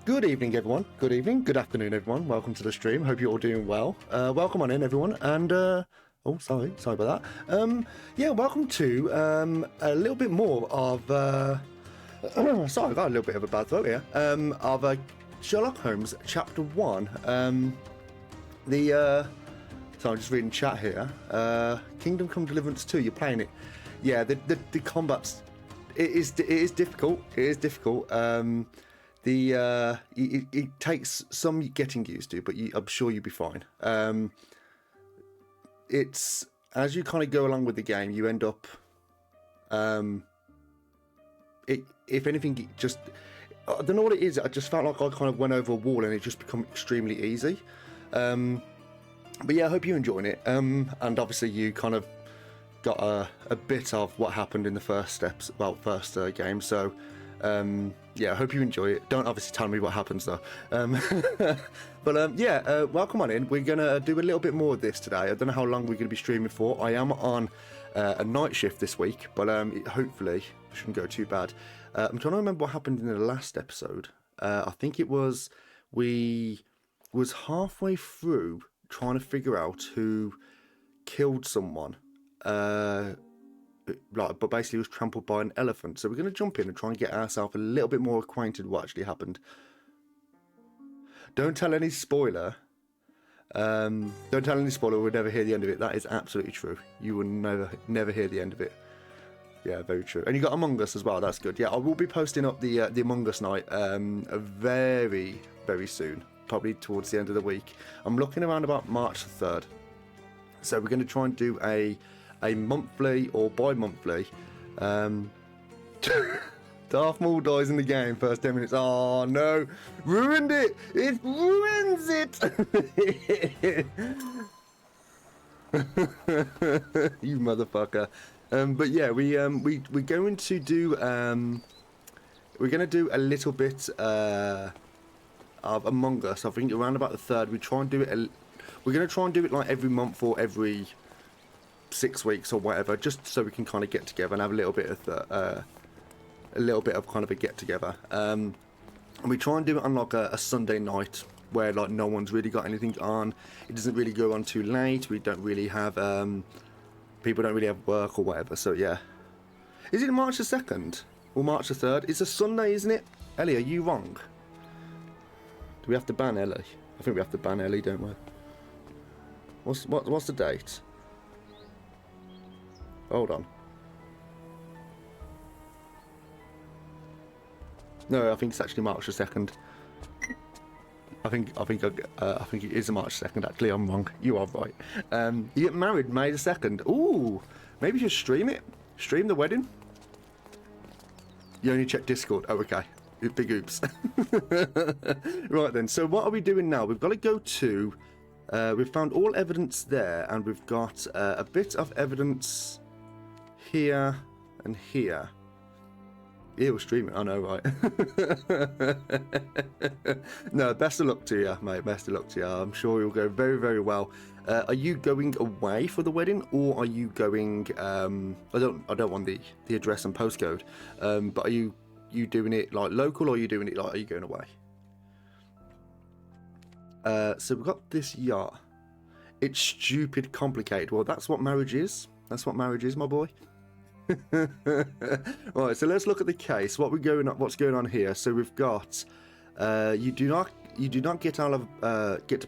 Good evening, everyone. Good evening, good afternoon, everyone. Welcome to the stream. Hope you're all doing well. Welcome on in, everyone. And oh, sorry about that. Yeah, welcome to a little bit more of sorry, I got a little bit of a bad throat here. Of Sherlock Holmes, Chapter 1. So I'm just reading chat here. Kingdom Come Deliverance 2. You're playing it. Yeah, the combat's it is difficult. It is difficult. It takes some getting used to, but I'm sure you'll be fine. It's as you kind of go along with the game, you end up, if anything, I don't know what it is. I just felt like I kind of went over a wall and it just become extremely easy. But yeah, I hope you're enjoying it. And obviously you kind of got a bit of what happened in the first game. So yeah, I hope you enjoy it. Don't obviously tell me what happens though. But yeah, welcome on in. We're gonna do a little bit more of this today. I don't know how long we're gonna be streaming for. I am on a night shift this week, but hopefully it shouldn't go too bad. I'm trying to remember what happened in the last episode. I think it was we was halfway through trying to figure out who killed someone. But basically was trampled by an elephant. So we're going to jump in and try and get ourselves a little bit more acquainted with what actually happened. Don't tell any spoiler. Don't tell any spoiler. We'll never hear the end of it. That is absolutely true. You will never hear the end of it. Yeah, very true. And you got Among Us as well. That's good. Yeah, I will be posting up the Among Us night very, very soon. Probably towards the end of the week. I'm looking around about March the 3rd. So we're going to try and do a monthly or bi-monthly. Darth Maul dies in the game first 10 minutes. Oh no, ruined it. It ruins it. You motherfucker. But yeah, we're going to do we're going to do a little bit of Among Us. I think around about the 3rd. We're going to try and do it like every month or every 6 weeks or whatever, just so we can kind of get together and have a little bit of kind of a get together. And we try and do it on like a Sunday night where like no one's really got anything on. It doesn't really go on too late. We don't really have people don't really have work or whatever. So yeah, is it March the 2nd or March the 3rd? It's a Sunday, isn't it? Ellie, are you wrong? Do we have to ban Ellie? I think we have to ban Ellie, don't we? What's the date? Hold on. No, I think it's actually March the 2nd. I think it is March 2nd. Actually, I'm wrong. You are right. You get married May the 2nd. Ooh, maybe just stream it. Stream the wedding. You only check Discord. Oh, okay. Big oops. Right then. So what are we doing now? We've got to go to. We've found all evidence there, and we've got a bit of evidence here and here. Yeah, we're streaming. I know, right? No, best of luck to you, mate. Best of luck to you. I'm sure you'll go very, very well. Are you going away for the wedding, or are you going? I don't want the address and postcode. But are you doing it like local, or are you doing it like? Are you going away? So we've got this yacht. It's stupid complicated. Well, that's what marriage is. That's what marriage is, my boy. Right, so let's look at the case. What's going on here? So we've got you do not get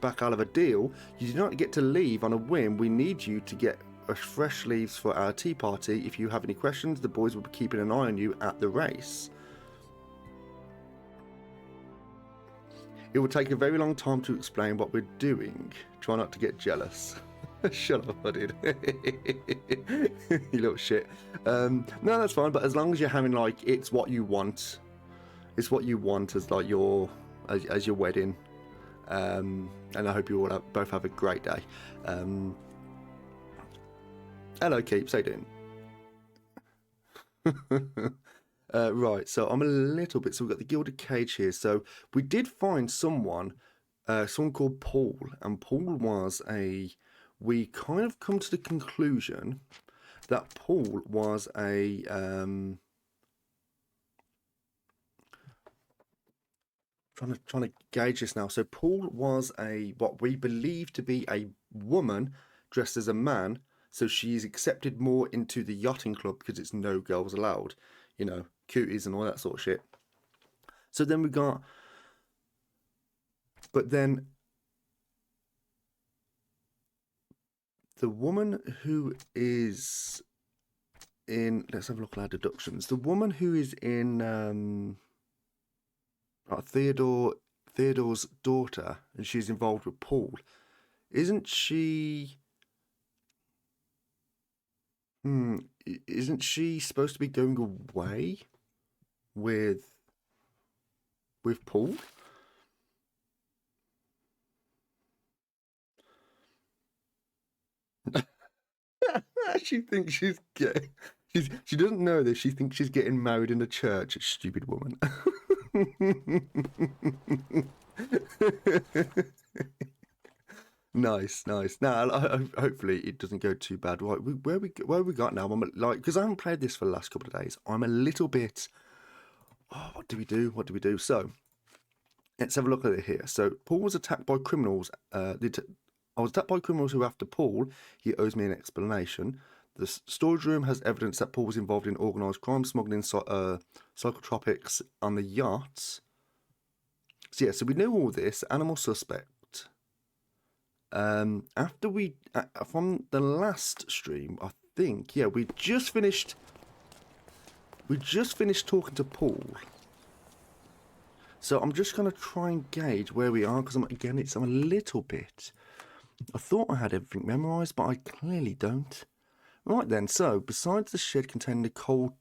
back out of a deal. You do not get to leave on a whim. We need you to get fresh leaves for our tea party. If you have any questions, the boys will be keeping an eye on you at the race. It will take a very long time to explain what we're doing. Try not to get jealous. Shut up, I did. You little shit. No, that's fine. But as long as you're having like, it's what you want. It's what you want as like as your wedding. And I hope you all both have a great day. Hello, Keeps. How you doing? Right, so I'm a little bit. So we've got the Gilded Cage here. So we did find someone called Paul, and Paul was we kind of come to the conclusion that Paul was a Trying to gauge this now. So Paul was a what we believe to be a woman dressed as a man. So she's accepted more into the yachting club because it's no girls allowed. You know, cuties and all that sort of shit. So then we got, but then the woman who is in. Let's have a look at our deductions. The woman who is in Theodore's daughter, and she's involved with Paul. Isn't she? Isn't she supposed to be going away with Paul? She thinks she's getting. She doesn't know this. She thinks she's getting married in a church. Stupid woman. Nice, nice. Now, hopefully it doesn't go too bad. Right, where we got now? I'm like, because I haven't played this for the last couple of days. I'm a little bit. Oh, what do we do? What do we do? So, let's have a look at it here. So, Paul was attacked by criminals. I was attacked by criminals who, after Paul, he owes me an explanation. The storage room has evidence that Paul was involved in organised crime, smuggling psychotropics on the yachts. So yeah, so we know all this. Animal suspect. After we from the last stream, I think we just finished. We just finished talking to Paul. So I'm just gonna try and gauge where we are because I'm a little bit. I thought I had everything memorised, but I clearly don't. Right then, so besides the shed containing the coal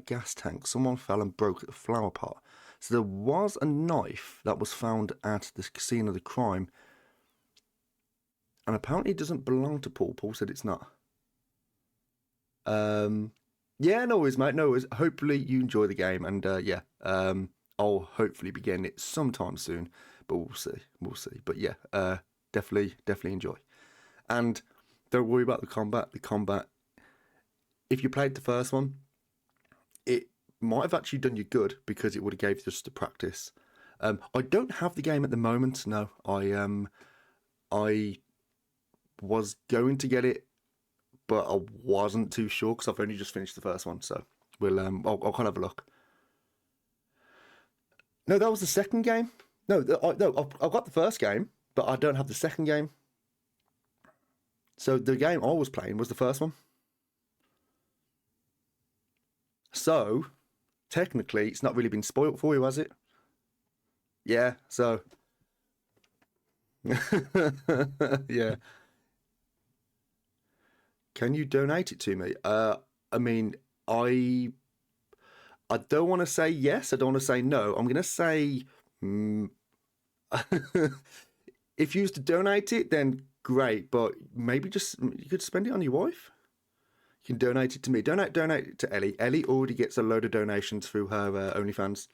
gas tank, someone fell and broke the flower pot. So there was a knife that was found at the scene of the crime, and apparently it doesn't belong to Paul. Paul said it's not. Yeah, no worries, mate. No worries. Hopefully you enjoy the game, and I'll hopefully be getting it sometime soon, but we'll see. We'll see. But yeah, definitely enjoy. And don't worry about the combat. The combat, if you played the first one, it might have actually done you good because it would have gave you just the practice. I don't have the game at the moment. No, I was going to get it, but I wasn't too sure because I've only just finished the first one. So we'll I'll kind of have a look. No, that was the second game. No, I've got the first game, but I don't have the second game. So the game I was playing was the first one. So technically, it's not really been spoilt for you, has it? Yeah. So yeah. Can you donate it to me? I mean, I don't want to say yes. I don't want to say no. I'm gonna say, if you used to donate it, then great. But maybe just you could spend it on your wife. You can donate it to me. Donate it to Ellie. Ellie already gets a load of donations through her OnlyFans.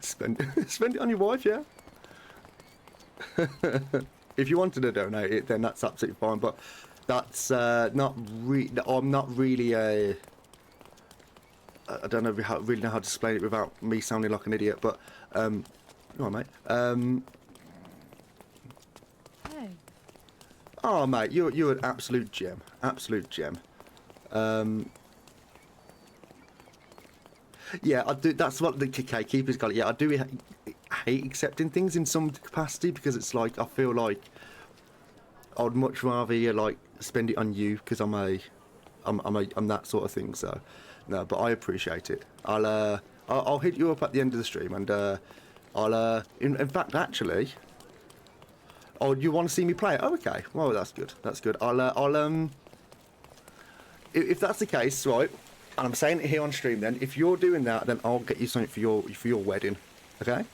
Spend it on your wife, yeah. If you wanted to donate it, then that's absolutely fine. But that's not I'm not really a. I don't know really know how to explain it without me sounding like an idiot. But come on, mate. Hey. Oh, mate, you're an absolute gem. Absolute gem. Yeah, I do. That's what the keeper's got. Yeah, I do hate accepting things in some capacity because it's like I feel like I'd much rather like spend it on you because I'm that sort of thing. So no, but I appreciate it. I'll hit you up at the end of the stream and in fact actually. Oh, you want to see me play it? Oh, okay. Well, that's good. That's good. If that's the case, right? And I'm saying it here on stream. Then, if you're doing that, then I'll get you something for your wedding. Okay?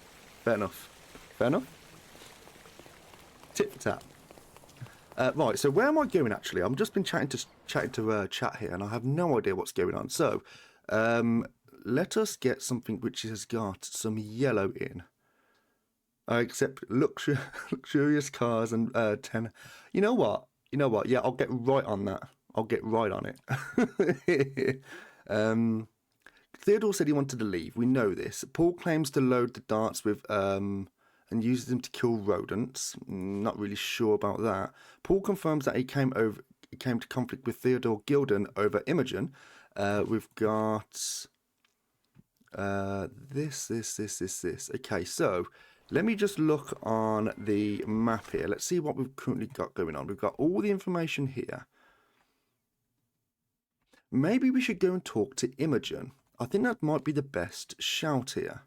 Fair enough. Fair enough. Tit for tat. Right. So where am I going? Actually, I've just been chatting to chat here, and I have no idea what's going on. So, let us get something which has got some yellow in. Except luxurious cars and 10. You know what? You know what? Yeah, I'll get right on that. I'll get right on it. Theodore said he wanted to leave. We know this. Paul claims to load the darts with and uses them to kill rodents. Not really sure about that. Paul confirms that he came to conflict with Theodore Gilden over Imogen. We've got this. Okay, so let me just look on the map here. Let's see what we've currently got going on. We've got all the information here. Maybe we should go and talk to Imogen. I think that might be the best shout here.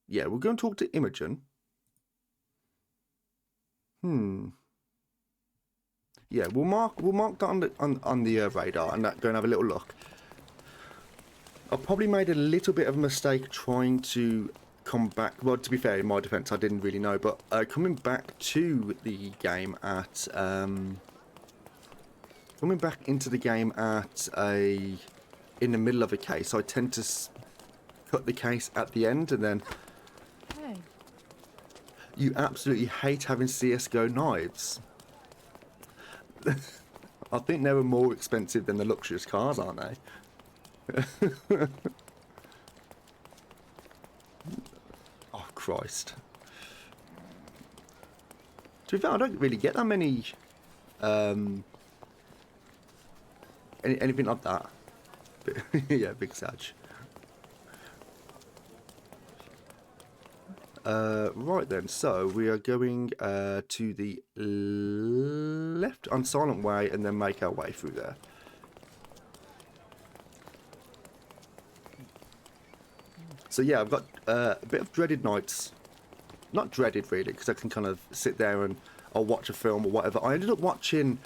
Yeah, we'll go and talk to Imogen. Yeah, we'll mark that on the radar and go and have a little look. I probably made a little bit of a mistake trying to come back. Well, to be fair, in my defence, I didn't really know, but coming back to the game at coming back into the game at in the middle of a case, I tend to cut the case at the end, and then. Hey. You absolutely hate having CS:GO knives. I think they were more expensive than the luxurious cars, aren't they? Oh, Christ. To be fair, I don't really get that many anything like that. But yeah, big Sag. Right then, so we are going to the left on Silent Way and then make our way through there. So yeah, I've got a bit of dreaded nights. Not dreaded really, because I can kind of sit there and I'll watch a film or whatever. I ended up watching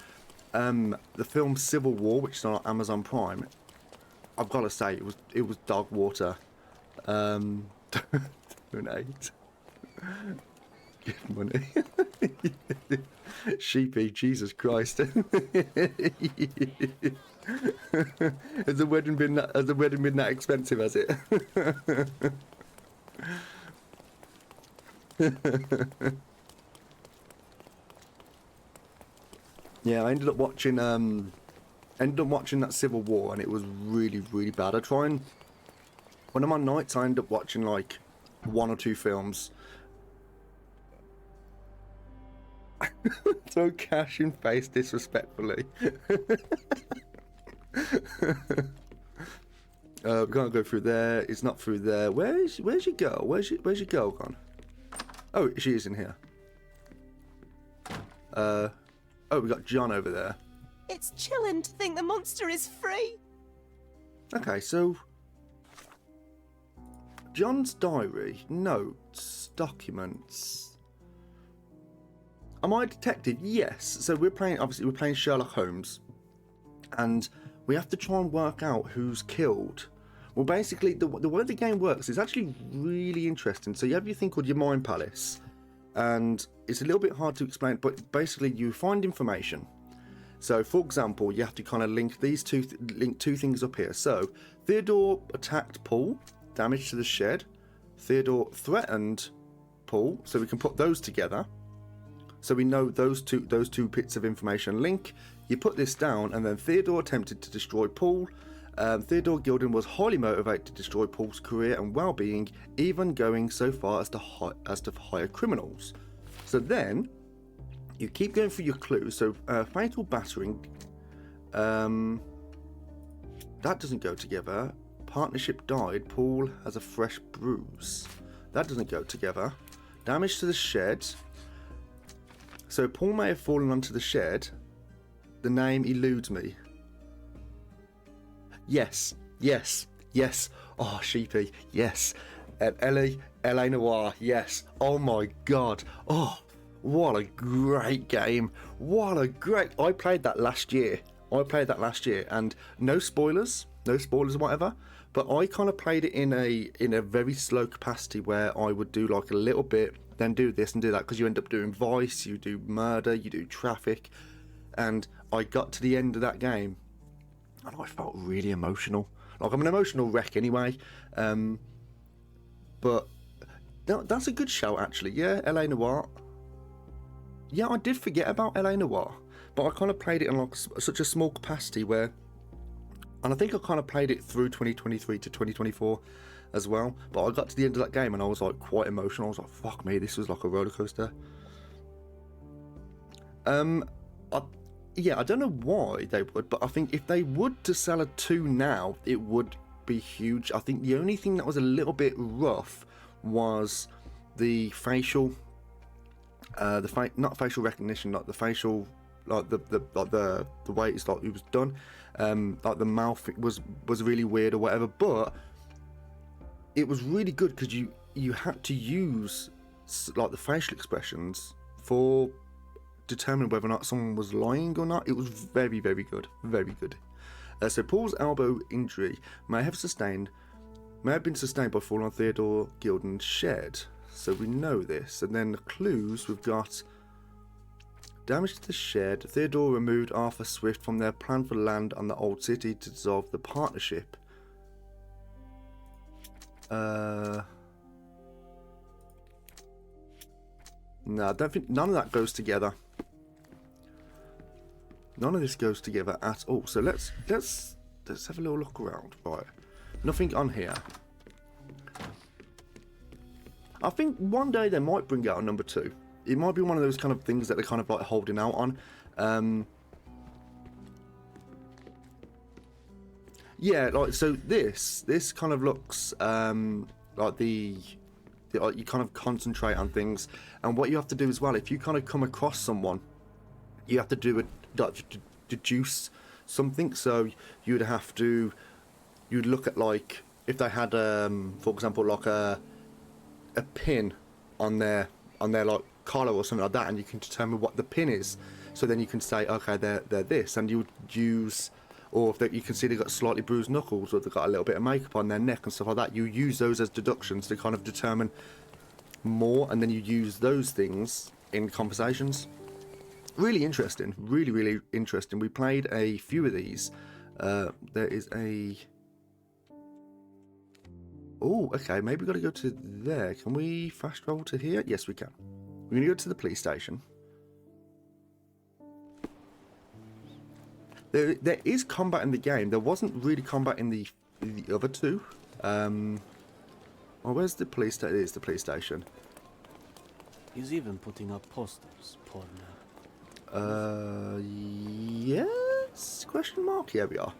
the film Civil War, which is on Amazon Prime. I've got to say, it was dog water. Donate. Give money. Sheepy, Jesus Christ. Has the wedding been that expensive, has it? Yeah, I ended up watching that Civil War, and it was really, really bad. I try and when I'm on nights, I end up watching like 1 or 2 films. Throw cash in face disrespectfully. We can't go through there. It's not through there. Where's your girl? Where's your girl gone? Oh, she is in here. Oh, we got John over there. It's chilling to think the monster is free. Okay, so John's diary, notes, documents. Am I a detective? Yes. So we're playing Sherlock Holmes, and we have to try and work out who's killed. Well, basically, the way the game works is actually really interesting. So you have your thing called your Mind Palace, and it's a little bit hard to explain, but basically you find information. So, for example, you have to kind of link two things up here. So, Theodore attacked Paul, damage to the shed. Theodore threatened Paul, so we can put those together. So we know those two bits of information link. You put this down, and then Theodore attempted to destroy Paul. Theodore Gilden was highly motivated to destroy Paul's career and well-being, even going so far as to hire criminals. So then you keep going through your clues. So fatal battering, that doesn't go together. Partnership died. Paul has a fresh bruise. That doesn't go together. Damage to the shed. So Paul may have fallen onto the shed. The name eludes me. Yes. Oh, Sheepy. Yes. L.A. Noire. Yes. Oh my God. Oh, what a great game. I played that last year. And no spoilers or whatever. But I kind of played it in a very slow capacity where I would do like a little bit, then do this and do that, because you end up doing Vice, you do Murder, you do Traffic, and I got to the end of that game and I felt really emotional. Like, I'm an emotional wreck anyway, but that's a good shout actually. Yeah, L.A. Noire. yeah, I did forget about LA Noire, but I kind of played it in like such a small capacity where, and I think I kind of played it through 2023 to 2024 as well. But I got to the end of that game and I was like quite emotional. I was like, fuck me, this was like a roller coaster. Yeah, I don't know why they would, but I think if they would to sell a 2 now, it would be huge. I think the only thing that was a little bit rough was the facial, not facial recognition, like the facial, like the way it's like it was done, like the mouth was really weird or whatever. But it was really good because you had to use like the facial expressions for determine whether or not someone was lying or not. It was very, very good, very good. So Paul's elbow injury may have been sustained by falling on Theodore Gilden's shed. So we know this. And then the clues, we've got damage to the shed. Theodore removed Arthur Swift from their plan for land on the old city to dissolve the partnership. No, I don't think none of that goes together. None of this goes together at all. So let's have a little look around. Right, nothing on here. I think one day they might bring out a number 2. It might be one of those kind of things that they're kind of like holding out on. Yeah, like so this kind of looks like like you kind of concentrate on things, and what you have to do as well, if you kind of come across someone, you have to do deduce something. So you'd look at, like, if they had for example like a pin on their like collar or something like that, and you can determine what the pin is. So then you can say, okay, they're this, and you would use, or if you can see they've got slightly bruised knuckles, or they've got a little bit of makeup on their neck and stuff like that, you use those as deductions to kind of determine more, and then you use those things in conversations. Really interesting, really, really interesting. We played a few of these. There is a... Oh, okay, maybe we've got to go to there. Can we fast travel to here? Yes, we can. We're going to go to the police station. There is combat in the game. There wasn't really combat in the other 2. Well, where's the police station? It is the police station. He's even putting up posters, poor man. Yes? Question mark? Here we are.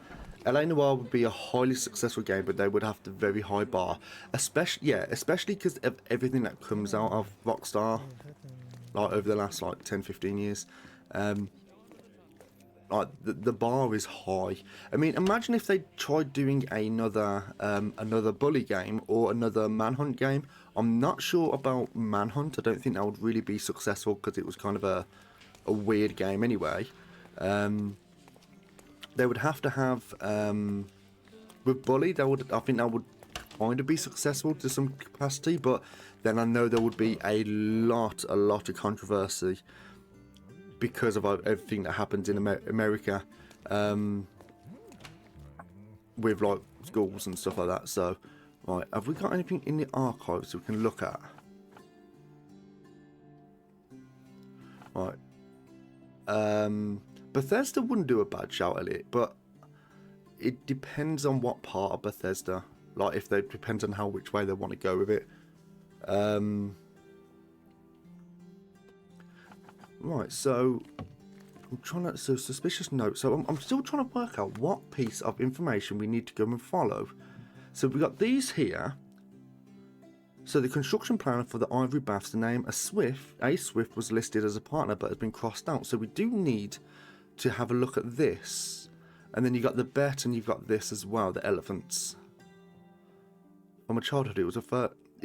LA Noire would be a highly successful game, but they would have the very high bar. Especially because of everything that comes out of Rockstar, like over the last like 10-15 years. Like the bar is high. I mean, imagine if they tried doing another bully game or another manhunt game. I'm not sure about manhunt. I don't think that would really be successful because it was kind of a weird game anyway. They would have to have with bully. I think that would kind of be successful to some capacity, but then I know there would be a lot of controversy because of everything that happens in America, with like schools and stuff like that. So, right, have we got anything in the archives we can look at? Right. Bethesda wouldn't do a bad shout at it, but it depends on what part of Bethesda. Like, if they depends on which way they want to go with it. Right, so I'm trying to. So suspicious note. So I'm still trying to work out what piece of information we need to go and follow. So we got these here. So the construction plan for the Ivory Baths, the name A Swift was listed as a partner but has been crossed out. So we do need to have a look at this. And then you got the bet, and you've got this as well, the elephants. From my childhood, it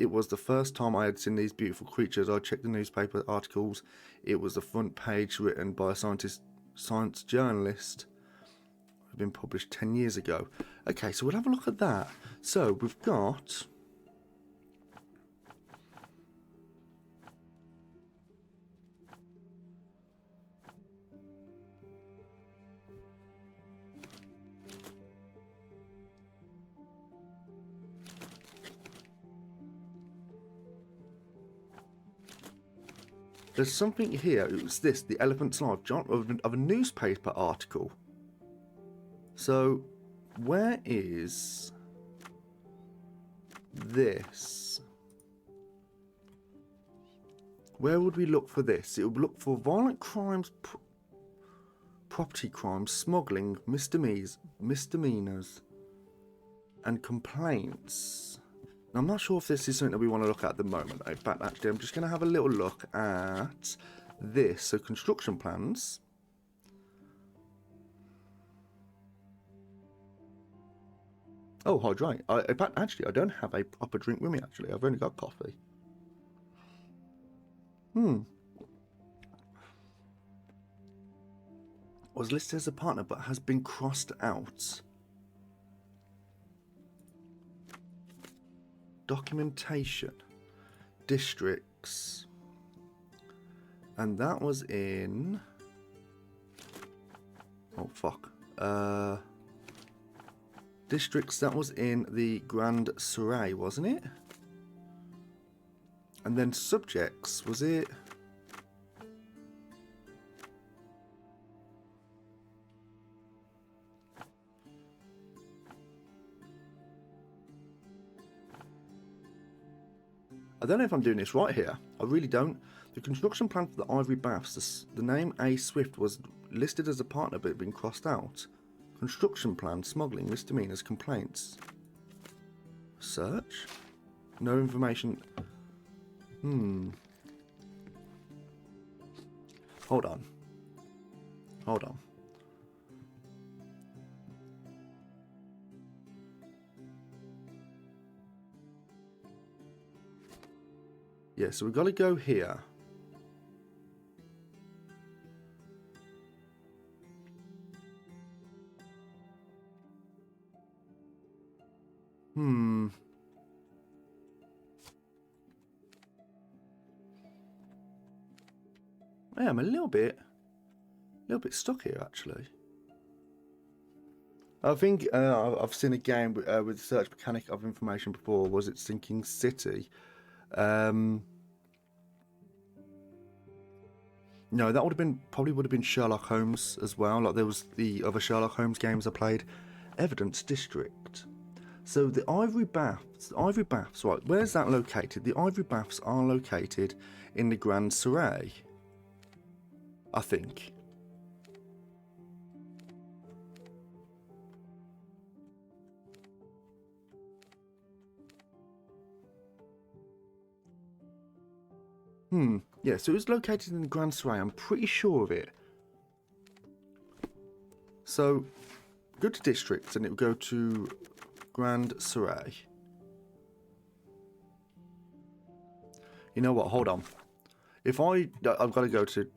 was the first time I had seen these beautiful creatures. I checked the newspaper articles. It was the front page written by a science journalist. It had been published 10 years ago. Okay, so we'll have a look at that. So we've got... There's something here. It was this, the Elephant's Life, of a newspaper article. So, where is this? Where would we look for this? It would look for violent crimes, property crimes, smuggling, misdemeanors, and complaints. Now, I'm not sure if this is something that we want to look at the moment. In fact, actually, I'm just going to have a little look at this. So, construction plans. Oh, hydrate. In fact, actually, I don't have a proper drink with me, actually. I've only got coffee. Was listed as a partner, but has been crossed out. Documentation. Districts. And that was in... Oh, fuck. Districts, that was in the Grand Surrey, wasn't it? And then subjects, was it? I don't know if I'm doing this right here. I really don't. The construction plan for the Ivory Baths, the name A. Swift was listed as a partner but had been crossed out. Construction plan, smuggling, misdemeanors, complaints. Search? No information. Hold on. Hold on. Yeah, so we've got to go here. Yeah, I'm a little bit stuck here, actually. I think I've seen a game with search mechanic of information before. Was it Sinking City? No, that would have been probably Sherlock Holmes as well. Like there was the other Sherlock Holmes games I played. Evidence District. So the Ivory Baths, right? Where's that located? The Ivory Baths are located in the Grand Surrey, I think. Yeah, so it's located in the Grand Surrey. I'm pretty sure of it. So, go to districts and it will go to Grand Surrey. You know what? Hold on. I've got to go to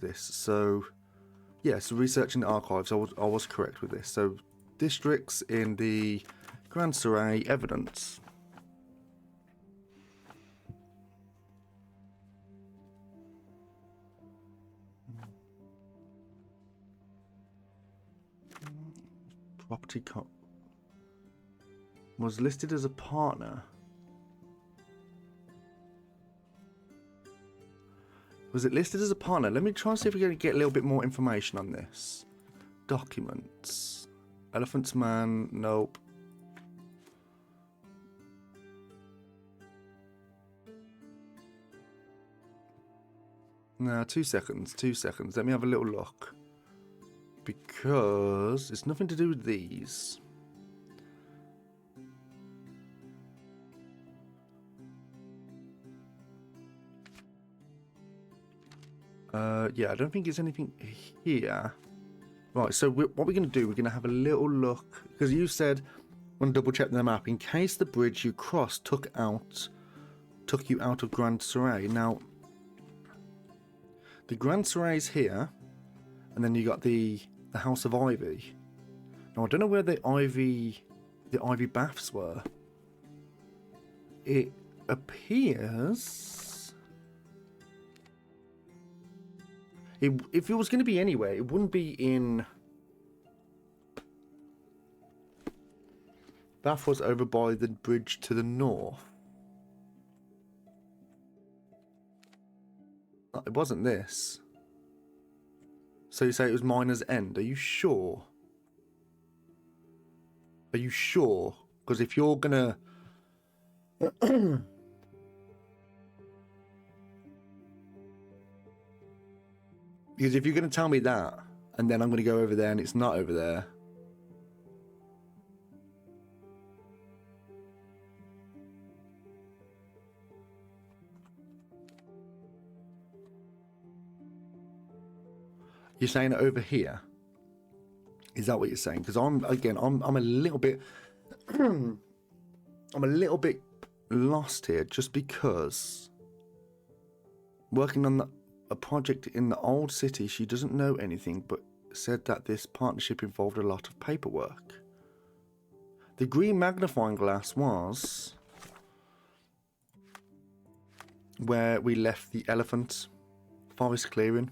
this. So, yeah. So researching the archives, I was correct with this. So, districts in the Grand Surrey, evidence. Property was listed as a partner. Was it listed as a partner? Let me try and see if we can get a little bit more information on this. Documents. Elephant's Man. Nope. No, 2 seconds. 2 seconds. Let me have a little look. Because it's nothing to do with these. Yeah, I don't think it's anything here. Right, so what we're going to do, we're going to have a little look. Because you said, want to double check the map, in case the bridge you crossed took you out of Grand Surrey. Now, the Grand Surrey's here. And then you got the House of Ivy. Now I don't know where the Ivy Baths were. It appears if it was going to be anywhere, it wouldn't be in. Bath was over by the bridge to the north. It wasn't this. So you say it was Miner's End. Are you sure? Are you sure? Because if you're gonna... Because if you're gonna tell me that, and then I'm gonna go over there and it's not over there... You're saying it over here? Is that what you're saying? Because I'm a little bit... I'm a little bit lost here, just because working on a project in the old city, she doesn't know anything, but said that this partnership involved a lot of paperwork. The green magnifying glass was where we left the elephant forest clearing.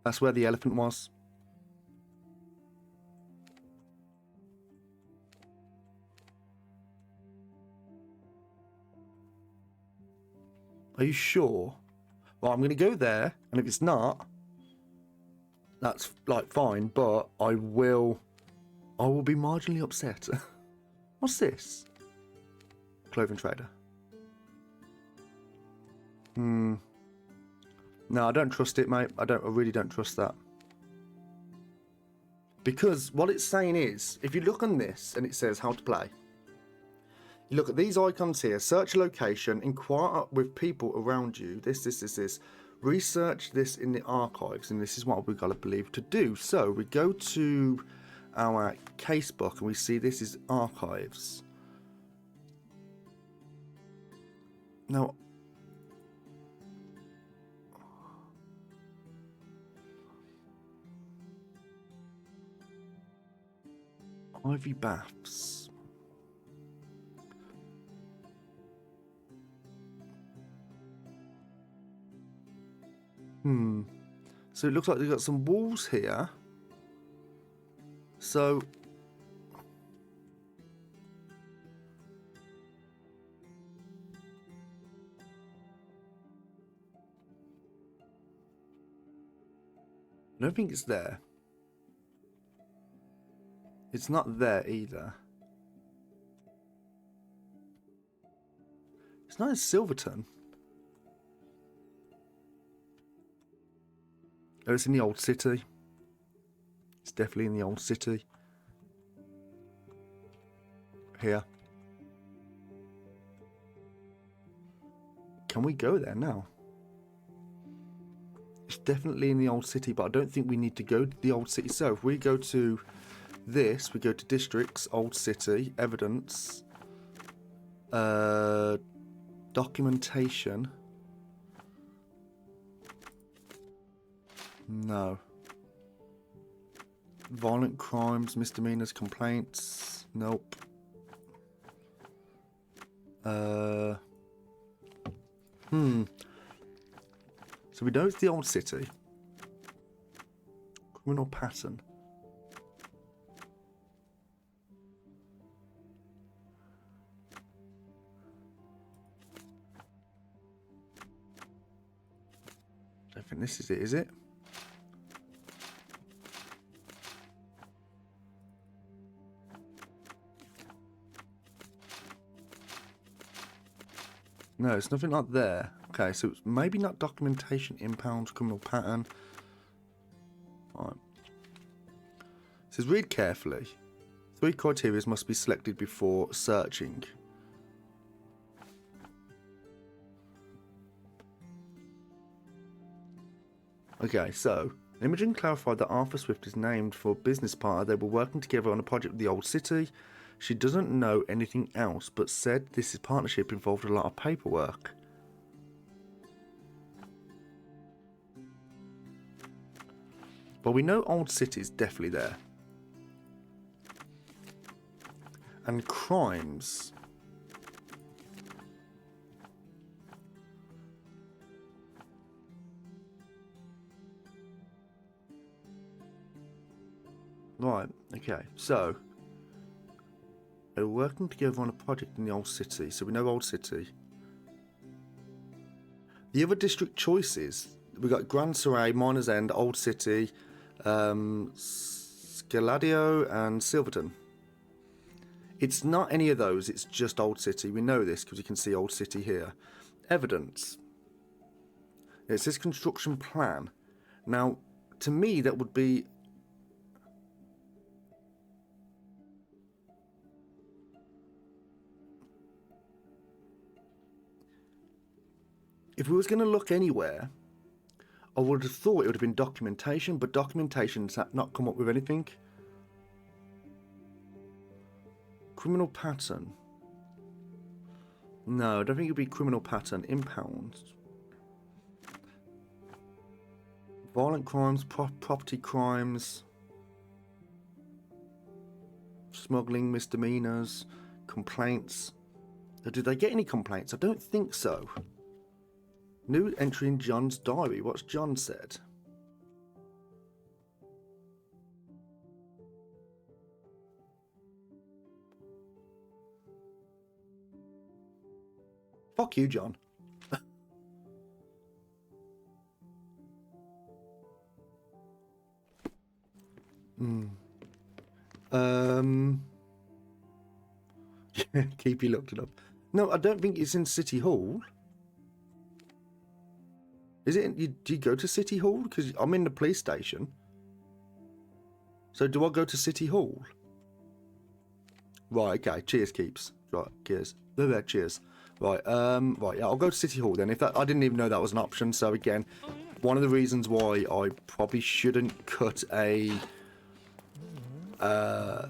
That's where the elephant was. Are you sure? Well, I'm going to go there, and if it's not, that's like fine, but I will be marginally upset. What's this? Clothing trader. No, I don't trust it, mate. I really don't trust that. Because what it's saying is, if you look on this and it says how to play, you look at these icons here, search a location, inquire with people around you, this. Research this in the archives, and this is what we've got to believe to do. So we go to our case book and we see this is archives. Now, Ivy Baths. So it looks like they've got some walls here. So I don't think it's there. It's not there either. It's not in Silverton. Oh, it's in the old city. It's definitely in the old city. Here. Can we go there now? It's definitely in the old city, but I don't think we need to go to the old city. So if we go to this, we go to districts, old city, evidence, documentation. No. Violent crimes, misdemeanors, complaints. Nope. So we know it's the old city. Criminal pattern. I don't think this is it, is it? No, it's nothing like there. Okay, so it's maybe not documentation, impound, criminal pattern. Right. It says read carefully. 3 criteria must be selected before searching. Okay, so Imogen clarified that Arthur Swift is named for a business partner. They were working together on a project with the old city. She doesn't know anything else, but said this partnership involved a lot of paperwork. Well, we know Old City is definitely there. And crimes. Right, okay, so they were working together on a project in the Old City, so we know Old City. The other district choices, we've got Grand Surrey, Miners End, Old City, Scaladio and Silverton. It's not any of those, it's just Old City. We know this because you can see Old City here. Evidence. It says construction plan. Now, to me, that would be... If we was going to look anywhere, I would have thought it would have been documentation, but documentation's not come up with anything. Criminal pattern. No, I don't think it would be criminal pattern. Impounds. Violent crimes, property crimes, smuggling, misdemeanors, complaints. Did they get any complaints? I don't think so. New entry in John's diary. What's John said? Fuck you, John. Keep you looked it up. No, I don't think it's in City Hall. Is it? Do you go to City Hall? Because I'm in the police station. So do I go to City Hall? Right. Okay. Cheers, Keeps. Right. Cheers. Cheers. Right. Right. Yeah. I'll go to City Hall then. If that, I didn't even know that was an option. So again, one of the reasons why I probably shouldn't cut a. I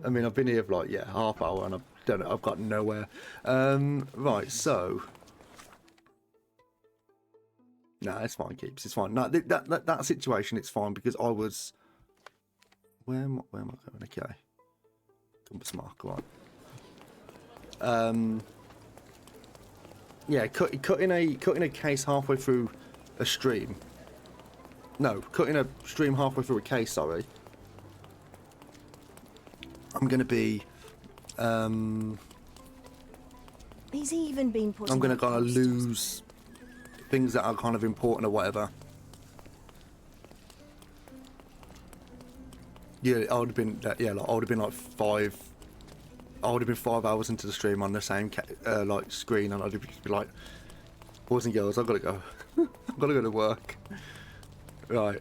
mean, I've been here for like half hour and I've got nowhere. Right. So. No, it's fine, Keeps. It's fine. No, that situation, it's fine because I was. Where am I going? Okay. Compass mark, right. Yeah, cutting a case halfway through a stream. No, cutting a stream halfway through a case. Sorry. I'm gonna be. He's even been putting. I'm gonna up kind of posters. lose things that are kind of important or whatever. Yeah, I would have been. I would have been like 5. I would have been 5 hours into the stream on the same like screen, and I'd be like, "Boys and girls, I've got to go. I've got to go to work." Right.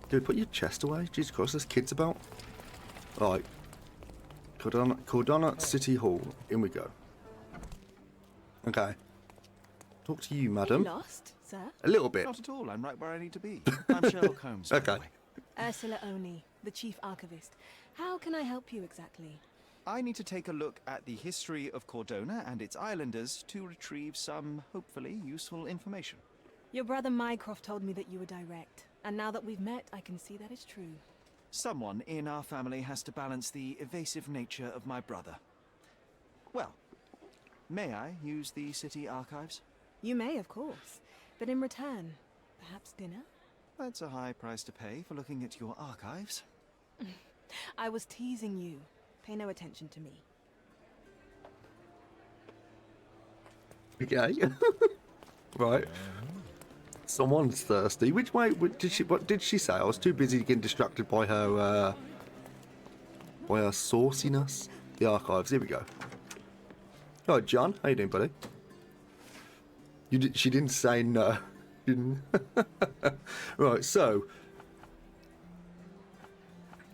Dude, put your chest away. Jesus Christ, there's kids about. Right. Cordona City Hall. In we go. Okay. Talk to you, madam. Lost, sir? A little bit. Not at all. I'm right where I need to be. I'm Sherlock Holmes. by the Okay. way. Ursula Oni, the chief archivist. How can I help you exactly? I need to take a look at the history of Cordona and its islanders to retrieve some, hopefully, useful information. Your brother Mycroft told me that you were direct, and now that we've met, I can see that is true. Someone in our family has to balance the evasive nature of my brother. Well, may I use the city archives? You may, of course, but in return, perhaps dinner? That's a high price to pay for looking at your archives. I was teasing you. Pay no attention to me. Okay. Right. Someone's thirsty. Which way did she? What did she say? I was too busy getting distracted by her sauciness. The archives. Here we go. Hi, John. How you doing, buddy? She didn't say no. Didn't. Right. So,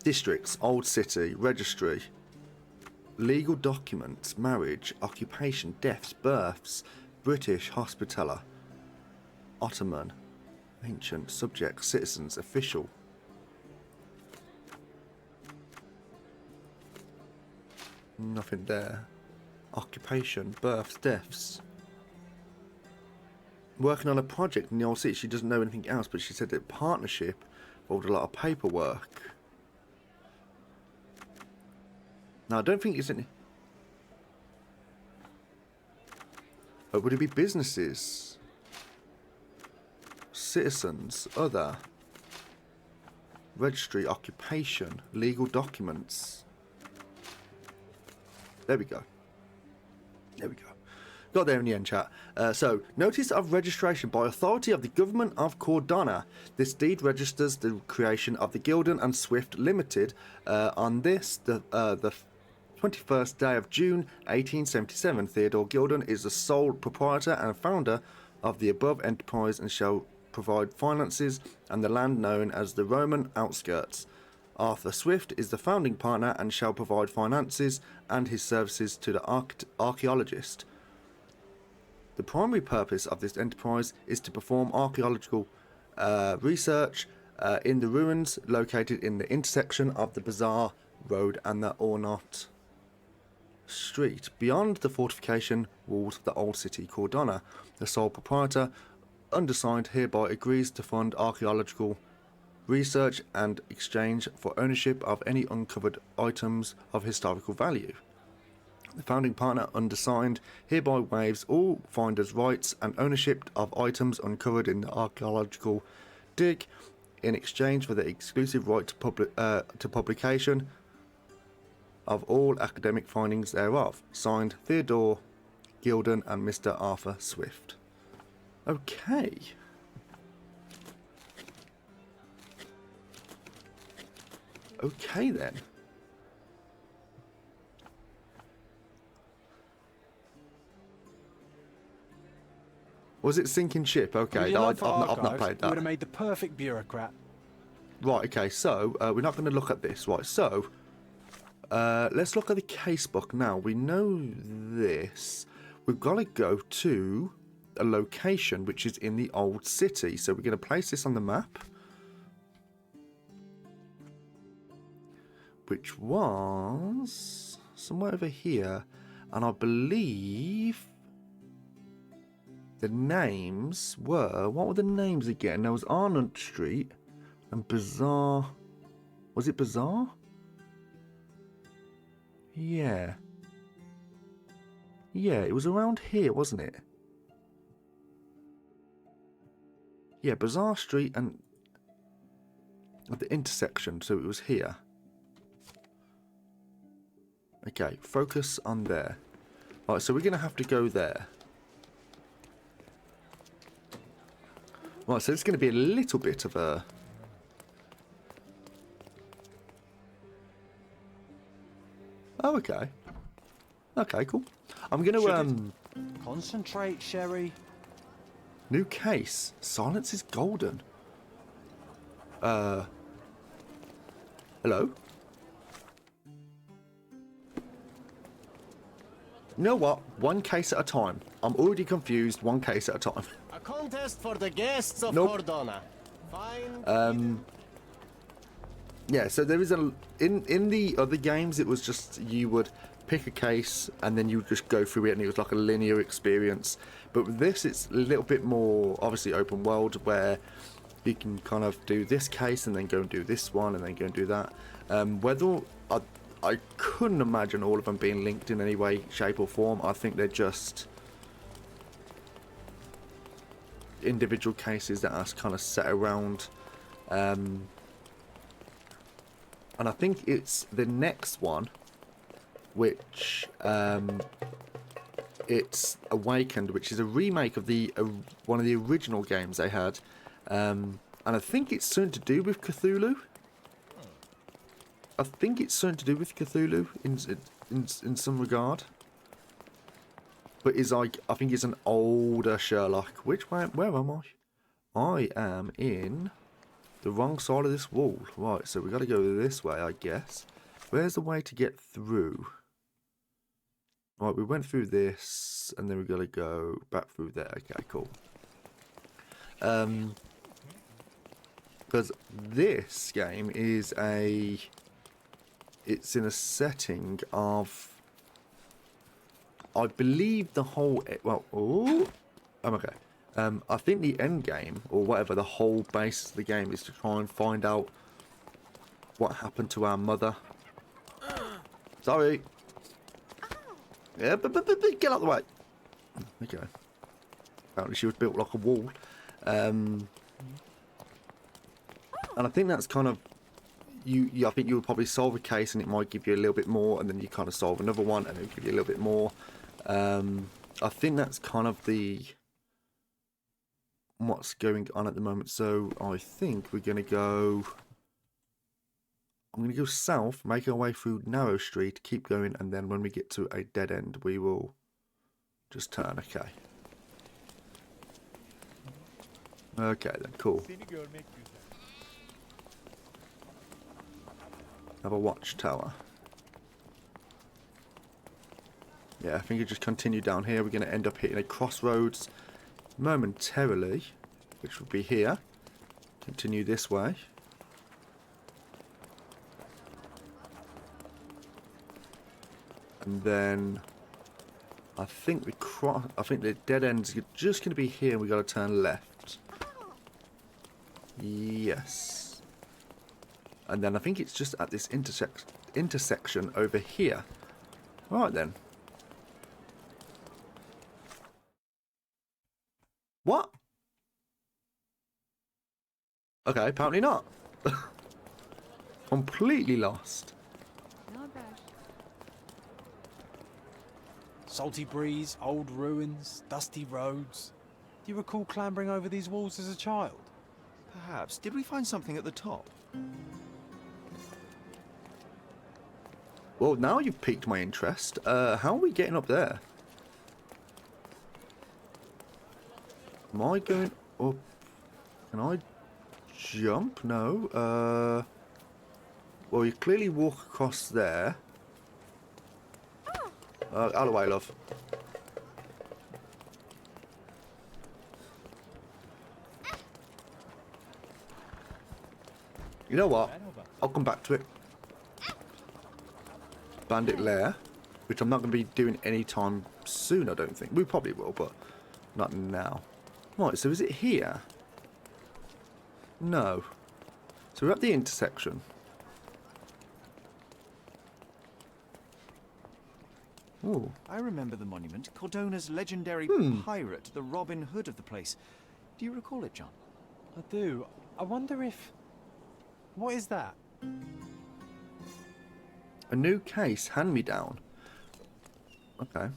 districts, Old City, registry, legal documents, marriage, occupation, deaths, births, British, Hospitaller, Ottoman, ancient, subject, citizens, official. Nothing there. Occupation, births, deaths. Working on a project in the Old City. She doesn't know anything else, but she said that partnership involved a lot of paperwork. Now, I don't think it's any. But would it be businesses? Citizens, other. Registry, occupation, legal documents. There we go. There we go. Got there in the end, chat. So, notice of registration by authority of the government of Cordona. This deed registers the creation of the Gildan and Swift Limited on this, the 21st day of June 1877. Theodore Gildan is the sole proprietor and founder of the above enterprise and shall provide finances and the land known as the Roman outskirts. Arthur Swift is the founding partner and shall provide finances and his services to the archaeologist. The primary purpose of this enterprise is to perform archaeological research in the ruins located in the intersection of the Bazaar Road and the Ornat Street, beyond the fortification walls of the old city Cordona. The sole proprietor, undersigned, hereby agrees to fund archaeological research and exchange for ownership of any uncovered items of historical value. The founding partner, undersigned, hereby waives all finders' rights and ownership of items uncovered in the archaeological dig in exchange for the exclusive right to publication of all academic findings thereof. Signed, Theodore Gildan and Mr. Arthur Swift. Okay. Okay then. Was it Sinking Ship? Okay, no, I've not played that. You would have made the perfect bureaucrat. Right, okay, so we're not going to look at this. Right, so let's look at the casebook now. We know this. We've got to go to a location which is in the old city. So we're going to place this on the map, which was somewhere over here. And I believe the names were... What were the names again? There was Arnott Street and Bazaar. Was it Bazaar? Yeah. Yeah, it was around here, wasn't it? Yeah, Bazaar Street and at the intersection, so it was here. Okay, focus on there. Right, so we're going to have to go there. Right, so it's going to be a little bit of a... Oh, okay. Okay, cool. I'm going to... Concentrate, Sherry. New case. Silence is golden. Hello? You know what? One case at a time. I'm already confused. One case at a time. A contest for the guests of Nope. Cordona. Find Yeah, so there is a... In the other games, it was just you would pick a case and then you would just go through it and it was like a linear experience. But with this, it's a little bit more, obviously, open world where you can kind of do this case and then go and do this one and then go and do that. Whether... I couldn't imagine all of them being linked in any way, shape or form. I think they're just individual cases that are kind of set around. And I think it's the next one, which it's Awakened, which is a remake of the one of the original games they had. And I think it's something to do with Cthulhu. I think it's something to do with Cthulhu in some regard. But is like, I think it's an older Sherlock. Which way? Where am I? I am in the wrong side of this wall. Right, so we got to go this way, I guess. Where's the way to get through? Right, we went through this, and then we got to go back through there. Okay, cool. Because this game is a... It's in a setting of... I believe the whole... Well, oh, okay. I think the end game, or whatever, the whole base of the game is to try and find out what happened to our mother. Sorry. Yeah, but get out of the way. Okay. Apparently she was built like a wall. And I think that's kind of... I think you would probably solve a case and it might give you a little bit more, and then you kind of solve another one and it'll give you a little bit more. I think that's kind of the what's going on at the moment. So I think we're going to go... I'm going to go south, make our way through Narrow Street, keep going, and then when we get to a dead end, we will just turn. Okay. Okay then, cool. Have a watchtower. Yeah, I think you just continue down here. We're going to end up hitting a crossroads momentarily, which will be here. Continue this way. And then I think the dead end's just going to be here and we got to turn left. Yes. And then I think it's just at this intersection over here. Alright then. What? Okay, apparently not. Completely lost. Not bad. Salty breeze, old ruins, dusty roads. Do you recall clambering over these walls as a child? Perhaps. Did we find something at the top? Well, now you've piqued my interest. How are we getting up there? Am I going up? Can I jump? No. Well, you clearly walk across there. Out of the way, love. You know what? I'll come back to it. Bandit Lair, which I'm not going to be doing anytime soon, I don't think. We probably will, but not now. Right, so is it here? No. So we're at the intersection. Ooh. I remember the monument. Cordona's legendary pirate, the Robin Hood of the place. Do you recall it, John? I do. I wonder if... What is that? A new case, hand-me-down. Okay.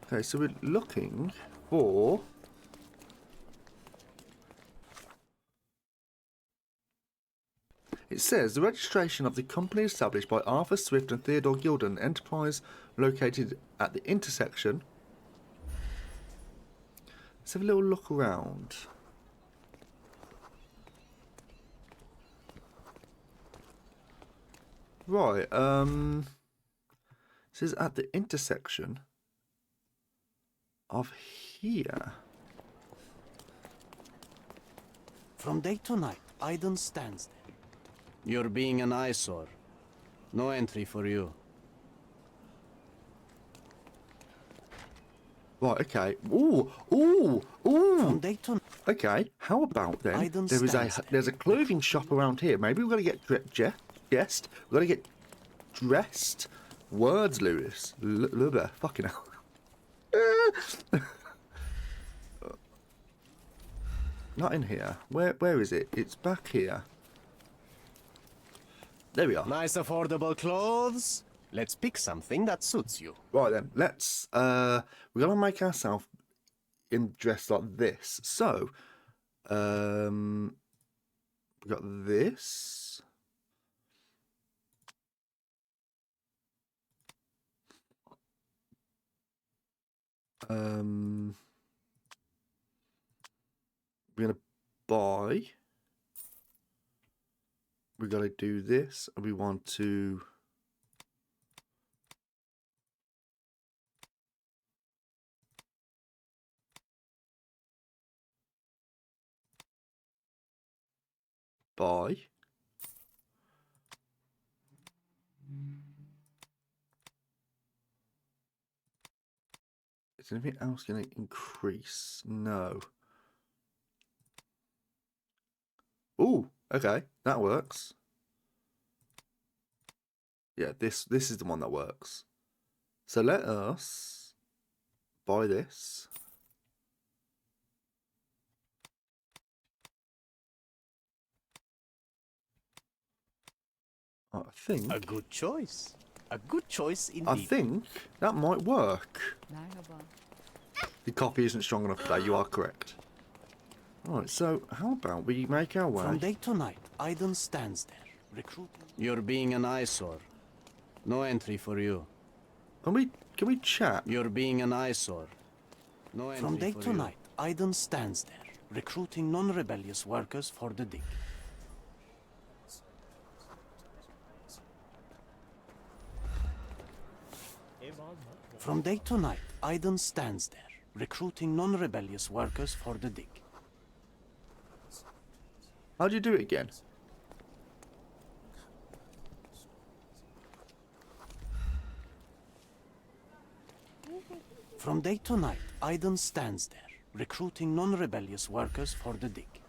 Okay, so we're looking for... It says, the registration of the company established by Arthur Swift and Theodore Gilden, enterprise located at the intersection. Let's have a little look around. Right, it says at the intersection of here. From day to night, Aiden stands there. You're being an eyesore. No entry for you. Right, okay. Ooh, ooh, ooh. From day to night. Okay, how about then? Aiden There's a clothing shop around here. Maybe we've got to get dressed. We've got to get dressed. Words, Lewis. Lubber. Fucking hell. Not in here. Where is it? It's back here. There we are. Nice affordable clothes. Let's pick something that suits you. Right then, let's we're gonna make ourselves in dressed like this. So we got this. We're gonna buy. We gotta do this, and we want to buy. Is anything else gonna increase? No. Ooh, okay, that works. Yeah, this is the one that works. So let us buy this. I think A good choice. A good choice indeed. I think that might work. The coffee isn't strong enough today, you are correct. Alright, so how about we make our way... From day to night, Aiden stands there, recruiting. You're being an eyesore. No entry for you. Can we chat? You're being an eyesore. No entry From day for to you. night, Aiden stands there, recruiting non-rebellious workers for the dig. From day to night, Aiden stands there, recruiting non-rebellious workers for the dig. How do you do it again? From day to night, Aiden stands there, recruiting non-rebellious workers for the dig.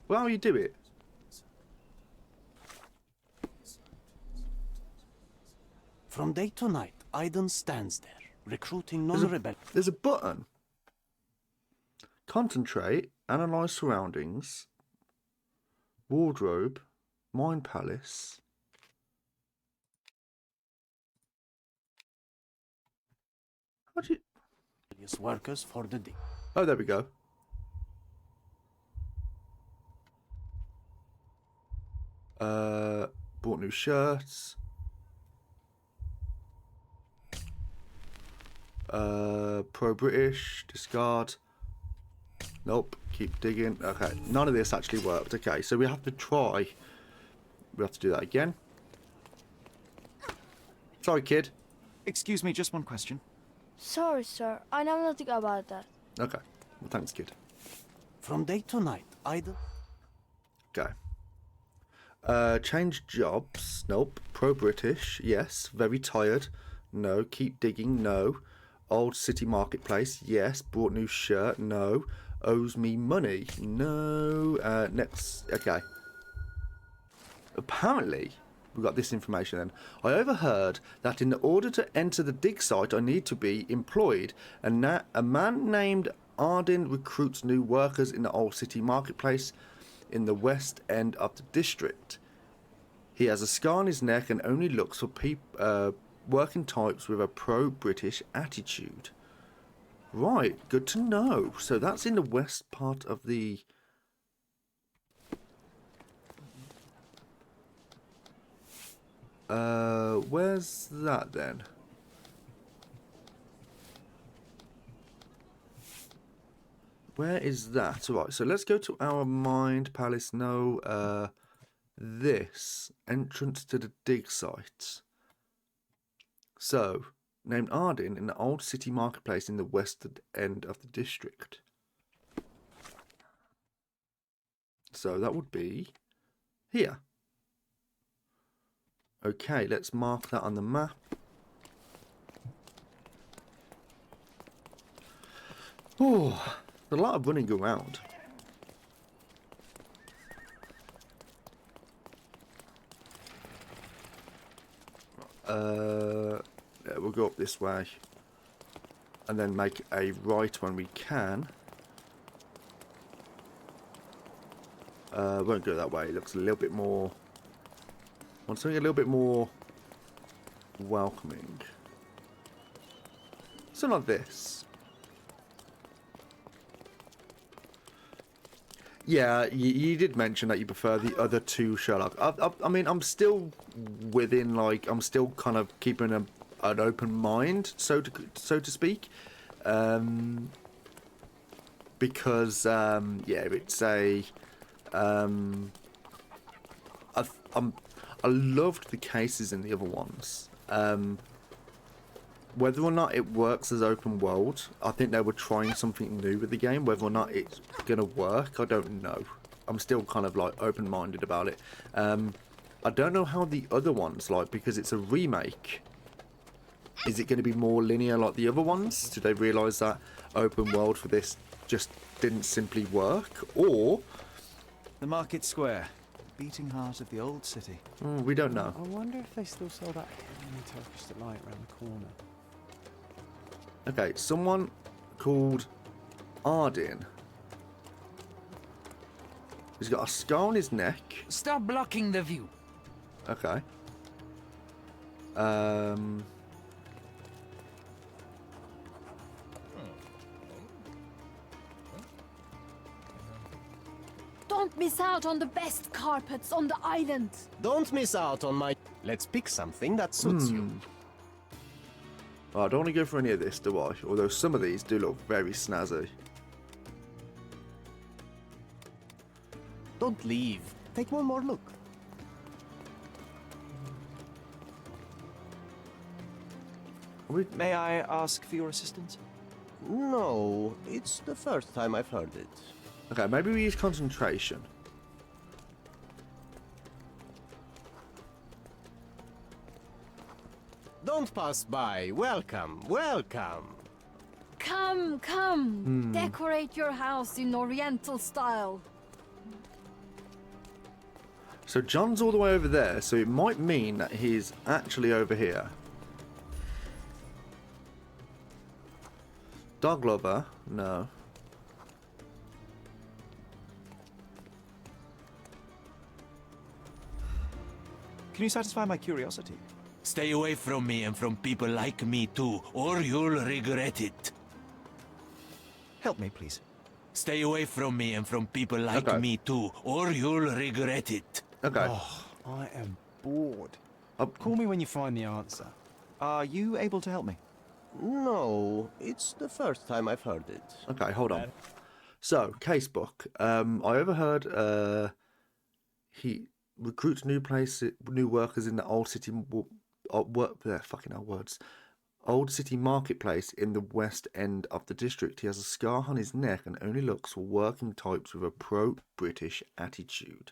Well, how you do it? From day to night, Aiden stands there, recruiting non-rebellious... There's a button. Concentrate, analyze surroundings, wardrobe, mind palace. How do you... workers for the dig. Oh, there we go. Bought new shirts. Pro-British, discard. Nope, keep digging. Okay, none of this actually worked. Okay, so we have to try. We have to do that again. Sorry, kid. Excuse me, just one question. Sorry, sir. I know nothing about that. Okay, well, thanks, kid. From day to night, Aiden... Okay. Change jobs. Nope. Pro-British. Yes. Very tired. No. Keep digging. No. Old city marketplace. Yes. Bought new shirt. No. Owes me money. No. Next. Okay. Apparently, we got this information then. I overheard that in order to enter the dig site, I need to be employed. And a man named Arden recruits new workers in the old city marketplace in the west end of the district. He has a scar on his neck and only looks for working types with a pro-British attitude. Right, good to know. So that's in the west part of the... where's that then? Where is that? Alright, so let's go to our mind palace. No, this. Entrance to the dig site. So, named Arden in the old city marketplace in the western end of the district. So that would be here. Okay, let's mark that on the map. Oh, a lot of running around. Yeah, we'll go up this way and then make a right when we can. Won't go that way. It looks a little bit more... want something a little bit more welcoming. Something like this. Yeah, you did mention that you prefer the other two Sherlock. I mean, I'm still within, like, I'm still kind of keeping an open mind, so to speak. Because, yeah, it's a... I loved the cases in the other ones. Whether or not it works as open world, I think they were trying something new with the game. Whether or not it's gonna work, I don't know. I'm still kind of like open-minded about it. I don't know how the other ones, like, because it's a remake. Is it going to be more linear like the other ones? Did they realise that open world for this just didn't simply work? Or... The market square. Beating heart of the old city. we don't know. I wonder if they still sell that Turkish delight around the corner. Okay, someone called Arden. He's got a scar on his neck. Stop blocking the view. Okay. Um, Don't miss out on the best carpets on the island. Don't miss out on my... Let's pick something that suits you. I don't want to go for any of this, do I? Although some of these do look very snazzy. Don't leave. Take one more look. May I ask for your assistance? No, it's the first time I've heard it. Okay, maybe we use concentration. Don't pass by. Welcome, welcome. Come, come. Decorate your house in Oriental style. So John's all the way over there, so it might mean that he's actually over here. Dog lover? No. Can you satisfy my curiosity? Stay away from me and from people like me too, or you'll regret it. Help me, please. Stay away from me and from people like Okay. me too, or you'll regret it. Okay. Oh, I am bored. Oh. Call me when you find the answer. Are you able to help me? No, it's the first time I've heard it. Okay, hold on. So, casebook. I overheard he recruits new workers in the old city fucking hell words. Old city marketplace in the west end of the district. He has a scar on his neck and only looks for working types with a pro-British attitude.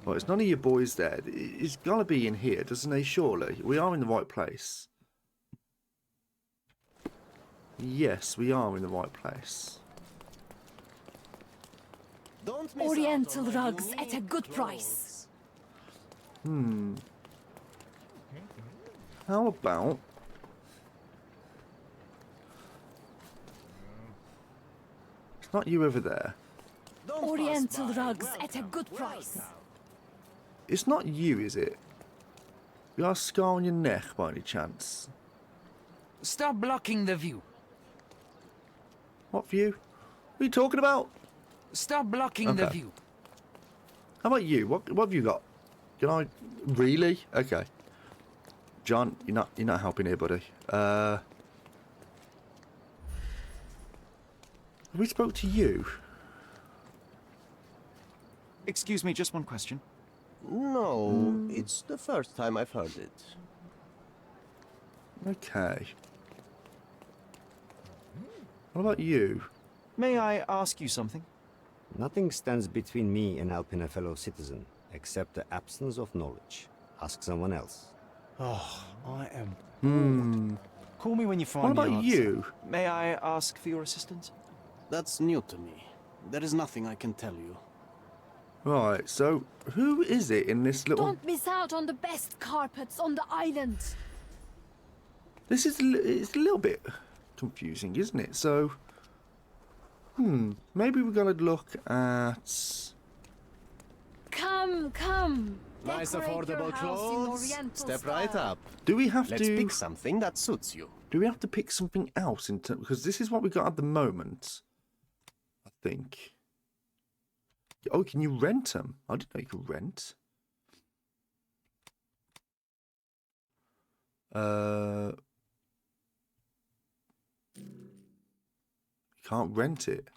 Well, it's none of your boys there. He's got to be in here, doesn't he? Surely. We are in the right place. Yes, we are in the right place. Don't miss Oriental out on my rugs at a unique good clothes. price. How about... It's not you over there. Don't pass Oriental by. rugs at a Welcome, good price. welcome. It's not you, is it? You got a scar on your neck by any chance? Stop blocking the view. What view? What are you talking about? Stop blocking the Okay. view. How about you? What have you got? Can I really? Okay. John, you're not helping here, buddy. Have we spoke to you? Excuse me, just one question. No, it's the first time I've heard it. Okay. What about you? May I ask you something? Nothing stands between me and helping a fellow citizen, except the absence of knowledge. Ask someone else. Oh, I am bored. Call me when you What find the about answer. you? May I ask for your assistance? That's new to me. There is nothing I can tell you. Right, so who is it in this little... Don't miss out on the best carpets on the island. This is it's a little bit confusing, isn't it? So, maybe we're gonna look at... Come, come. Nice Decorate your affordable house in clothes. Oriental Step style. right up. Do we have Let's to... pick something that suits you. Do we have to pick something else because this is what we got at the moment, I think. Oh, can you rent them? I didn't know you could rent. You can't rent it.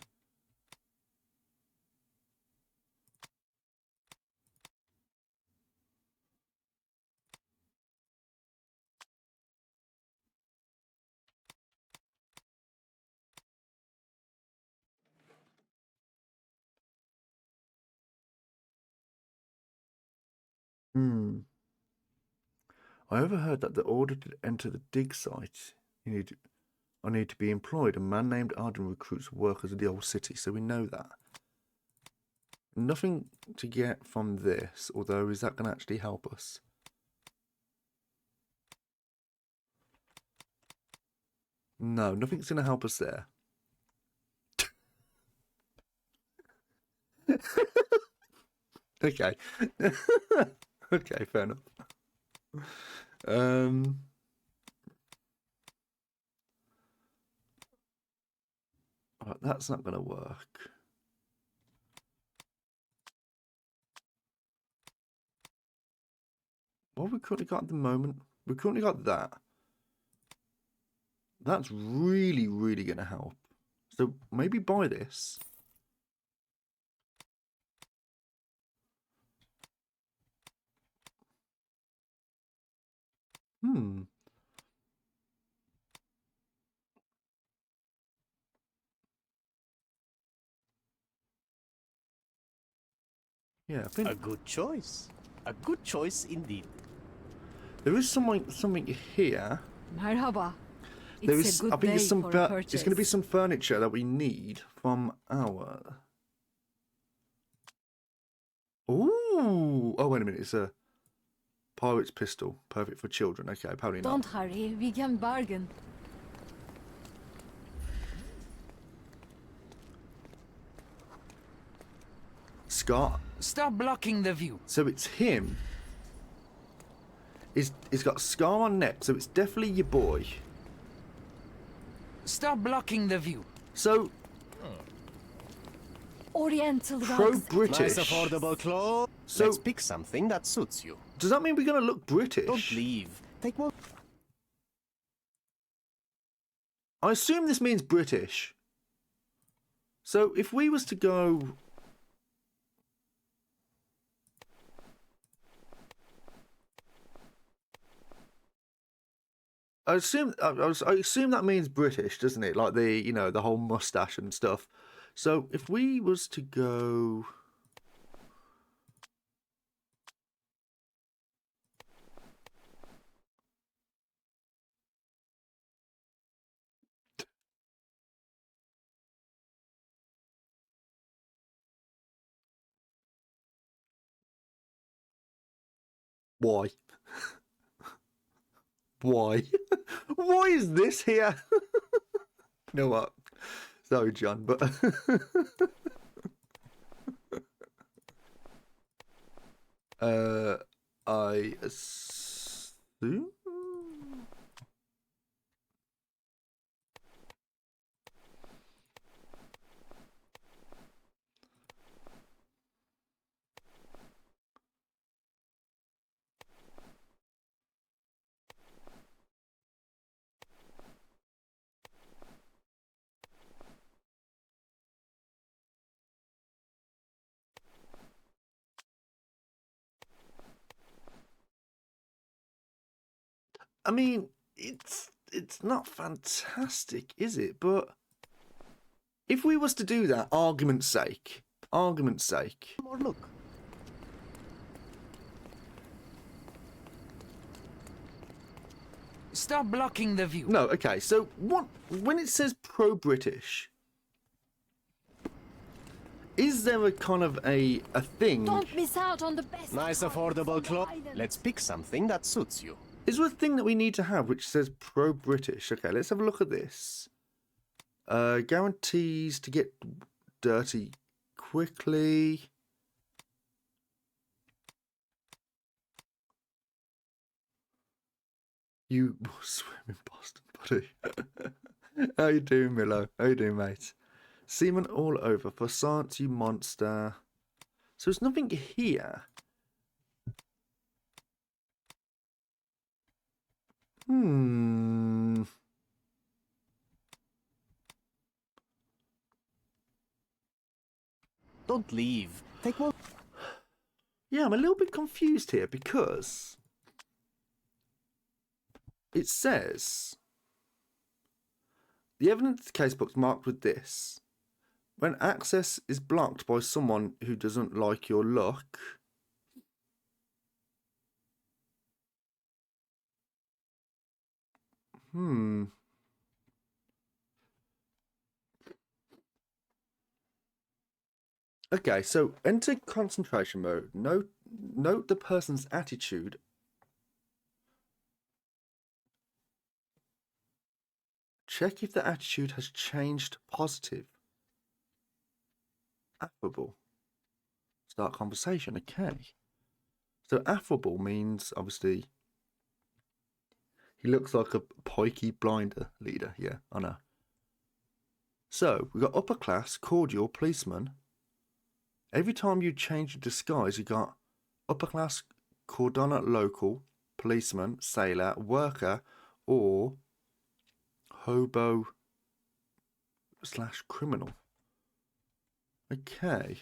I overheard that the order to enter the dig site, I need to be employed. A man named Arden recruits workers of the old city, so we know that. Nothing to get from this, although is that going to actually help us? No, nothing's going to help us there. Okay. Okay, fair enough. Right, that's not going to work. What have we currently got at the moment? We've currently got that. That's really, really going to help. So maybe buy this. Yeah, I think A good choice. A good choice indeed. there is something here. Merhaba. There It's is, a good I think day there's some. for a purchase. It's going to be some furniture that we need from our. Ooh! Oh, wait a minute. It's a pirate's pistol, perfect for children. Okay, apparently not. Don't hurry, we can bargain. Scott. Stop blocking the view. So it's him. He's got a scar on neck, so it's definitely your boy. Stop blocking the view. So Oriental rugs. pro-British. Nice affordable clothes. So- Let's pick something that suits you. Does that mean we're going to look British? Don't leave. Take one. I assume this means British. So if we was to go... I assume that means British, doesn't it? Like the whole mustache and stuff. So if we was to go... Why? Why? Why is this here? You know what? Sorry, John, but... I assume... I mean, it's not fantastic, is it? But if we was to do that, argument's sake, More look. Stop blocking the view. no, okay. So what when it says pro-British, is there a kind of a thing? Don't miss out on the best. Nice carpets affordable on the clothes. island. Let's pick something that suits you. Is there a thing that we need to have which says pro-British? Okay, let's have a look at this. Guarantees to get dirty quickly. You swim in Boston, buddy. How you doing, Milo? How you doing, mate? Semen all over. For science, you monster. So there's nothing here. Don't leave. Take one. Yeah, I'm a little bit confused here because it says the evidence casebook's marked with this. When access is blocked by someone who doesn't like your look, Okay, so enter concentration mode. Note the person's attitude. Check if the attitude has changed to positive. Affable. Start conversation. Okay. So affable means, obviously, he looks like a pikey blinder leader. Yeah, I know. So, we got upper class, cordial, policeman. Every time you change your disguise, you got upper class, cordona local, policeman, sailor, worker, or hobo / criminal. Okay.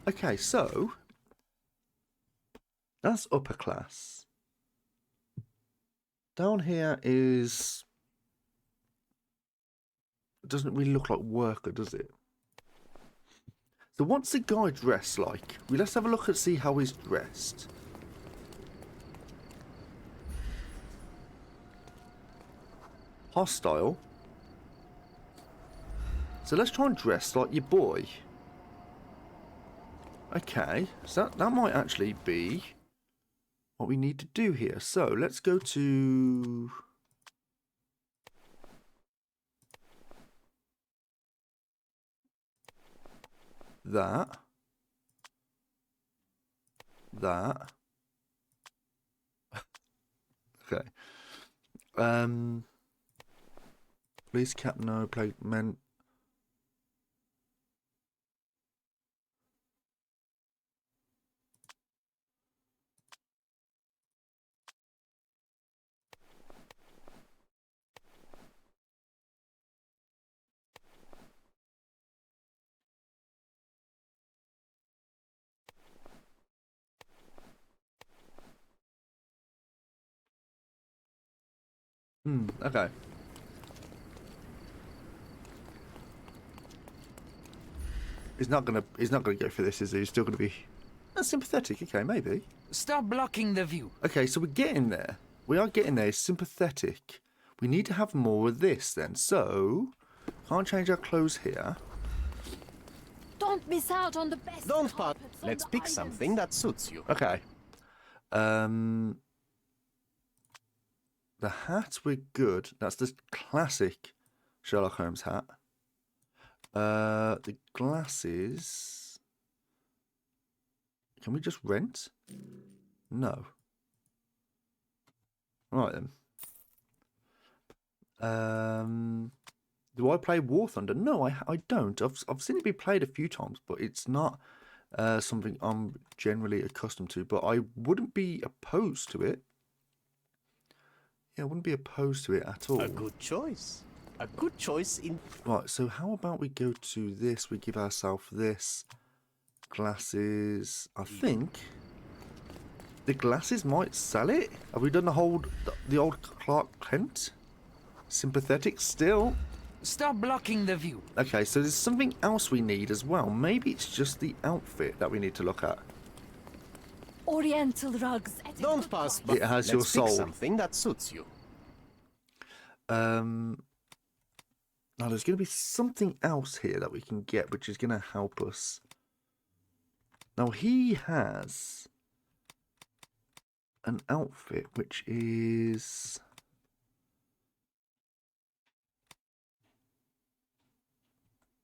Okay, so that's upper class. Down here is... It doesn't really look like worker, does it? So what's the guy dressed like? Well, let's have a look and see how he's dressed. Hostile. So let's try and dress like your boy. Okay, so that might actually be what we need to do here. So let's go to... that. Okay. Police cap, no. Play men. Okay. He's not gonna go for this, is he? He's still gonna be sympathetic. Okay, maybe. Stop blocking the view. Okay, so we're getting there. We are getting there. He's sympathetic. We need to have more of this then. So, can't change our clothes here. Don't miss out on the best. Don't part. carpets on Let's the pick islands. something that suits you. Okay. The hat, we're good. That's the classic Sherlock Holmes hat. The glasses. Can we just rent? No. Right then. Do I play War Thunder? No, I don't. I've seen it be played a few times, but it's not something I'm generally accustomed to. But I wouldn't be opposed to it. Yeah, I wouldn't be opposed to it at all. A good choice. A good choice in... Right, so how about we go to this? We give ourselves this. Glasses. I think the glasses might sell it. Have we done the old Clark Kent? Sympathetic still. Stop blocking the view. Okay, so there's something else we need as well. Maybe it's just the outfit that we need to look at. Oriental rugs. Don't pass by. It has Let's your pick soul. something that suits you. Now there's going to be something else here that we can get, which is going to help us. Now he has an outfit which is...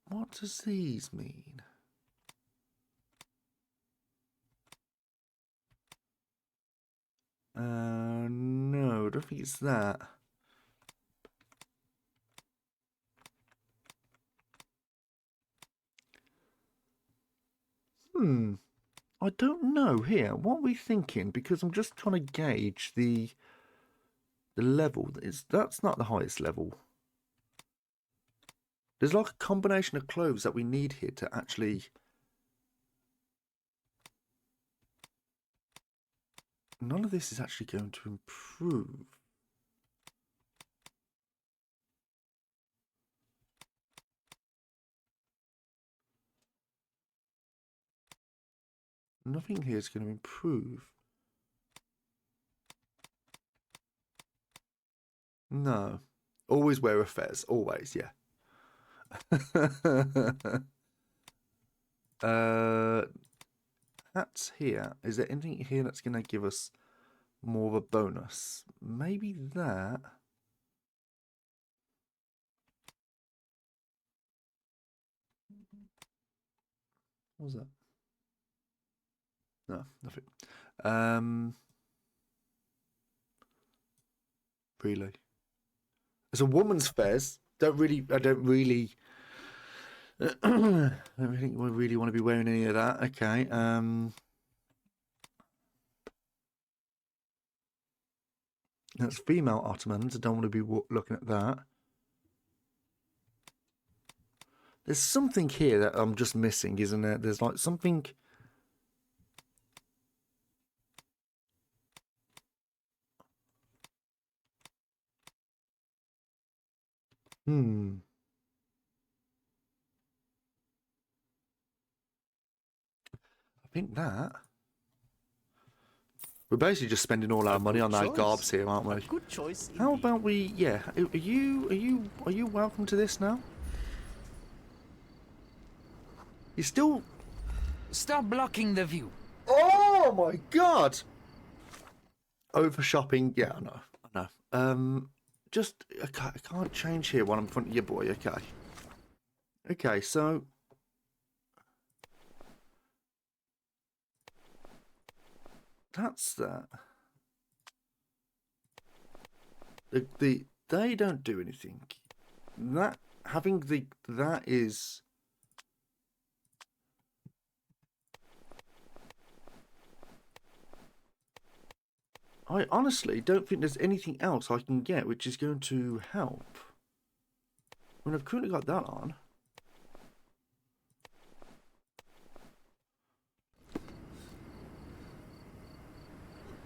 What does these mean? No, I don't think it's that. I don't know here. What are we thinking? Because I'm just trying to gauge the level. That's not the highest level. There's like a combination of clothes that we need here to actually... None of this is actually going to improve. Nothing here is going to improve. No. Always wear a fez. Always, yeah. Hats here. Is there anything here that's going to give us more of a bonus? Maybe that. What was that? No, nothing. Really. As a woman's fez, I don't really I don't think we really want to be wearing any of that. Okay. That's female Ottomans. I don't want to be looking at that. There's something here that I'm just missing, isn't there? There's like something. I think that we're basically just spending all our money on our garbs here, aren't we? Good choice. How about we? Yeah. Are you welcome to this now? You still? Stop blocking the view. Oh my God! Over shopping. Yeah, I know. Just I can't change here while I'm in front of your boy. Okay. Okay, so. That's that. They don't do anything. That having that is. I honestly don't think there's anything else I can get which is going to help. I mean, I've currently got that on.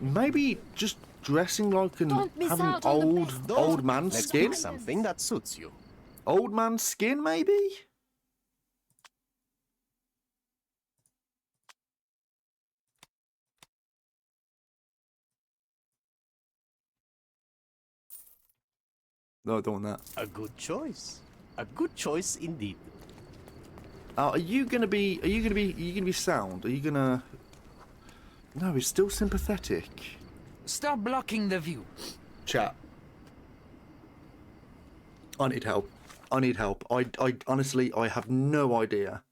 Maybe just dressing like having old man skin. Let's pick something that suits you. Old man skin, maybe. No, I don't want that. A good choice. A good choice indeed. Are you gonna be sound? Are you gonna? No, he's still sympathetic. Stop blocking the view. Chat. I need help. I need help. I honestly, I have no idea.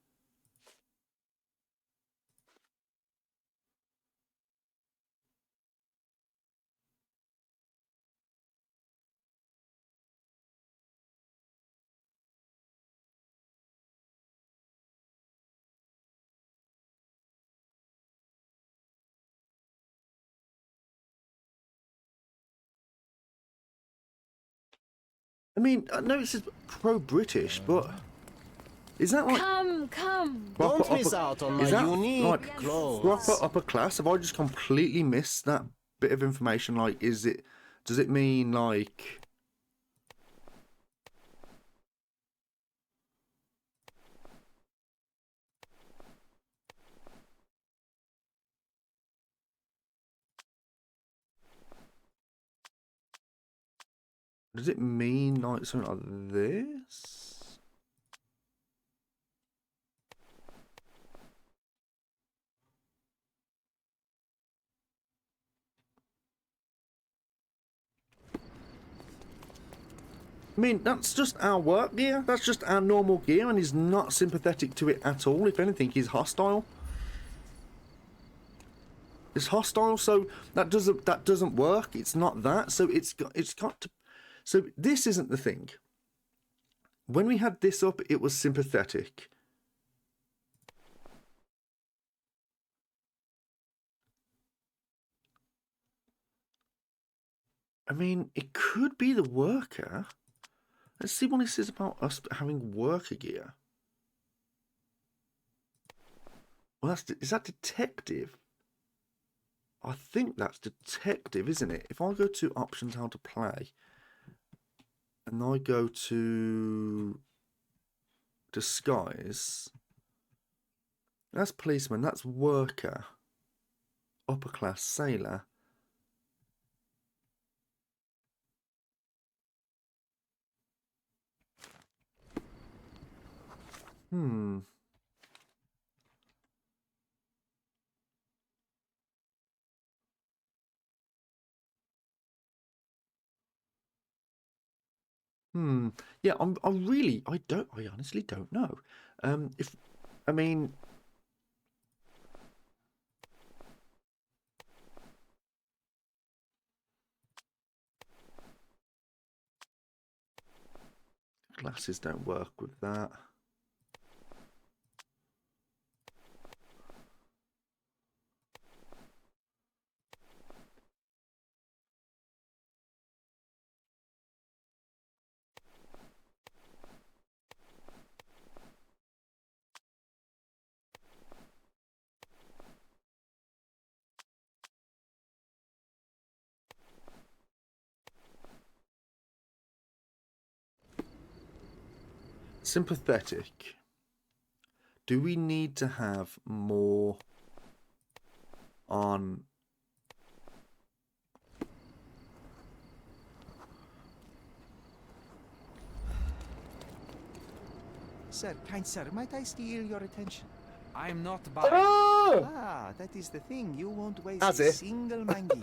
I mean, I know it says pro-British, but is that like Come. Don't miss out on my unique like clothes. proper upper class? Have I just completely missed that bit of information? Like, does it mean like? Does it mean like something like this? I mean, that's just our work gear. That's just our normal gear, and he's not sympathetic to it at all. If anything, he's hostile. It's hostile, so that doesn't work. It's not that. So it's got to. So this isn't the thing. When we had this up, it was sympathetic. I mean, it could be the worker. Let's see what it says about us having worker gear. Well, is that detective? I think that's detective, isn't it? If I go to options, how to play, and I go to disguise, that's policeman, that's worker, upper class sailor. Yeah, I honestly don't know. I mean, Glasses don't work with that. Sympathetic. Do we need to have more on... Sir, kind sir, might I steal your attention? I'm not buying. Oh! Ah, that is the thing. You won't waste Has a it? single mangy.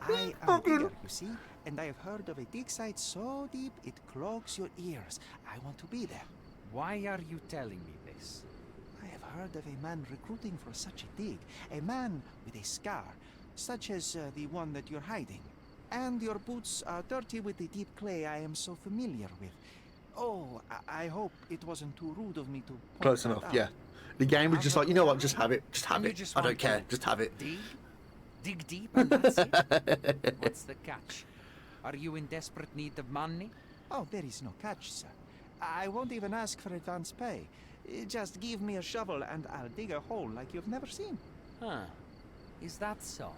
I am a digger, you see, and I have heard of a dig site so deep it clogs your ears. I want to be there. Why are you telling me this? I have heard of a man recruiting for such a dig. A man with a scar, such as the one that you're hiding. And your boots are dirty with the deep clay I am so familiar with. Oh, I hope it wasn't too rude of me to point Close that enough, out. yeah. The game was just like, you know what, just have it. Just have And you it. just I don't want to care. Just have it. Dig deep and that's it? What's the catch? Are you in desperate need of money? Oh, there is no catch, sir. I won't even ask for advance pay. Just give me a shovel and I'll dig a hole like you've never seen. Huh. Is that so?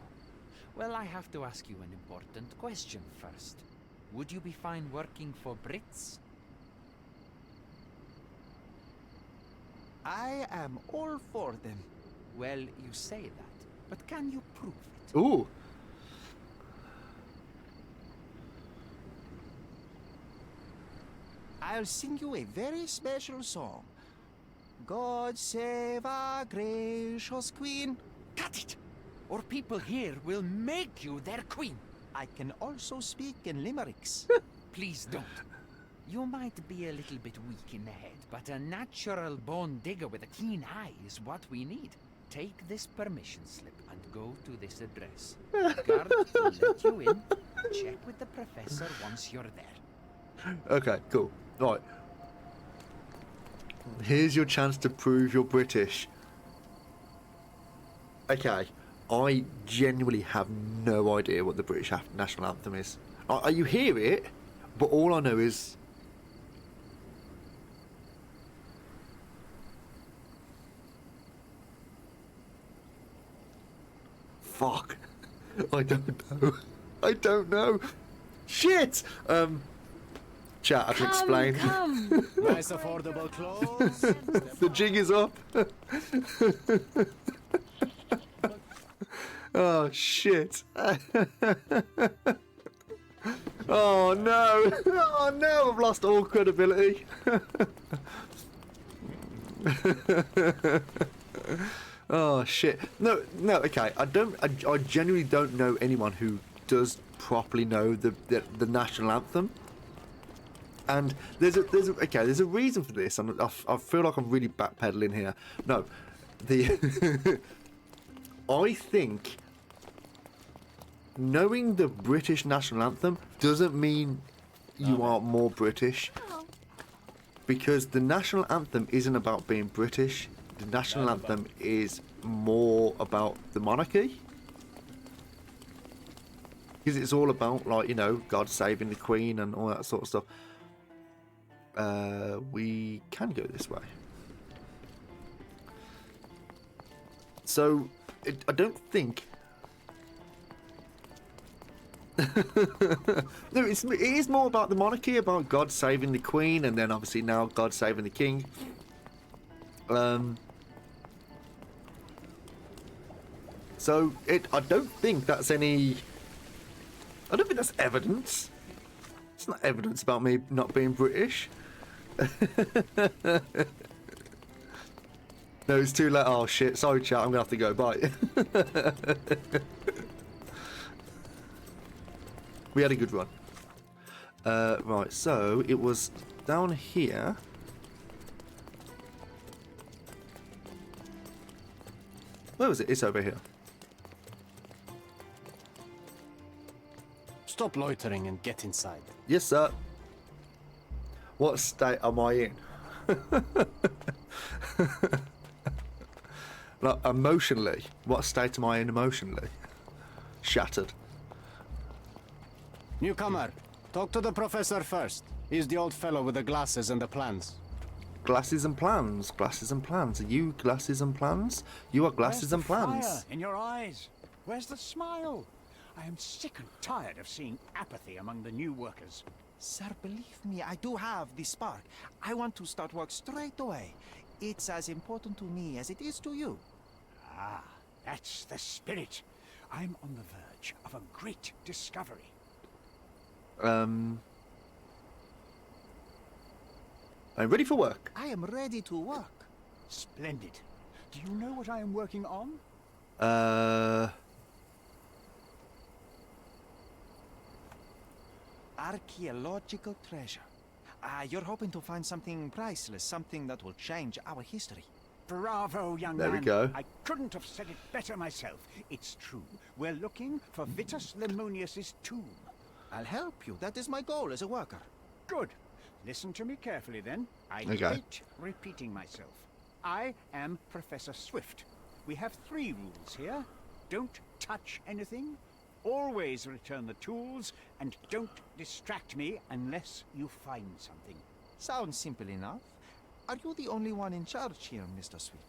Well, I have to ask you an important question first. Would you be fine working for Brits? I am all for them. Well, you say that, but can you prove it? Ooh. I'll sing you a very special song. God save our gracious queen. Cut it! Or people here will make you their queen. I can also speak in limericks. Please don't. You might be a little bit weak in the head, but a natural-born digger with a keen eye is what we need. Take this permission slip and go to this address. Guard will let you in. Check with the professor once you're there. Okay, cool. Right. Here's your chance to prove you're British. Okay. I genuinely have no idea what the British national anthem is. You hear it, but all I know is... Fuck. I don't know. I don't know. Shit! Chat, I can explain. Come. Nice affordable clothes. The jig is up. Oh, shit. Oh, no. Oh, no, I've lost all credibility. Oh, shit. No, okay. I genuinely don't know anyone who does properly know the national anthem. And there's a reason for this, and I feel like I'm really backpedaling here. No, I think knowing the British national anthem doesn't mean you are more British, because the national anthem isn't about being British. The national anthem is more about the monarchy, because it's all about, like, you know, God saving the Queen and all that sort of stuff. We can go this way. So, I don't think... No, it is more about the monarchy, about God saving the Queen, and then obviously now God saving the King. So, I don't think that's any... I don't think that's evidence. It's not evidence about me not being British. No, it's too late. Oh shit, sorry chat, I'm gonna have to go, bye. We had a good run. Right, so it was down here. Where was it? It's over here. Stop loitering and get inside. Yes, sir. What state am I in? Like, emotionally. What state am I in emotionally? Shattered. Newcomer, talk to the professor first. He's the old fellow with the glasses and the plans. Glasses and plans. Glasses and plans. Are you glasses and plans? You are glasses and plans. Fire in your eyes? Where's the smile? I am sick and tired of seeing apathy among the new workers. Sir, believe me, I do have the spark. I want to start work straight away. It's as important to me as it is to you. Ah, that's the spirit. I'm on the verge of a great discovery. I'm ready for work. I am ready to work. Splendid. Do you know what I am working on? Archaeological treasure. You're hoping to find something priceless, something that will change our history. Bravo, young There man. we go. I couldn't have said it better myself. It's true. We're looking for Vitus Lemonius's tomb. I'll help you. That is my goal as a worker. Good. Listen to me carefully, then. I Okay. hate repeating myself. I am Professor Swift. We have 3 rules here. Don't touch anything. Always return the tools. And don't distract me unless you find something. Sounds simple enough. Are you the only one in charge here, Mr. Swift?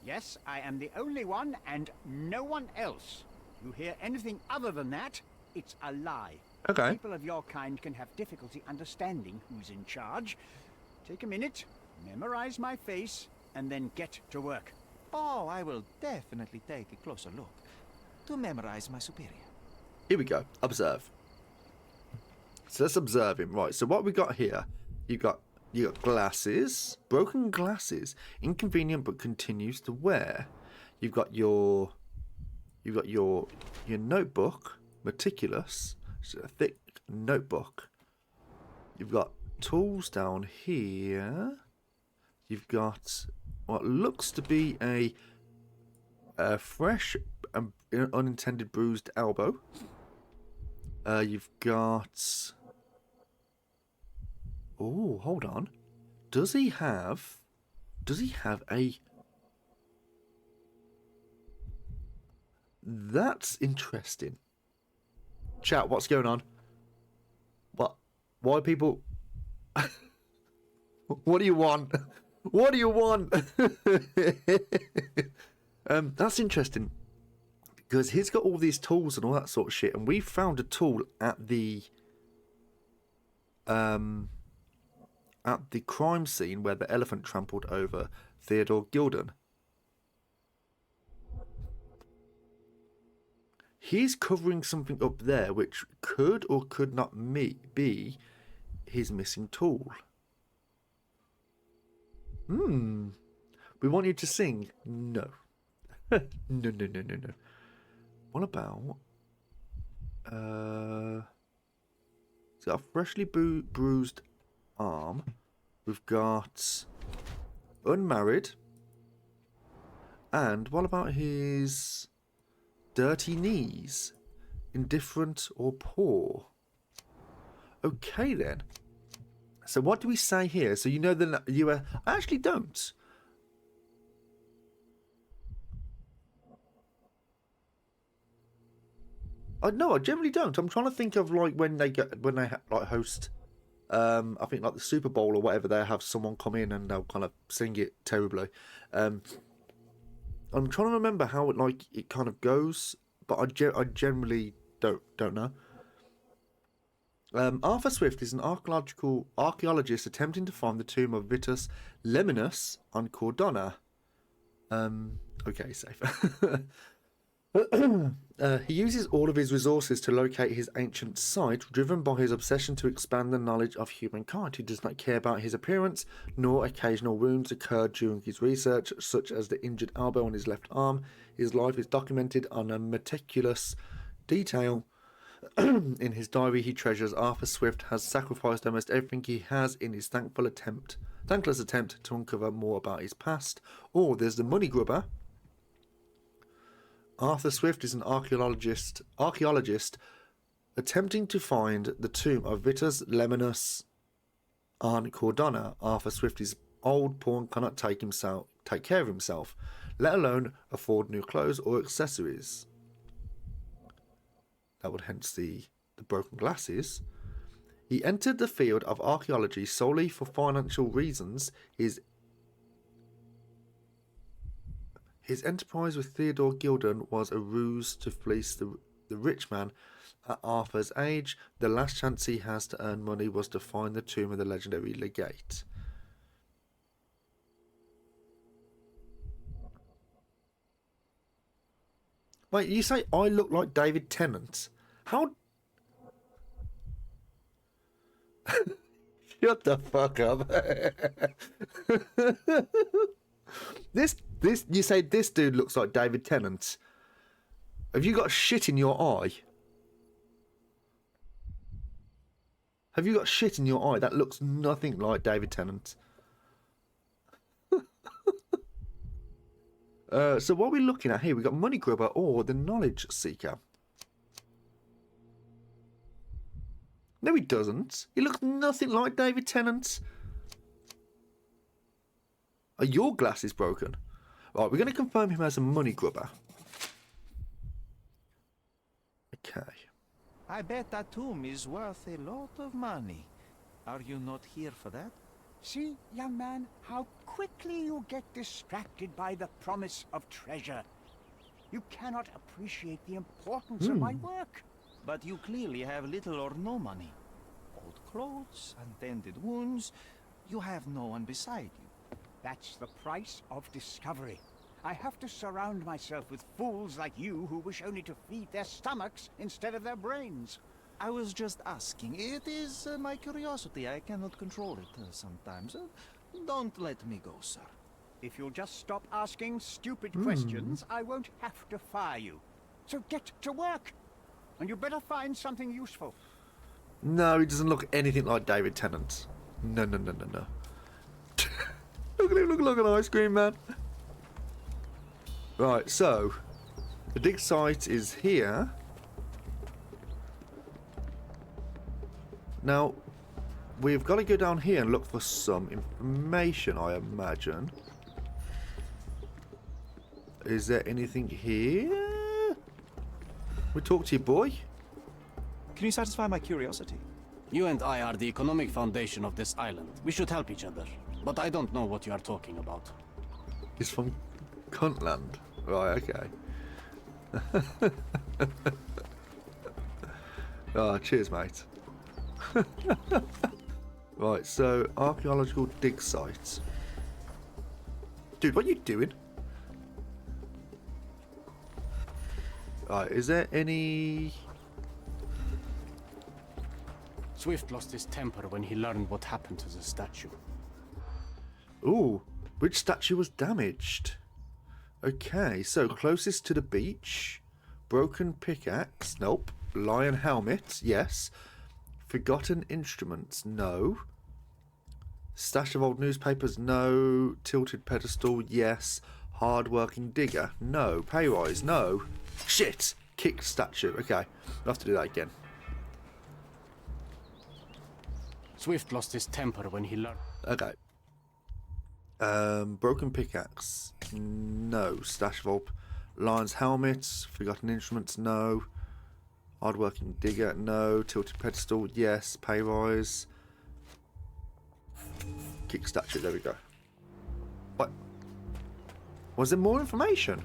Yes, I am the only one and no one else. You hear anything other than that, it's a lie. Okay. People of your kind can have difficulty understanding who's in charge. Take a minute, memorize my face, and then get to work. Oh, I will definitely take a closer look to memorize my superior. Here we go. Observe. So let's observe him. Right. So what we got here? You got glasses, broken glasses, inconvenient but continues to wear. You've got your notebook, meticulous, it's a thick notebook. You've got tools down here. You've got what looks to be a fresh and unintended bruised elbow. You've got. Oh, hold on. Does he have a... That's interesting. Chat, what's going on? What? Why people... What do you want? What do you want? That's interesting. Because he's got all these tools and all that sort of shit. And we found a tool at the crime scene where the elephant trampled over Theodore Gilden. He's covering something up there which could or could not be his missing tool. We want you to sing. No. No. What about... He's got a freshly bruised arm. We've got unmarried. And what about his dirty knees? Indifferent or poor? Okay then. So what do we say here? So you know that you I actually don't. No, I generally don't. I'm trying to think of like when they host, I think like the Super Bowl or whatever. They have someone come in and they'll kind of sing it terribly. I'm trying to remember how it kind of goes, but I generally don't know. Arthur Swift is an archaeologist attempting to find the tomb of Vitus Lemonius on Cordona. Okay, safe. He uses all of his resources to locate his ancient site, driven by his obsession to expand the knowledge of humankind. He does not care about his appearance, nor occasional wounds occurred during his research, such as the injured elbow on his left arm. His life is documented on a meticulous detail. In his diary he treasures, Arthur Swift has sacrificed almost everything he has in his thankless attempt to uncover more about his past. Or there's the money grubber. Arthur Swift is an archaeologist attempting to find the tomb of Vitus Lemonius Aunt Cordonna, Arthur Swift is old, poor, and cannot take care of himself, let alone afford new clothes or accessories. That would hence the broken glasses. He entered the field of archaeology solely for financial reasons. His enterprise with Theodore Gilden was a ruse to fleece the rich man. At Arthur's age, the last chance he has to earn money was to find the tomb of the legendary legate. Wait, you say I look like David Tennant? How? Shut the fuck up. This, you say this dude looks like David Tennant. Have you got shit in your eye? Have you got shit in your eye? That looks nothing like David Tennant. So what are we looking at here? We've got Money Grubber or the Knowledge Seeker. No, he doesn't. He looks nothing like David Tennant. Are your glasses broken? Right, we're going to confirm him as a Money Grubber. Okay. I bet that tomb is worth a lot of money. Are you not here for that? See, young man, how quickly you get distracted by the promise of treasure. You cannot appreciate the importance of my work. But you clearly have little or no money. Old clothes, untended wounds. You have no one beside you. That's the price of discovery. I have to surround myself with fools like you who wish only to feed their stomachs instead of their brains. I was just asking. It is my curiosity. I cannot control it sometimes. Don't let me go, sir. If you'll just stop asking stupid questions, I won't have to fire you. So get to work. And you better find something useful. No, he doesn't look anything like David Tennant. No. Look at him, look like an ice cream man. Right, so the dig site is here. Now, we've got to go down here and look for some information, I imagine. Is there anything here? We talk to you, boy. Can you satisfy my curiosity? You and I are the economic foundation of this island. We should help each other. But I don't know what you are talking about. He's from Cuntland. Right, okay. Oh, cheers, mate. Right, so archaeological dig site. Dude, what are you doing? Right, is there any... Swift lost his temper when he learned what happened to the statue. Ooh, which statue was damaged? Okay, so closest to the beach. Broken pickaxe, nope. Lion helmet, yes. Forgotten instruments, no. Stash of old newspapers, no. Tilted pedestal, yes. Hard-working digger, no. Pay rise, no. Shit! Kicked statue, okay. We'll have to do that again. Swift lost his temper when he learned... Okay. Broken pickaxe, no. Stash of old lion's helmets. Forgotten instruments, no. Hard-working digger, no. Tilted pedestal, yes. Pay rise. Kick statue, there we go. What? Was there more information?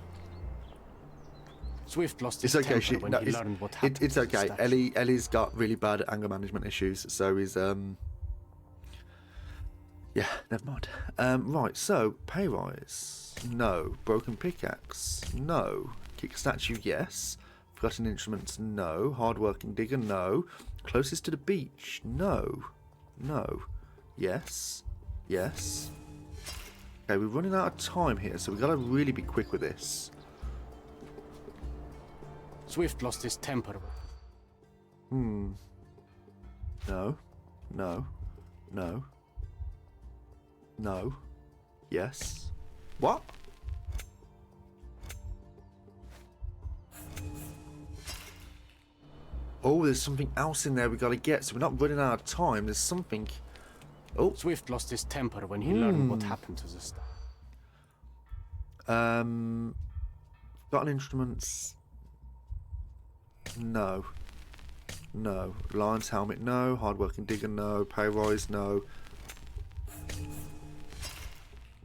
Swift lost his it's okay, temper when he learned what happened. It's okay. Ellie's got really bad anger management issues, so he's yeah, never mind. Right, so pay rise, no. Broken pickaxe, no. Kick statue, yes. Forgotten instruments, no. Hard-working digger, no. Closest to the beach, no. No. Yes. Yes. Okay, we're running out of time here, so we've got to really be quick with this. Swift lost his temper. No. No. No. No. Yes. What? Oh, there's something else in there we got to get, so we're not running out of time. There's something Oh. Swift lost his temper when he learned what happened to the star. Forgotten instruments. No. No. Lion's helmet, no. Hardworking digger, no. Pay rise, no.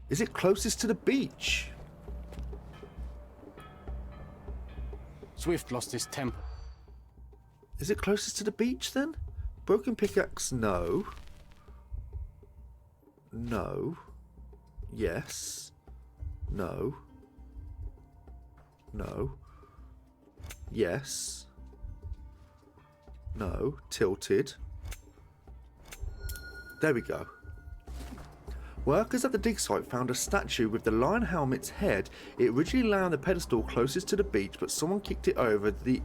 Is it closest to the beach? Swift lost his temper. Is it closest to the beach then? Broken pickaxe, no. No. Yes. No. No. Yes. No. Tilted. There we go. Workers at the dig site found a statue with the lion helmet's head. It originally lay on the pedestal closest to the beach, but someone kicked it over the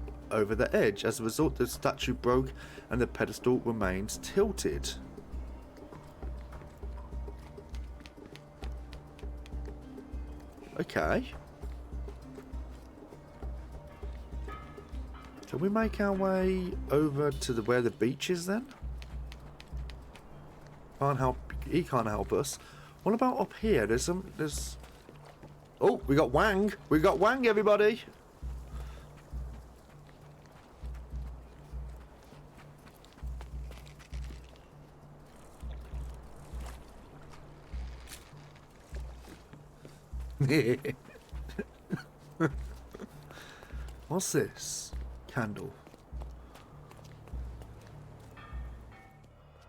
edge. As a result, the statue broke and the pedestal remains tilted. Okay. Can we make our way over to where the beach is then? Can't help. He can't help us. What about up here? There's. Oh, we got Wang. We got Wang, everybody. What's this? Candle.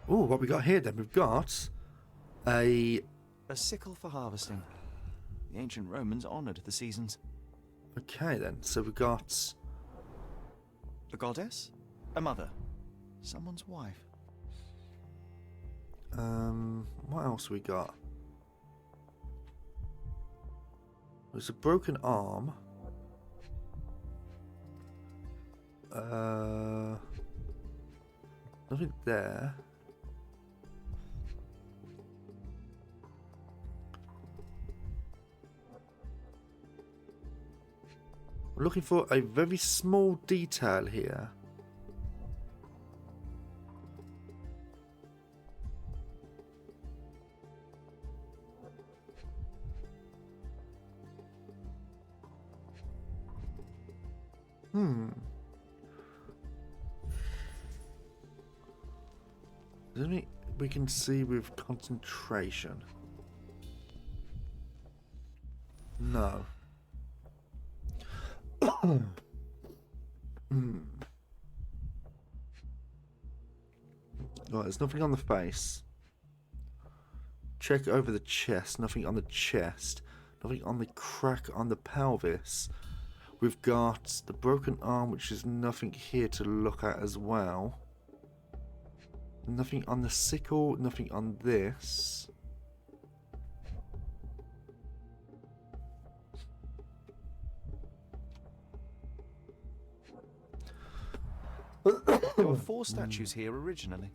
Oh, what we got here then? We've got a sickle for harvesting. The ancient Romans honoured the seasons. Okay then, so we got a goddess, a mother, someone's wife. What else we got? There's a broken arm. Nothing there. We're looking for a very small detail here. Is there anything we can see with concentration? No. Right, there's nothing on the face. Check over the chest. Nothing on the chest. Nothing on the crack on the pelvis. We've got the broken arm, which is nothing here to look at as well. Nothing on the sickle. Nothing on this. There were 4 statues here originally.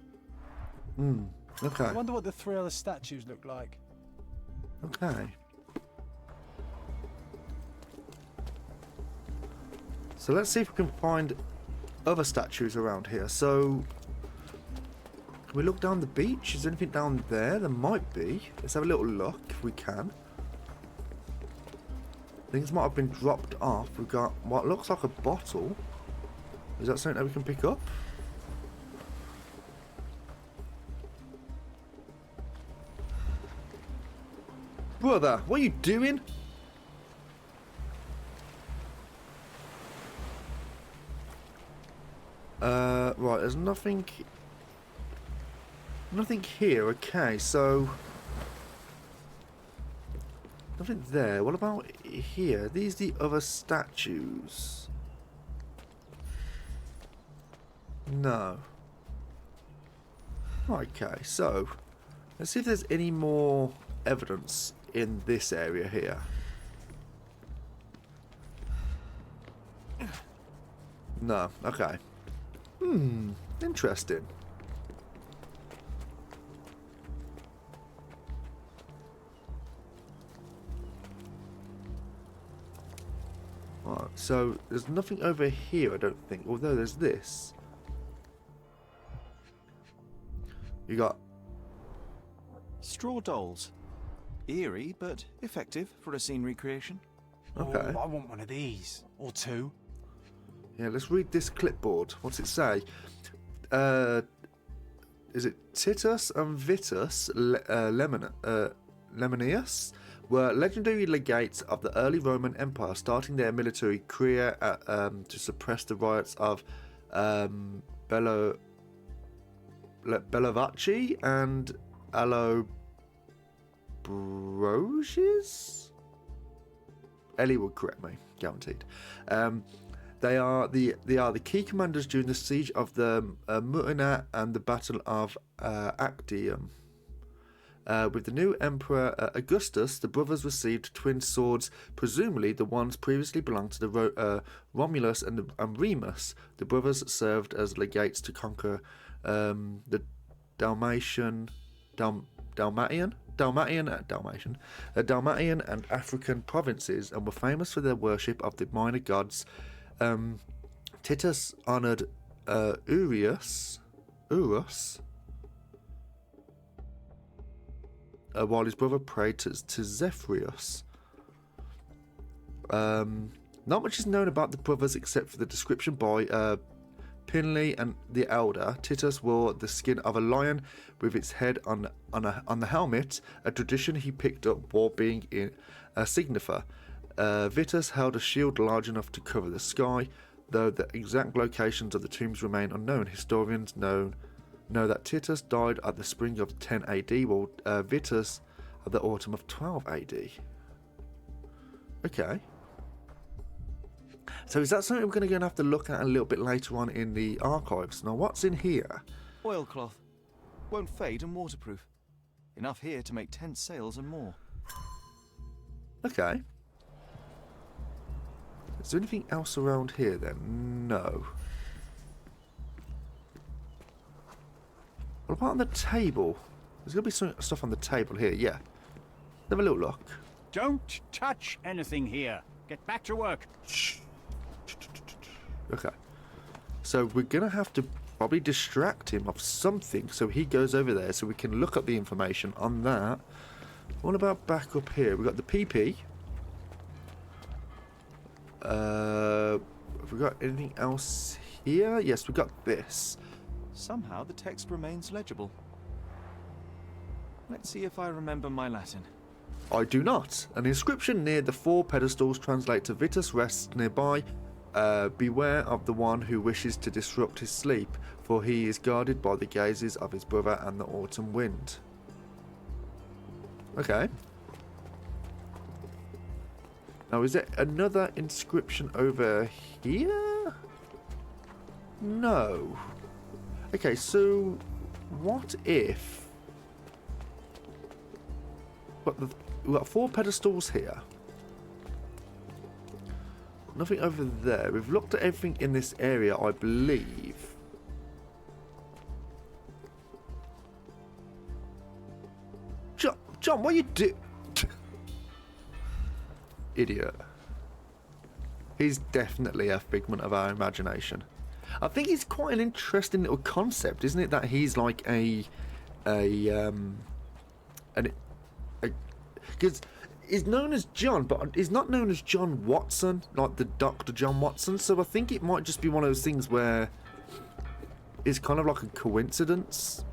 Okay. I wonder what the 3 other statues look like. Okay. So let's see if we can find other statues around here. So, can we look down the beach? Is there anything down there? There might be. Let's have a little look if we can. Things might have been dropped off. We've got what looks like a bottle. Is that something that we can pick up? Brother, what are you doing? Right, there's nothing here. Okay, so nothing there. What about here? Are these the other statues? No. Okay, so let's see if there's any more evidence in this area here. No, okay. Interesting. Right, so there's nothing over here, I don't think, although there's this. You got Straw dolls. Eerie, but effective for a scene recreation. Okay. Oh, I want one of these. Or two. Yeah, let's read this clipboard. What's it say? Is it Titus and Vitus Lemonius were legendary legates of the early Roman Empire, starting their military career to suppress the riots of Bellovaci and Allobroges? Ellie would correct me, guaranteed. They are the key commanders during the siege of the Mutina and the Battle of Actium. With the new Emperor Augustus, the brothers received twin swords, presumably the ones previously belonged to the Romulus and Remus. The brothers served as legates to conquer the Dalmatian and African provinces, and were famous for their worship of the minor gods. Titus honoured Urus, while his brother prayed to Zephyrius. Not much is known about the brothers except for the description by Pinley and the Elder. Titus wore the skin of a lion with its head on the helmet, a tradition he picked up while being in a signifer. Vitus held a shield large enough to cover the sky, though the exact locations of the tombs remain unknown. Historians know that Titus died at the spring of 10 AD, while Vitus at the autumn of 12 AD. Okay. So is that something we're going to have to look at a little bit later on in the archives? Now, what's in here? Oilcloth. Won't fade and waterproof. Enough here to make 10 sails and more. Okay. Is there anything else around here then? No. What about on the table? There's going to be some stuff on the table here, yeah. Have a little look. Don't touch anything here. Get back to work. Shh. Okay. So we're going to have to probably distract him of something so he goes over there so we can look up the information on that. What about back up here? We've got the PP. Have we got anything else here? Yes, we got this. Somehow the text remains legible. Let's see if I remember my Latin. I do not. An inscription near the 4 pedestals translates to Vitus rests nearby. Beware of the one who wishes to disrupt his sleep, for he is guarded by the gazes of his brother and the autumn wind. Okay. Now, is there another inscription over here? No. Okay, so what if... We've got 4 pedestals here. Nothing over there. We've looked at everything in this area, I believe. John, what you do? Idiot. He's definitely a figment of our imagination. I think it's quite an interesting little concept, isn't it? That he's like because he's known as John, but he's not known as John Watson, like the Dr. John Watson. So I think it might just be one of those things where it's kind of like a coincidence,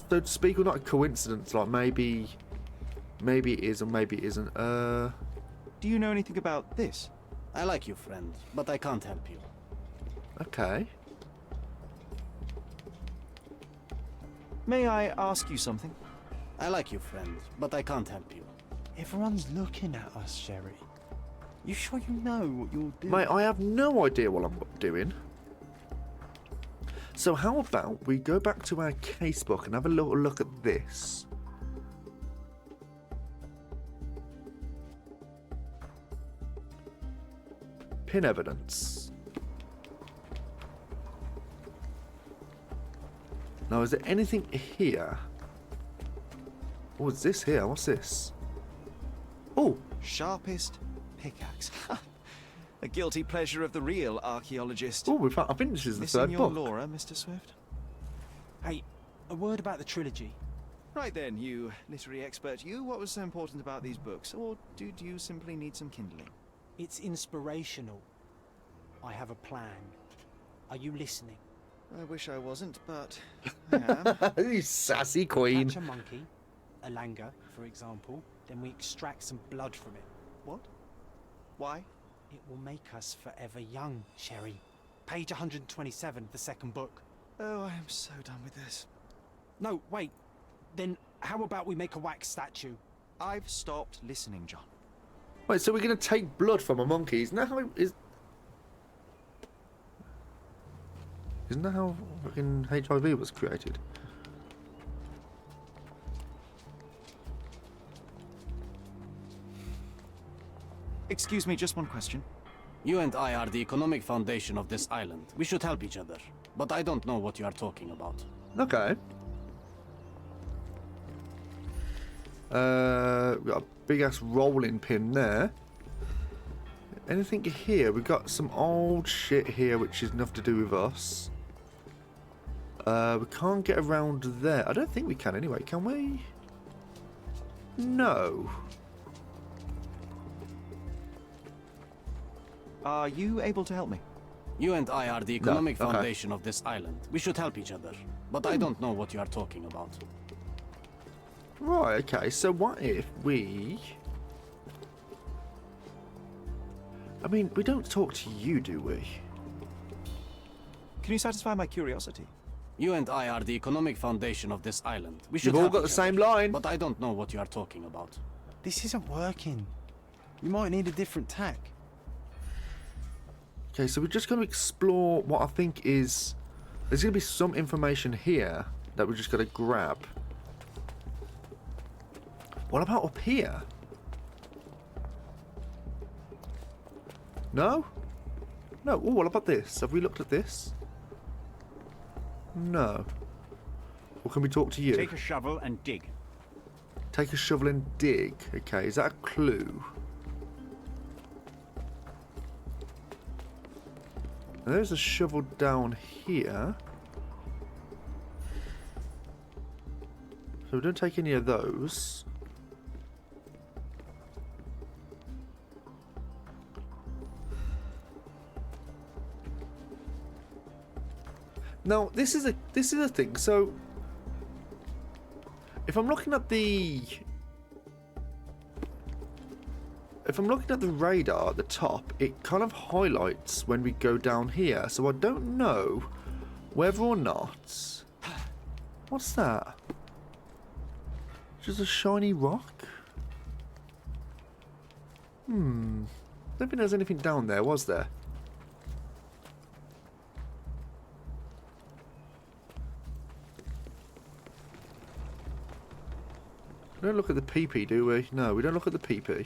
so to speak, or not a coincidence. Like maybe it is or maybe it isn't. Do you know anything about this? I like you, friend, but I can't help you. Okay. May I ask you something? I like you, friend, but I can't help you. Everyone's looking at us, Sherry. You sure you know what you're doing? Mate, I have no idea what I'm doing. So how about we go back to our casebook and have a little look at this. Pin evidence. Now, is there anything here? Oh, what's this here? What's this? Oh! Sharpest pickaxe. A guilty pleasure of the real archaeologist. Oh, I think this is the Missing third your book. Laura, Mr. Swift? Hey, a word about the trilogy. Right then, you literary expert, what was so important about these books? Or did you simply need some kindling? It's inspirational. I have a plan. Are you listening? I wish I wasn't, but I am. You sassy queen. Catch a monkey, a langur, for example, then we extract some blood from it. What? Why? It will make us forever young, Sherry. Page 127, the second book. Oh, I am so done with this. No, wait. Then how about we make a wax statue? I've stopped listening, John. Wait, so we're going to take blood from a monkey? Isn't that how Isn't that how fucking HIV was created? Excuse me, just one question. You and I are the economic foundation of this island. We should help each other. But I don't know what you are talking about. Okay. We got a big ass rolling pin there. Anything here? We've got some old shit here which is enough to do with us. We can't get around there. I don't think we can anyway, can we? No. Are you able to help me? You and I are the economic foundation of this island. We should help each other. But I don't know what you are talking about. Right, okay, so what if we... I mean, we don't talk to you, do we? Can you satisfy my curiosity? You and I are the economic foundation of this island. We should You've all help got the each same other. line. But I don't know what you are talking about. This isn't working. You might need a different tack. Okay, so we're just going to explore what I think is... There's going to be some information here that we're just going to grab. What about up here? No? No. Oh, what about this? Have we looked at this? No. Or can we talk to you? Take a shovel and dig. Take a shovel and dig. Okay, is that a clue? Now, there's a shovel down here. So we don't take any of those. Now, this is a thing. So, if I'm looking at the radar at the top, it kind of highlights when we go down here. So I don't know whether or not. What's that? Just a shiny rock? Don't think there's anything down there, was there? We don't look at the PP, do we? No, we don't look at the PP.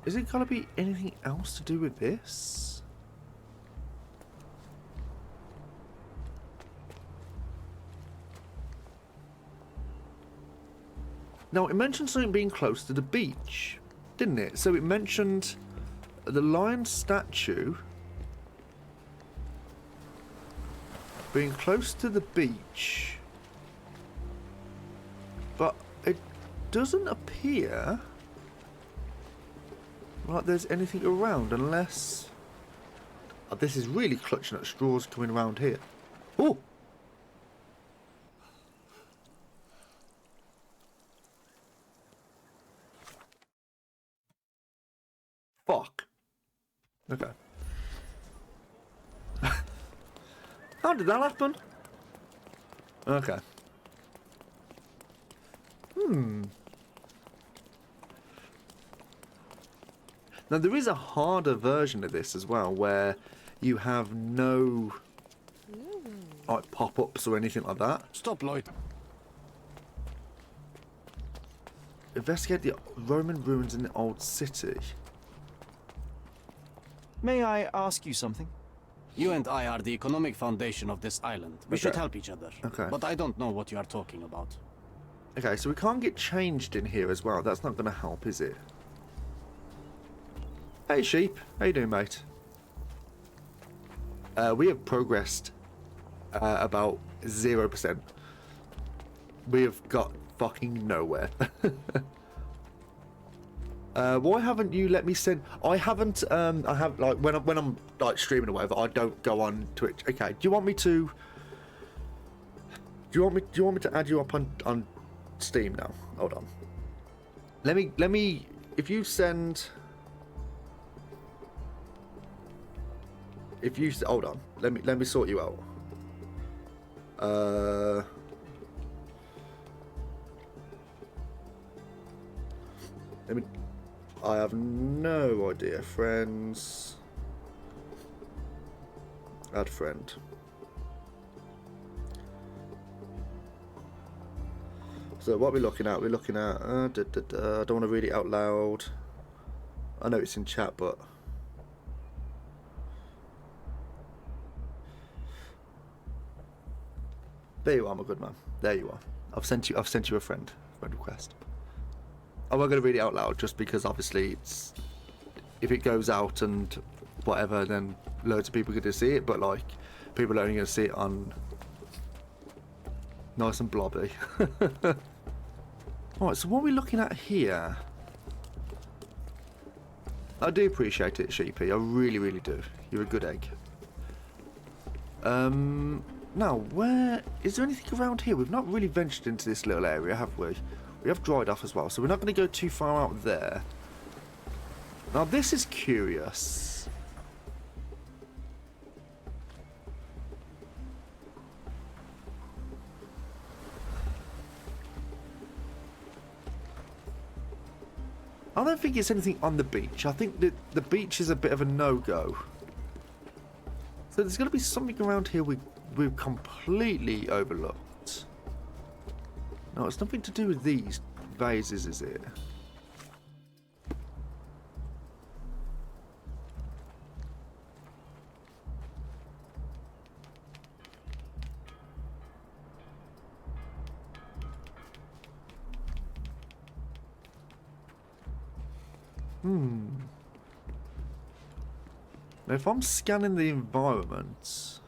Is it gonna be anything else to do with this? Now, it mentioned something being close to the beach, didn't it? So it mentioned the lion statue being close to the beach, but it doesn't appear like there's anything around unless... Oh, this is really clutching at straws coming around here. Oh! Fuck. Okay. How did that happen? Okay. Now there is a harder version of this as well, where you have no like pop-ups or anything like that. Stop, Lloyd. Investigate the Roman ruins in the old city. May I ask you something? You and I are the economic foundation of this island. We should help each other. Okay. But I don't know what you are talking about. Okay, so we can't get changed in here as well. That's not going to help, is it? Hey, sheep. How you doing, mate? we have progressed about 0%. We have got fucking nowhere. Why haven't you let me send? I haven't. I have like when I'm like streaming or whatever. I don't go on Twitch. Okay. Do you want me to? Do you want me to add you up on Steam now? Hold on. Let me. If you send. If you hold on. Let me sort you out. Let me. I have no idea. Friends. Add friend. So what we're looking at? We're looking at. I don't want to read it out loud. I know it's in chat, but. There you are, my good man. There you are. I've sent you a friend request. I'm not going to read it out loud just because obviously it's if it goes out and whatever, then loads of people are going to see it, but like people are only going to see it on nice and blobby. Alright, so what are we looking at here? I do appreciate it, Sheepy. I really, really do. You're a good egg. Now, where is there anything around here? We've not really ventured into this little area, have we? We have dried off as well, so we're not going to go too far out there. Now, this is curious. I don't think it's anything on the beach. I think that the beach is a bit of a no-go. So there's going to be something around here we've completely overlooked. No, it's nothing to do with these vases, is it? Now, if I'm scanning the environment...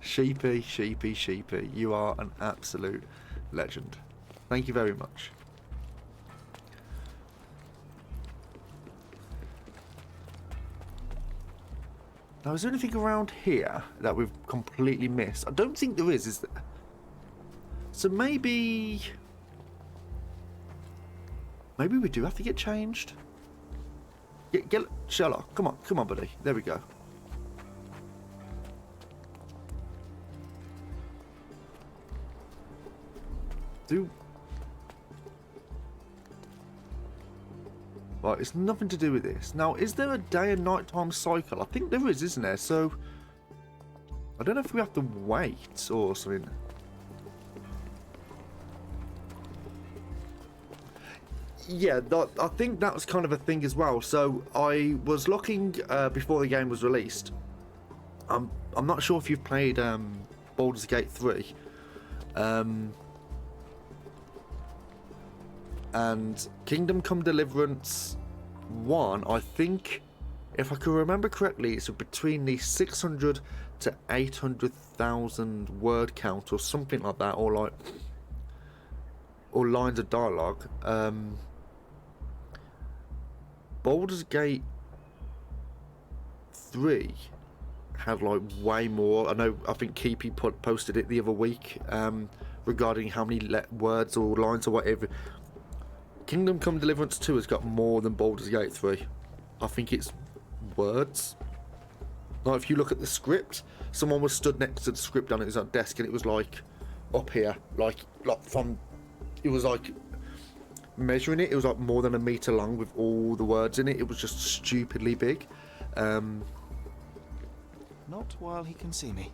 Sheepy, Sheepy, Sheepy, you are an absolute legend. Thank you very much. Now, is there anything around here that we've completely missed? I don't think there is there? So maybe we do have to get changed. Get Sherlock, come on, buddy. There we go. Right, it's nothing to do with this. Now, is there a day and night time cycle? I think there is, isn't there? So, I don't know if we have to wait or something. Yeah, I think that was kind of a thing as well. So, I was looking before the game was released. I'm not sure if you've played Baldur's Gate 3. And Kingdom Come Deliverance 1, I think, if I can remember correctly, it's between the 600 to 800,000 word count or something like that, or lines of dialogue. Baldur's Gate 3 had like way more. I think Keepy posted it the other week regarding how many words or lines or whatever. Kingdom Come Deliverance 2 has got more than Baldur's Gate 3. I think it's words. Like if you look at the script, someone was stood next to the script on his desk and it was like up here, like from, it was like measuring it, it was like more than a meter long with all the words in it. It was just stupidly big. Not while he can see me.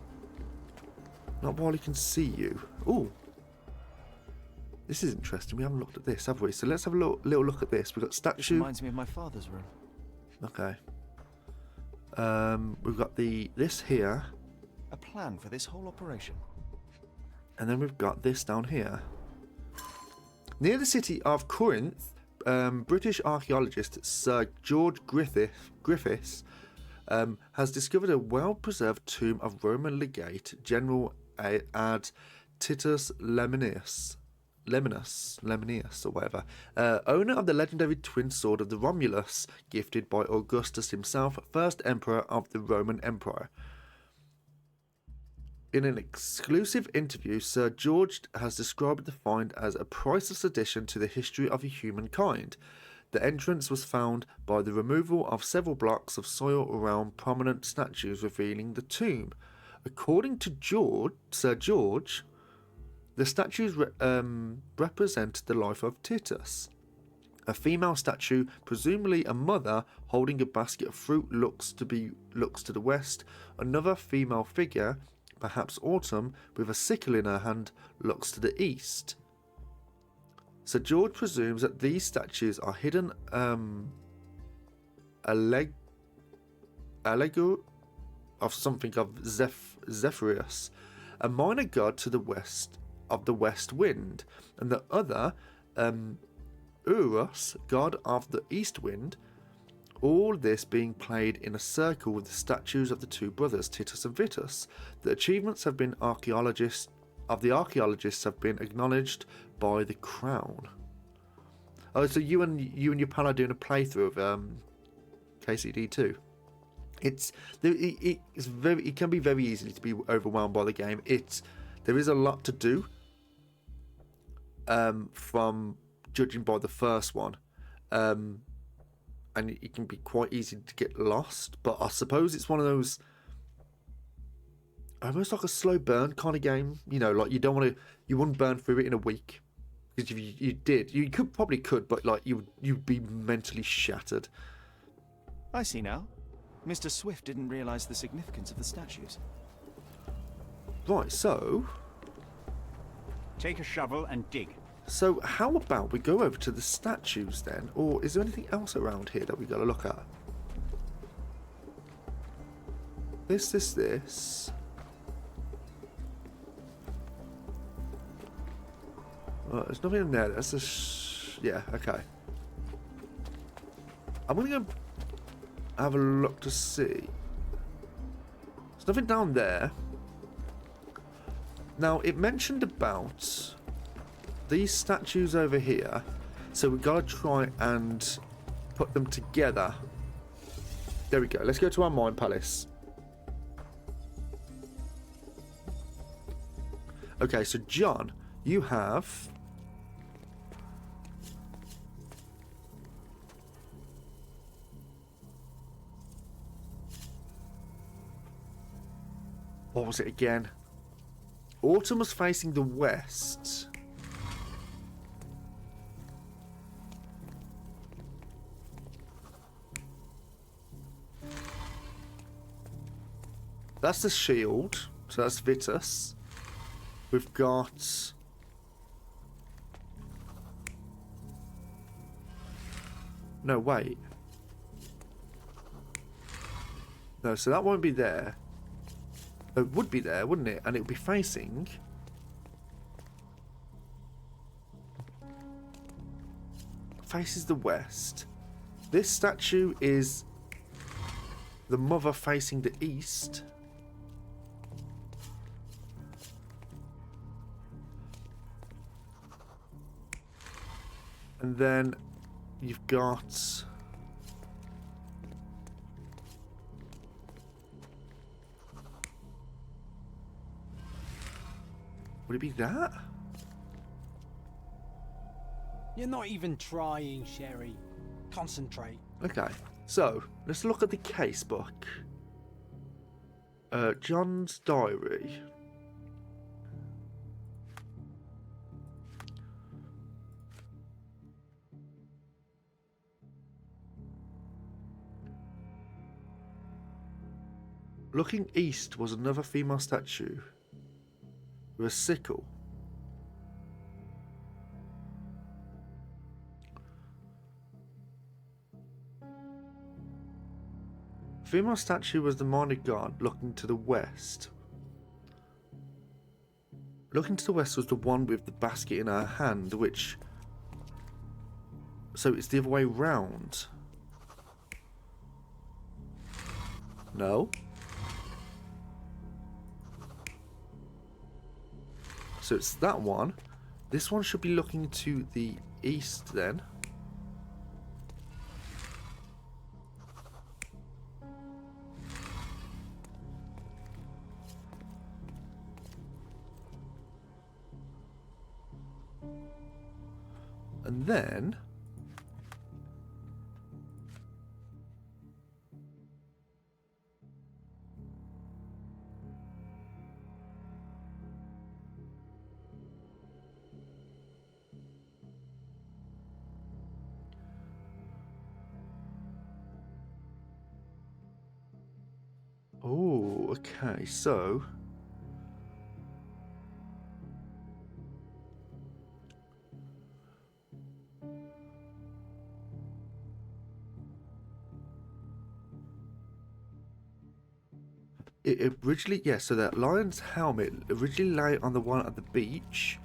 Not while he can see you. Ooh. This is interesting. We haven't looked at this, have we? So let's have a little look at this. We've got statue. This reminds me of my father's room. Okay. We've got this here. A plan for this whole operation. And then we've got this down here. Near the city of Corinth, British archaeologist Sir George Griffiths has discovered a well-preserved tomb of Roman legate General ad Titus Lemnius, or whatever, owner of the legendary twin sword of the Romulus, gifted by Augustus himself, first emperor of the Roman Empire. In an exclusive interview, Sir George has described the find as a priceless addition to the history of humankind. The entrance was found by the removal of several blocks of soil around prominent statues revealing the tomb. According to Sir George, the statues represent the life of Titus. A female statue, presumably a mother, holding a basket of fruit, looks to the west. Another female figure, perhaps Autumn, with a sickle in her hand, looks to the east. Sir George presumes that these statues are hidden allegory of something of Zephyrus, a minor god to the west of the west wind, and the other Urus, god of the east wind. All this being played in a circle with the statues of the two brothers, Titus and Vitus. The achievements have been archaeologists have been acknowledged by the Crown. Oh, so you and your pal are doing a playthrough of KCD2. It can be very easy to be overwhelmed by the game. There is a lot to do. From judging by the first one. And it can be quite easy to get lost, but I suppose it's one of those almost like a slow burn kind of game. You know, like you wouldn't burn through it in a week, because if you did, you probably could, but like you'd be mentally shattered. I see now. Mr. Swift didn't realise the significance of the statues. Right, so take a shovel and dig. So how about we go over to the statues then? Or is there anything else around here that we got to look at? This. There's nothing in there. That's just... yeah, okay. I'm going to go have a look to see. There's nothing down there. Now, it mentioned about these statues over here, so we've got to try and put them together. There we go. Let's go to our Mind Palace. Okay, so John, you have... what was it again? Autumn was facing the west. That's the shield, so that's Vitus. We've got... no, wait. No, so that won't be there. It would be there, wouldn't it? And it would be facing... faces the west. This statue is the mother facing the east. And then you've got... would it be that? You're not even trying, Sherry. Concentrate. Okay, so let's look at the case book. John's diary. Looking east was another female statue with a sickle. Female statue was the minor god looking to the west. Looking to the west was the one with the basket in her hand, which So it's the other way round. No. So it's that one. This one should be looking to the east then. And then oh, okay, so it originally, yeah, so that lion's helmet originally lay on the one at the beach,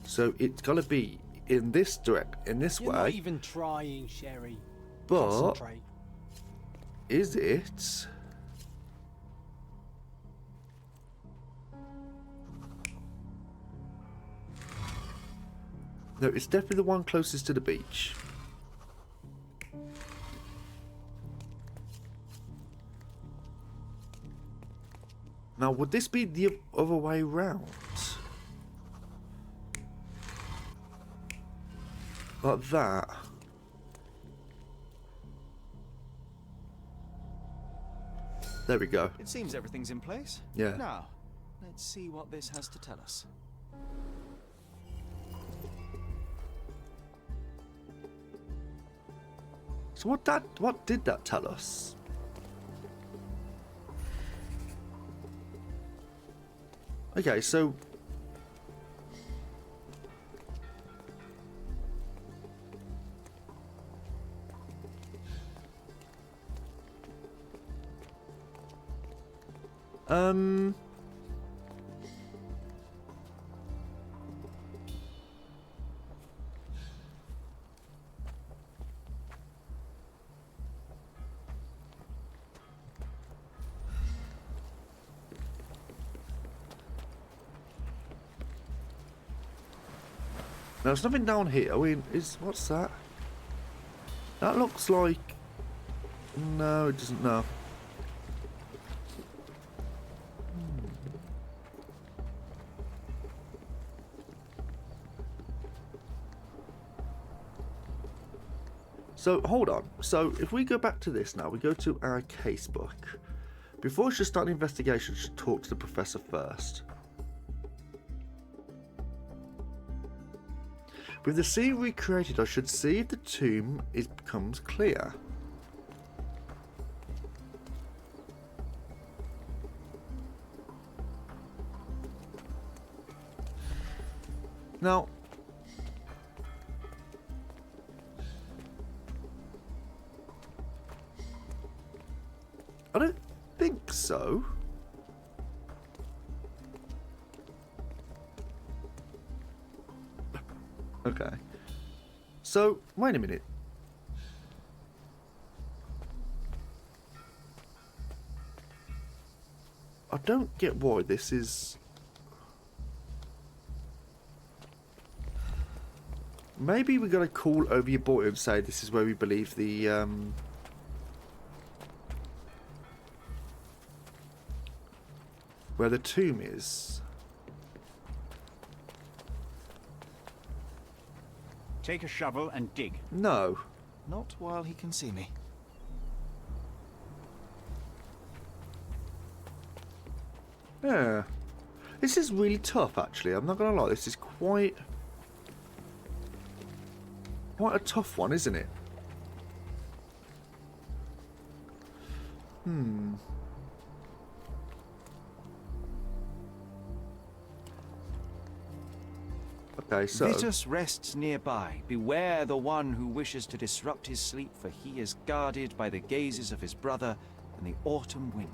so it's got to be in this in this You're way. not even trying, Sherry. But Concentrate. is it? No, it's definitely the one closest to the beach. Now, would this be the other way round? Like that? There we go. It seems everything's in place. Yeah. Now, let's see what this has to tell us. So what did that tell us? Okay, so now there's nothing down here. What's that? That looks like... No, it doesn't. No. So, hold on. So, if we go back to this now, we go to our casebook. Before I should start an investigation, I should talk to the professor first. With the scene recreated, I should see if the tomb becomes clear. Now, I don't think so. Okay. So, wait a minute. I don't get why this is... Maybe we gotta call over your boy and say this is where we believe the, where the tomb is. Take a shovel and dig. No. Not while he can see me. Yeah. This is really tough, actually. I'm not gonna lie. This is quite a tough one, isn't it? Okay, so... Vitus rests nearby. Beware the one who wishes to disrupt his sleep, for he is guarded by the gazes of his brother and the autumn wind.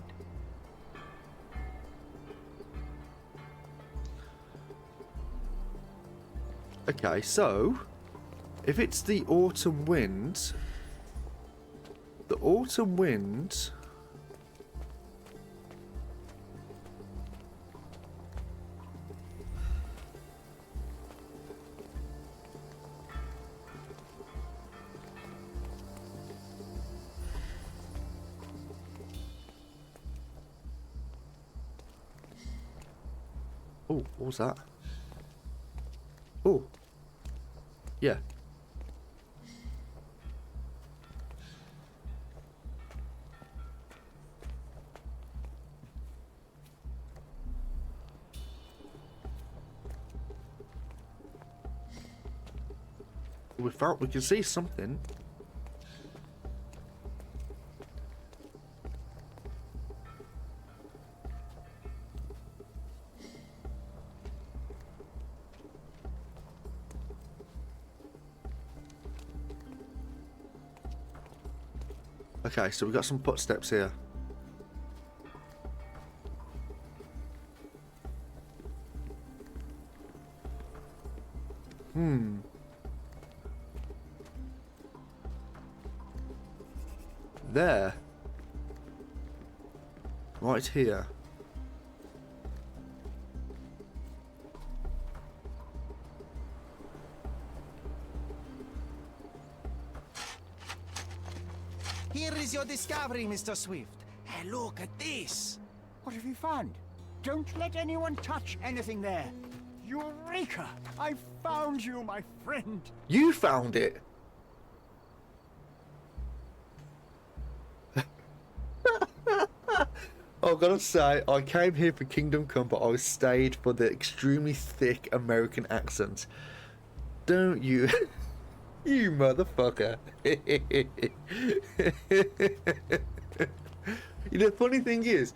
Okay, so... If it's the autumn wind... The autumn wind... Oh, what was that? Oh. Yeah. We felt we could see something. Okay, so we got some footsteps here. There. Right here. Here is your discovery, Mr. Swift. Hey, look at this. What have you found? Don't let anyone touch anything there. Eureka! I found you, my friend. You found it. I've got to say, I came here for Kingdom Come, but I stayed for the extremely thick American accent. Don't you? You motherfucker. You know, the funny thing is,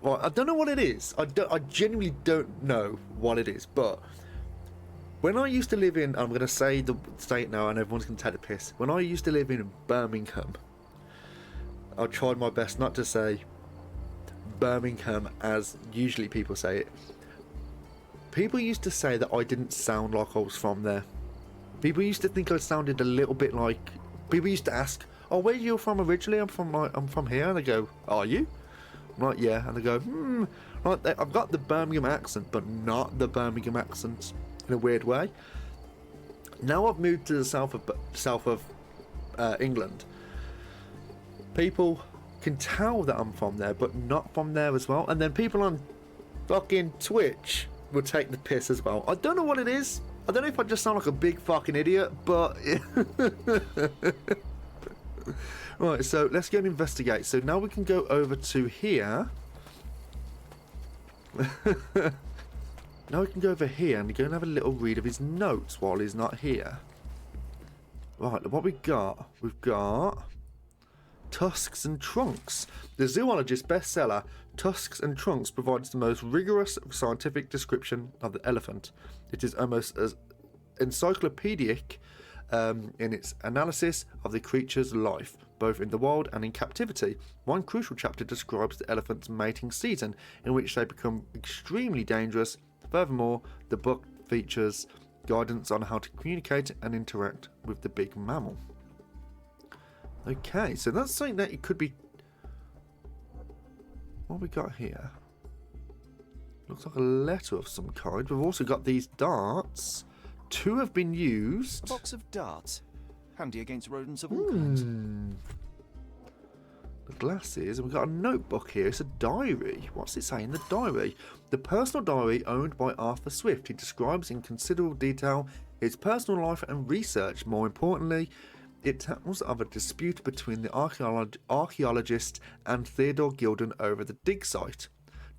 well, I don't know what it is. I genuinely don't know what it is, but when I used to live in, I'm going to say the state now and everyone's going to take the piss. When I used to live in Birmingham, I tried my best not to say Birmingham as usually people say it. People used to say that I didn't sound like I was from there. People used to think I sounded a little bit like... People used to ask, oh, where are you from originally? I'm from here. And they go, are you? I'm like, yeah. And they go, Like, I've got the Birmingham accent, but not the Birmingham accent in a weird way. Now I've moved to the south of England. People can tell that I'm from there, but not from there as well. And then people on fucking Twitch will take the piss as well. I don't know what it is. I don't know if I just sound like a big fucking idiot, but... Right, so let's go and investigate. So now we can go over to here. Now we can go over here and go and have a little read of his notes while he's not here. Right, what we got? We've got... Tusks and Trunks. The zoologist bestseller Tusks and Trunks provides the most rigorous scientific description of the elephant. It is almost as encyclopedic in its analysis of the creature's life, both in the wild and in captivity. One crucial chapter describes the elephant's mating season, in which they become extremely dangerous. Furthermore, the book features guidance on how to communicate and interact with the big mammal. Okay, so that's something that it could be... What have we got here? Looks like a letter of some kind. We've also got these darts. 2 have been used. A box of darts. Handy against rodents of all kinds. The glasses. And we've got a notebook here. It's a diary. What's it say in the diary? The personal diary owned by Arthur Swift. He describes in considerable detail his personal life and research. More importantly, it tells of a dispute between the archaeologist and Theodore Gilden over the dig site.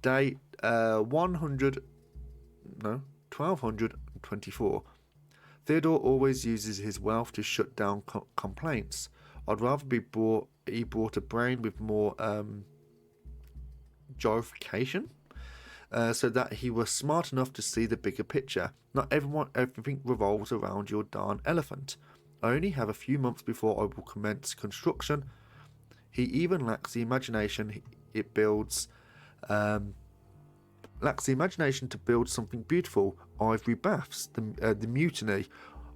Day 1224. Theodore always uses his wealth to shut down complaints. I'd rather he brought a brain with more gyrification, so that he was smart enough to see the bigger picture. Not everything revolves around your darn elephant. I only have a few months before I will commence construction. He even lacks the imagination it builds. lacks the imagination to build something beautiful. Ivory baths, the mutiny.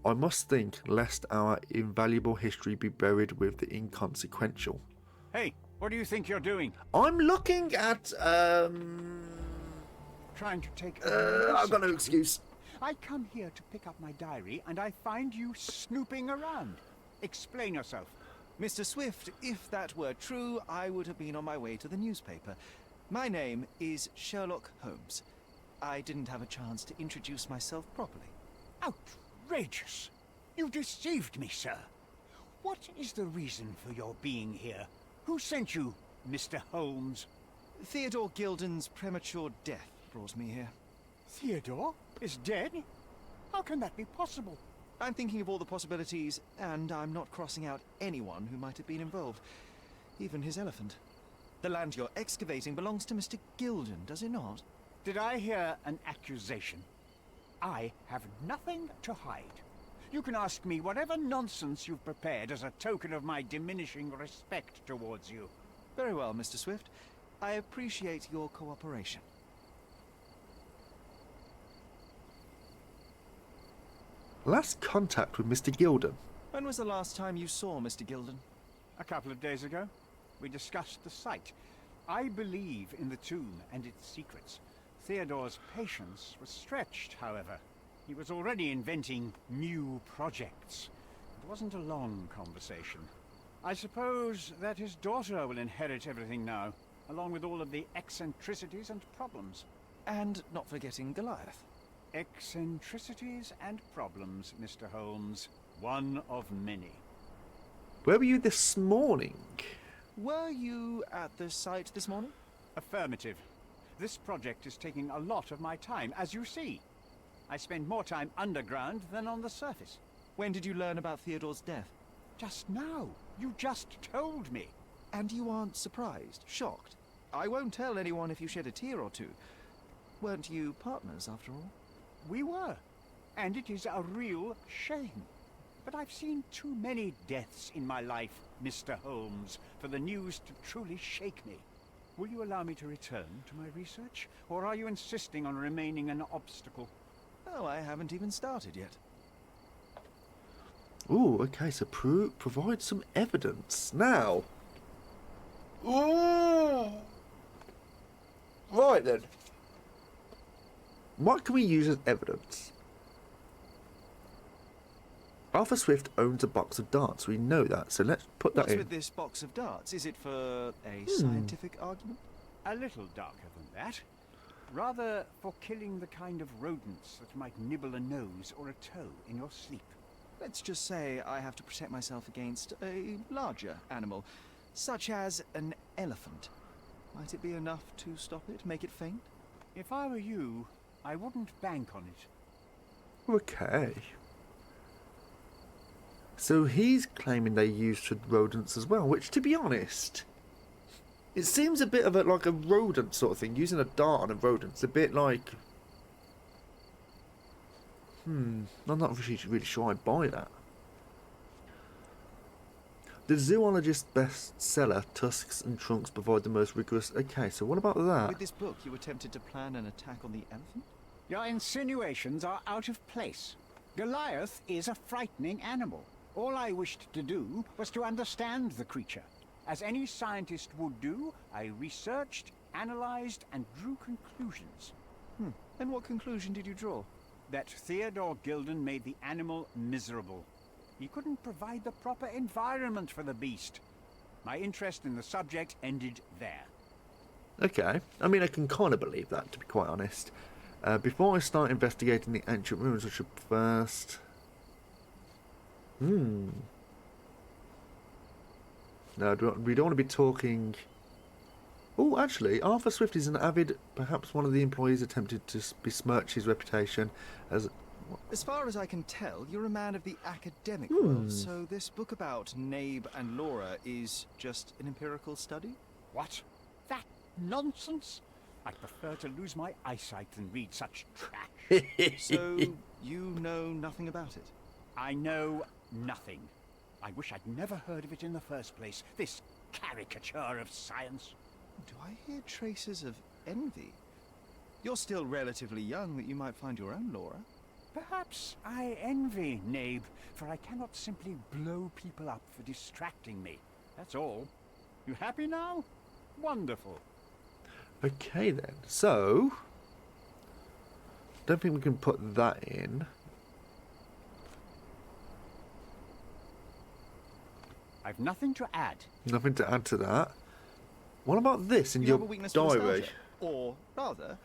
I must think, lest our invaluable history be buried with the inconsequential. Hey, what do you think you're doing? I'm looking at, Trying to take I've got no excuse. I come here to pick up my diary, and I find you snooping around. Explain yourself. Mr. Swift, if that were true, I would have been on my way to the newspaper. My name is Sherlock Holmes. I didn't have a chance to introduce myself properly. Outrageous! You deceived me, sir. What is the reason for your being here? Who sent you, Mr. Holmes? Theodore Gilden's premature death brought me here. Theodore is dead? How can that be possible? I'm thinking of all the possibilities, and I'm not crossing out anyone who might have been involved. Even his elephant. The land you're excavating belongs to Mr. Gilden, does it not? Did I hear an accusation? I have nothing to hide. You can ask me whatever nonsense you've prepared as a token of my diminishing respect towards you. Very well, Mr. Swift. I appreciate your cooperation. Last contact with Mr. Gilden. When was the last time you saw Mr. Gilden? A couple of days ago. We discussed the site. I believe in the tomb and its secrets. Theodore's patience was stretched, however. He was already inventing new projects. It wasn't a long conversation. I suppose that his daughter will inherit everything now, along with all of the eccentricities and problems. And not forgetting Goliath. Eccentricities and problems, Mr. Holmes. One of many. Where were you this morning? Were you at the site this morning? Affirmative. This project is taking a lot of my time, as you see. I spend more time underground than on the surface. When did you learn about Theodore's death? Just now. You just told me. And you aren't surprised, shocked? I won't tell anyone if you shed a tear or two. Weren't you partners, after all? We were. And it is a real shame. But I've seen too many deaths in my life, Mr. Holmes, for the news to truly shake me. Will you allow me to return to my research? Or are you insisting on remaining an obstacle? Oh, I haven't even started yet. Ooh, okay, so provide some evidence. Now. Ooh. Right then. What can we use as evidence? Arthur Swift owns a box of darts. We know that, so let's put that What's in. with this box of darts? Is it for a scientific argument? A little darker than that. Rather for killing the kind of rodents that might nibble a nose or a toe in your sleep. Let's just say I have to protect myself against a larger animal, such as an elephant. Might it be enough to stop it, make it faint? If I were you, I wouldn't bank on it. Okay. So he's claiming they used for rodents as well, which, to be honest, it seems a bit of like a rodent sort of thing. Using a dart on a rodent, it's a bit like... I'm not really sure I buy that. The zoologist's bestseller, Tusks and Trunks, provide the most rigorous... Okay, so what about that? With this book, you attempted to plan an attack on the elephant? Your insinuations are out of place. Goliath is a frightening animal. All I wished to do was to understand the creature. As any scientist would do, I researched, analyzed, and drew conclusions. And what conclusion did you draw? That Theodore Gilden made the animal miserable. He couldn't provide the proper environment for the beast. My interest in the subject ended there. Okay, I mean, I can kind of believe that, to be quite honest. Before I start investigating the ancient ruins, I should first... No, we don't want to be talking... Oh, actually, Arthur Swift is an avid... Perhaps one of the employees attempted to besmirch his reputation as... As far as I can tell, you're a man of the academic world, so this book about Nabe and Laura is just an empirical study? What? That nonsense? I'd prefer to lose my eyesight than read such trash. So, you know nothing about it? I know nothing. I wish I'd never heard of it in the first place, this caricature of science. Do I hear traces of envy? You're still relatively young that you might find your own Laura. Perhaps I envy Nabe, for I cannot simply blow people up for distracting me. That's all. You happy now? Wonderful. Okay then. So, don't think we can put that in. I've nothing to add. Nothing to add to that. What about this in You your have a weakness for diary? nostalgia. Or, rather,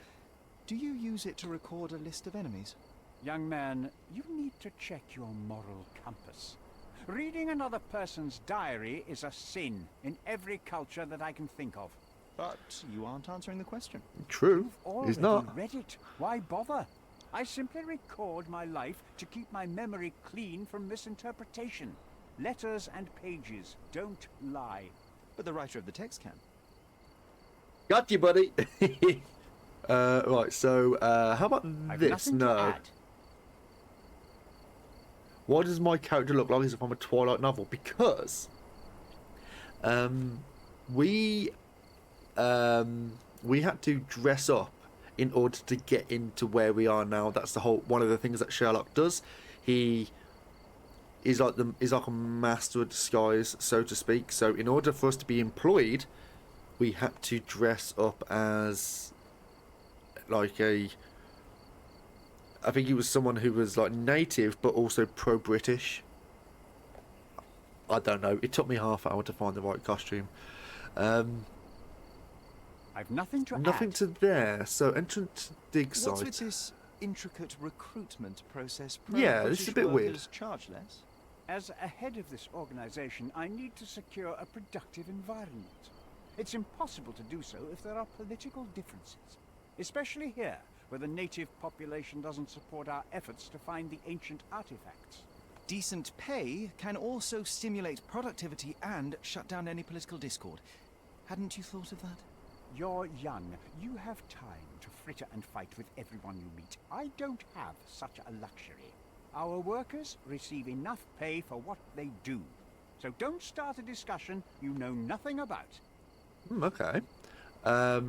do you use it to record a list of enemies? Young man, you need to check your moral compass. Reading another person's diary is a sin in every culture that I can think of. But you aren't answering the question. True. Already He's not. read it. Why bother? I simply record my life to keep my memory clean from misinterpretation. Letters and pages don't lie. But the writer of the text can. Got you, buddy. Right, so how about I've this? nothing to No. add. Why does my character look like he's from a Twilight novel? Because we had to dress up in order to get into where we are now. That's the whole one of the things that Sherlock does. He is like a master of disguise, so to speak. So in order for us to be employed, we had to dress up as like I think he was someone who was like native but also pro-British. I don't know. It took me half an hour to find the right costume. I've nothing to Nothing add. to there. So entrance dig site. What's with this intricate recruitment process? Yeah, this is a bit weird. Charge less. As a head of this organization, I need to secure a productive environment. It's impossible to do so if there are political differences, especially here, where the native population doesn't support our efforts to find the ancient artifacts. Decent pay can also stimulate productivity and shut down any political discord. Hadn't you thought of that? You're young. You have time to fritter and fight with everyone you meet. I don't have such a luxury. Our workers receive enough pay for what they do. So don't start a discussion you know nothing about. Okay. I've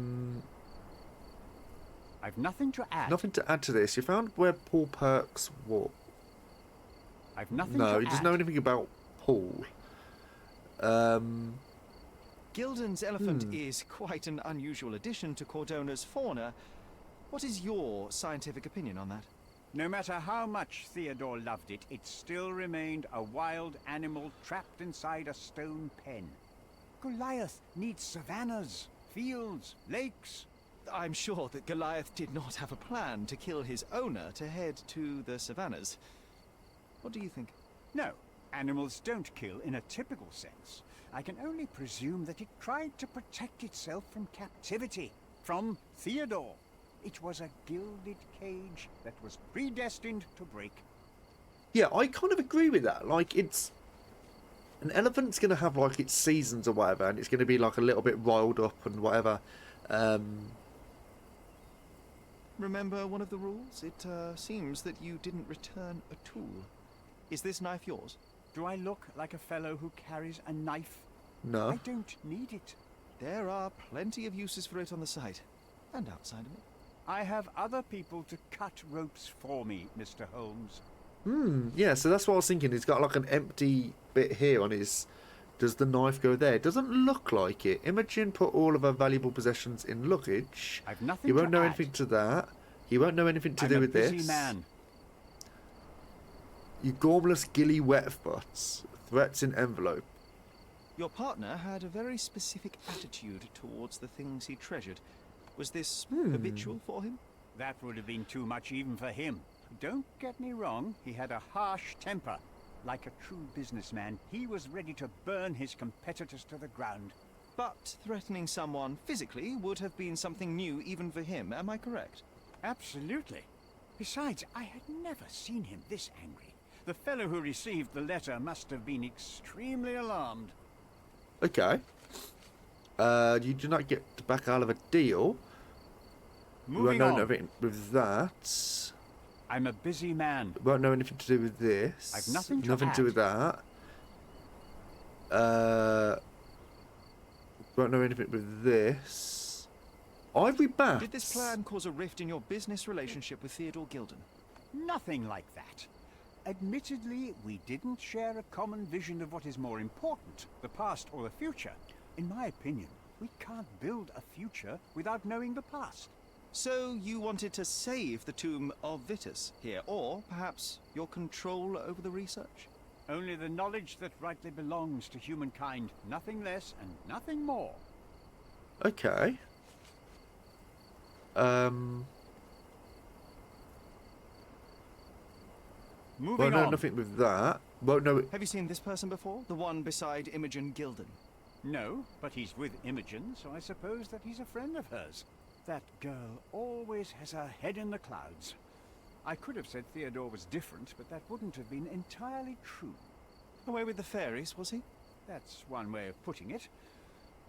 nothing to add. Nothing to add to this. You found where Paul Perks was. I've nothing No, to he doesn't add. know anything about Paul. Gildan's elephant is quite an unusual addition to Cordona's fauna. What is your scientific opinion on that? No matter how much Theodore loved it, it still remained a wild animal trapped inside a stone pen. Goliath needs savannas, fields, lakes. I'm sure that Goliath did not have a plan to kill his owner to head to the savannas. What do you think? No, animals don't kill in a typical sense. I can only presume that it tried to protect itself from captivity, from Theodore. It was a gilded cage that was predestined to break. Yeah, I kind of agree with that. Like, it's... An elephant's going to have, like, its seasons or whatever, and it's going to be, like, a little bit riled up and whatever. Remember one of the rules? It seems that you didn't return a tool. Is this knife yours? Do I look like a fellow who carries a knife? No. I don't need it. There are plenty of uses for it on the site, and outside of it. I have other people to cut ropes for me, Mr. Holmes. Yeah, so that's what I was thinking. He's got, like, an empty bit here on his... Does the knife go there? It doesn't look like it. Imogen put all of her valuable possessions in luggage. I've nothing He won't to know add. anything to that. He won't know anything to I'm do a with busy this. man. You gormless gilly wet butts. Threats in envelope. Your partner had a very specific attitude towards the things he treasured. Was this habitual for him? That would have been too much even for him. Don't get me wrong, he had a harsh temper. Like a true businessman, he was ready to burn his competitors to the ground. But threatening someone physically would have been something new even for him, am I correct? Absolutely. Besides, I had never seen him this angry. The fellow who received the letter must have been extremely alarmed. Okay. You do not get to back out of a deal. Moving you won't on. know anything with that. I'm a busy man. Won't know anything to do with this. I've nothing to Nothing to do add. with that. Won't know anything with this. Ivory bats. Did this plan cause a rift in your business relationship with Theodore Gilden? Nothing like that. Admittedly, we didn't share a common vision of what is more important, the past or the future. In my opinion, we can't build a future without knowing the past. So you wanted to save the tomb of Vitus here, or perhaps your control over the research? Only the knowledge that rightly belongs to humankind, nothing less and nothing more. Okay. Moving no, on. nothing with that. Well, no. Have you seen this person before? The one beside Imogen Gilden? No, but he's with Imogen, so I suppose that he's a friend of hers. That girl always has her head in the clouds. I could have said Theodore was different, but that wouldn't have been entirely true. Away with the fairies, was he? That's one way of putting it.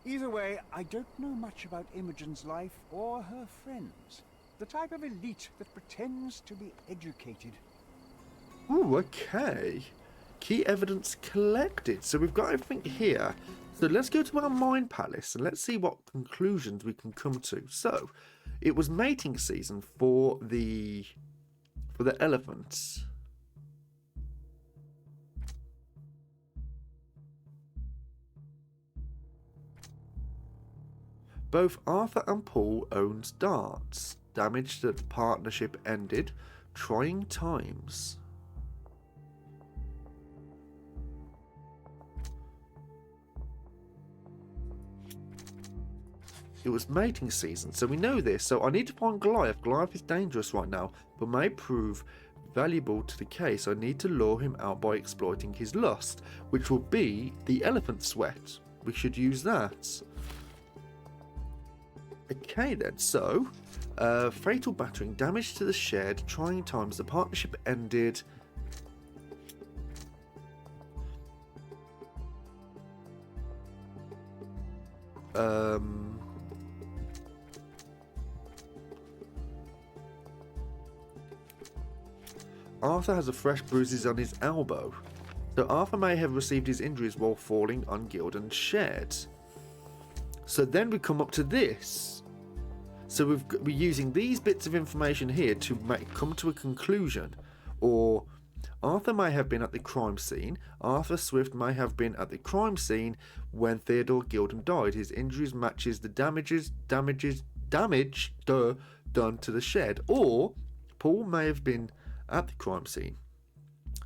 Either way, I don't know much about Imogen's life or her friends. The type of elite that pretends to be educated. Ooh, okay. Key evidence collected. So we've got everything here. So let's go to our mind palace and let's see what conclusions we can come to. So it was mating season for the elephants. Both Arthur and Paul owned darts. Damage to the partnership ended. Trying times. It was mating season, so we know this. So I need to find Goliath. Goliath is dangerous right now, but may prove valuable to the case. I need to lure him out by exploiting his lust, which will be the elephant sweat. We should use that. Okay then, so fatal battering, damage to the shed, trying times, the partnership ended. Arthur has a fresh bruises on his elbow. So Arthur may have received his injuries while falling on Gilden's shed. So then we come up to this. So we're using these bits of information here to come to a conclusion. Or Arthur may have been at the crime scene. Arthur Swift may have been at the crime scene when Theodore Gilden died. His injuries matches the damage done to the shed. Or Paul may have been at the crime scene.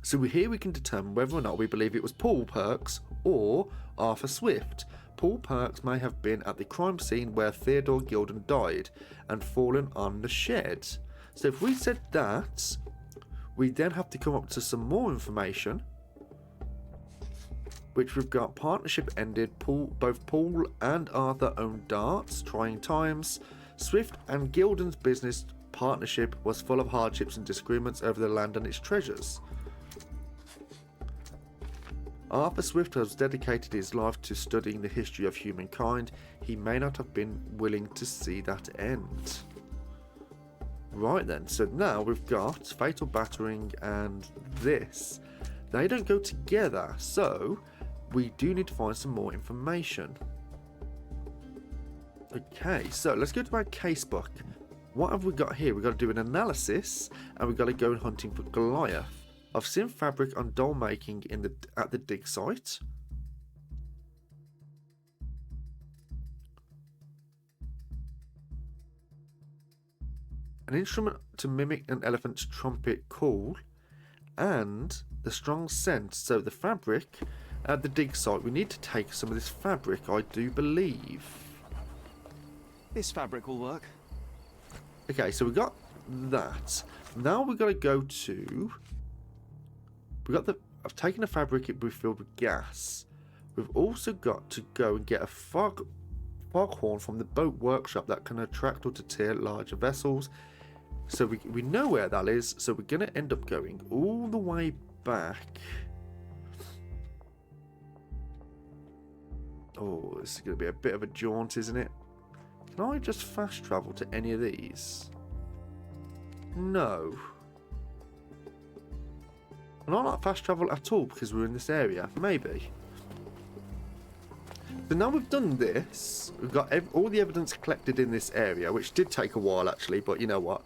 So here we can determine whether or not we believe it was Paul Perks or Arthur Swift. Paul Perks may have been at the crime scene where Theodore Gilden died and fallen on the shed. So if we said that, we then have to come up to some more information, which we've got partnership ended. Both Paul and Arthur owned darts, trying times. Swift and Gilden's business partnership was full of hardships and disagreements over the land and its treasures. Arthur Swift has dedicated his life to studying the history of humankind. He may not have been willing to see that end. Right then, so now we've got fatal battering and this. They don't go together, so we do need to find some more information. Okay, so let's go to our casebook. What have we got here? We've got to do an analysis and we've got to go hunting for Goliath. I've seen fabric on doll making at the dig site. An instrument to mimic an elephant's trumpet call and the strong scent. So the fabric at the dig site, we need to take some of this fabric, I do believe. This fabric will work. Okay, so we got that. Now we've got to go to... I've taken the fabric, it will be filled with gas. We've also got to go and get a foghorn from the boat workshop that can attract or deter larger vessels. So we know where that is, so we're going to end up going all the way back. Oh, this is going to be a bit of a jaunt, isn't it? Can I just fast travel to any of these? No. Can I not fast travel at all because we're in this area? Maybe. So now we've done this, we've got all the evidence collected in this area, which did take a while actually, but you know what?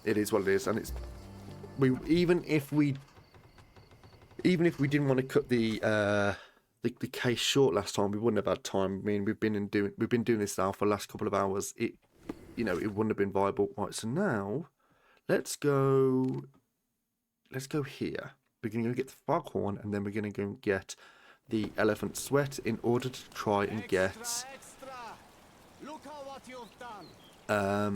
It is what it is, and it's even if we didn't want to cut the case short last time, we wouldn't have had time. I mean, we've been doing this now for the last couple of hours. It wouldn't have been viable. Right, so now let's go here. We're going to go get the foghorn, and then we're going to go and get the elephant sweat in order to try and get Look at what you've done.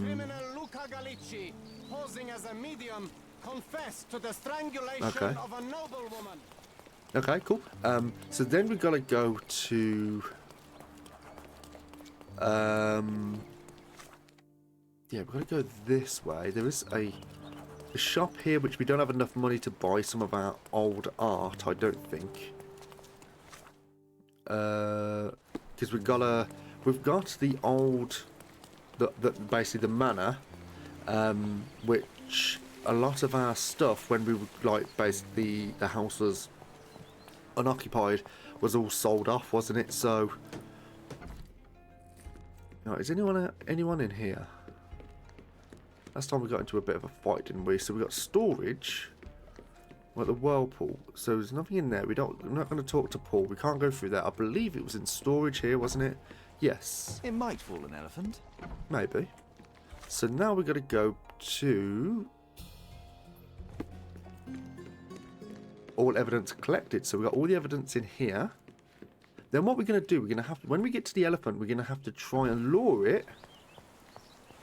Criminal Luca Galicci, posing as a medium, confessed to the strangulation of a noblewoman. Okay, cool. So then we've got to go to yeah, we've got to go this way. There is a shop here which we don't have enough money to buy some of our old art, I don't think. Because we've got the old, basically the manor, which a lot of our stuff, when we were like basically the house was unoccupied, was all sold off, wasn't it? So, right, is anyone in here? Last time we got into a bit of a fight, didn't we? So we got storage. Well, the whirlpool. So there's nothing in there. I'm not going to talk to Paul. We can't go through that. I believe it was in storage here, wasn't it? Yes. It might fool an elephant. Maybe. So now we've got to go to all evidence collected. So we've got all the evidence in here. Then what we're going to do, we're going to have to, when we get to the elephant, we're going to have to try and lure it.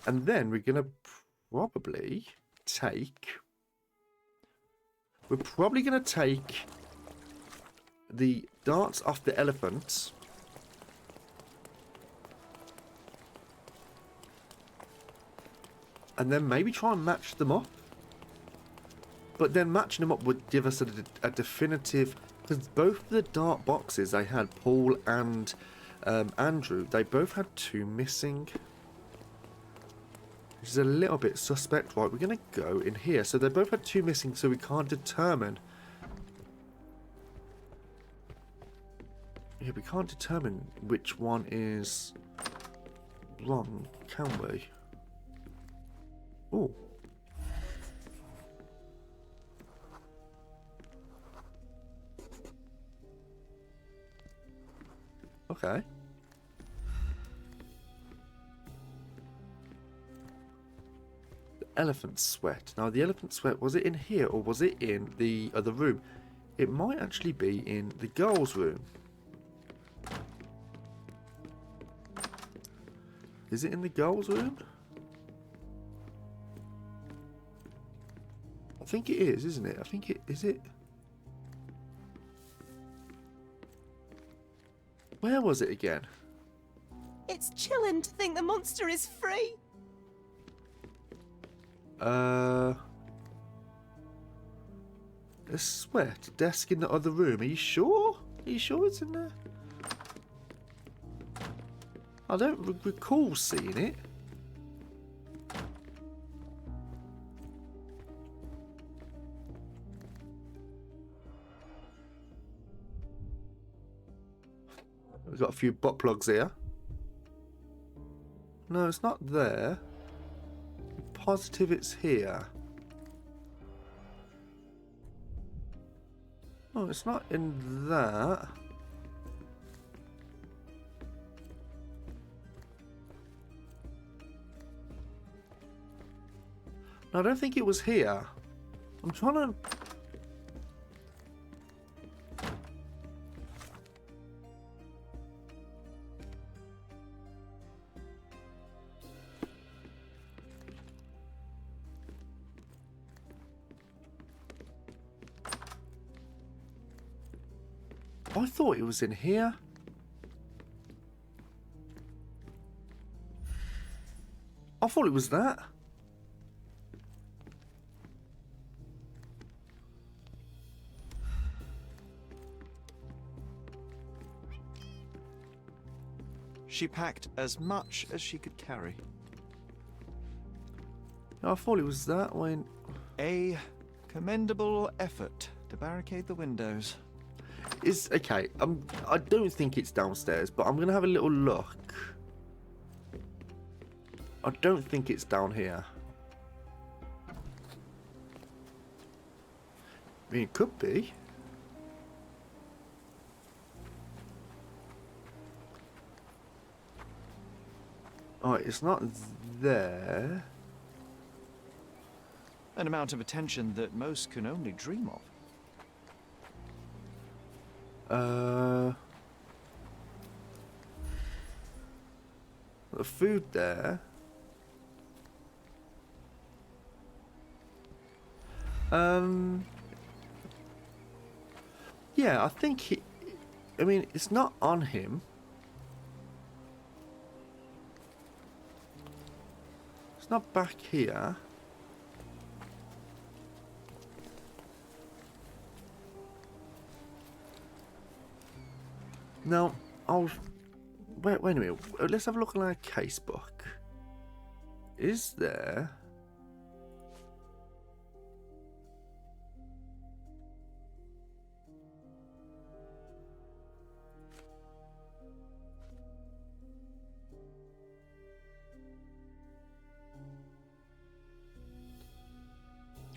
And then we're going to probably take... We're probably going to take the darts off the elephant. And then maybe try and match them up. But then matching them up would give us a definitive... Because both of the dart boxes they had, Paul and Andrew, they both had 2 missing. Which is a little bit suspect. Right, we're going to go in here. So they both had 2 missing, so we can't determine... Yeah, we can't determine which one is wrong, can we? Oh. Okay. Elephant sweat. Now, the elephant sweat, was it in here or was it in the other room? It might actually be in the girls' room. Is it in the girls' room? I think it is, isn't it? I think it... Is it? Where was it again? It's chilling to think the monster is free. The sweat desk in the other room. Are you sure? Are you sure it's in there? I don't recall seeing it. We've got a few butt plugs here. No, it's not there. I'm positive it's here. Oh, it's not in that. No, I don't think it was here. I'm trying to... I thought it was in here. I thought it was that. She packed as much as she could carry. I thought it was that when... A commendable effort to barricade the windows. is okay. I don't think it's downstairs, but I'm gonna have a little look. I don't think it's down here. I mean, it could be. Oh, it's not there. An amount of attention that most can only dream of. The food there. Yeah, I think he. I mean, it's not on him. It's not back here. No, I'll... Wait a minute. Let's have a look at our case book. Is there...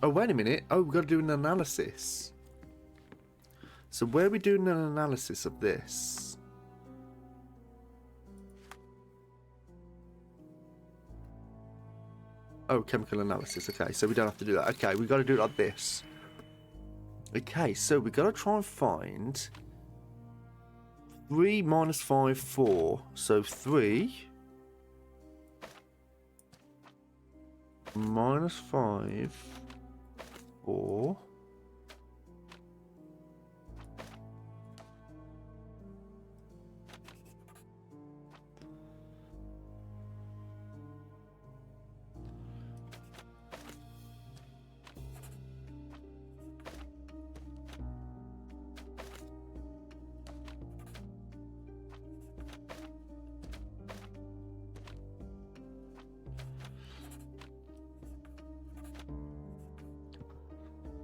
Oh, wait a minute. Oh, we've got to do an analysis. So where are we doing an analysis of this? Oh, chemical analysis. Okay, so we don't have to do that. Okay, we got to do it like this. Okay, so we got to try and find 3 minus 5, 4. So 3 minus 5, 4.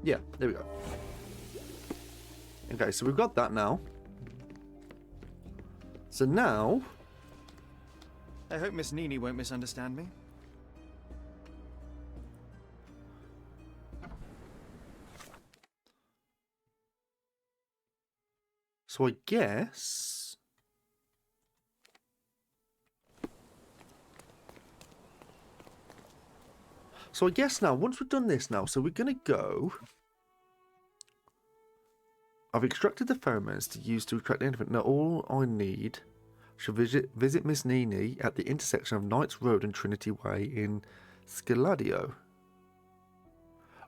Yeah, there we go. Okay, so we've got that now. So now... I hope Miss Nini won't misunderstand me. So I guess... So I guess now, once we've done this now, so we're going to go... I've extracted the pheromones to use to attract the elephant. Now all I need should visit Miss Nini at the intersection of Knights Road and Trinity Way in Scaladio.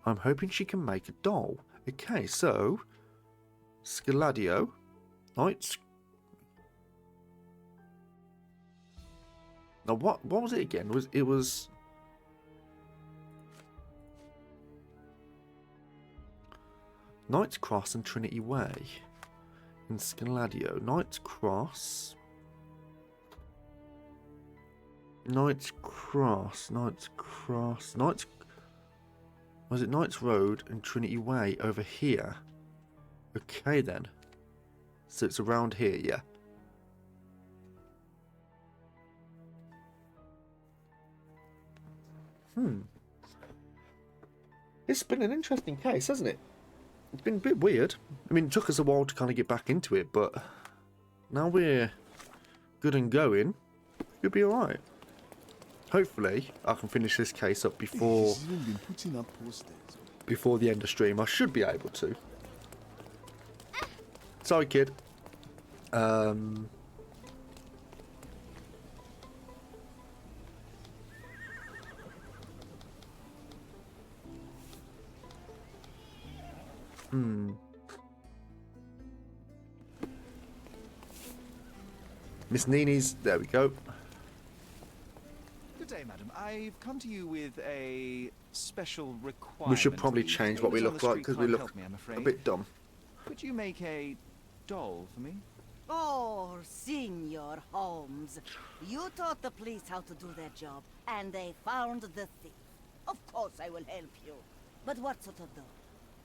I'm hoping she can make a doll. Okay, so... Scaladio. Knights... Now what was it again? It was... Knight's Cross and Trinity Way in Scaladio. Knight's Cross. Knight's Cross. Knight's Cross. Knight's... Was it Knight's Road and Trinity Way over here? Okay then. So it's around here, yeah. It's been an interesting case, hasn't it? It's been a bit weird. I mean, it took us a while to kind of get back into it, but now we're good and going, we'll be alright. Hopefully, I can finish this case up before the end of stream. I should be able to. Sorry, kid. Miss Nini's, there we go. Good day, madam. I've come to you with a special requirement. We should probably change what we look like because we look a bit dumb. Could you make a doll for me? Oh, Senor Holmes. You taught the police how to do their job, and they found the thief. Of course I will help you. But what sort of doll?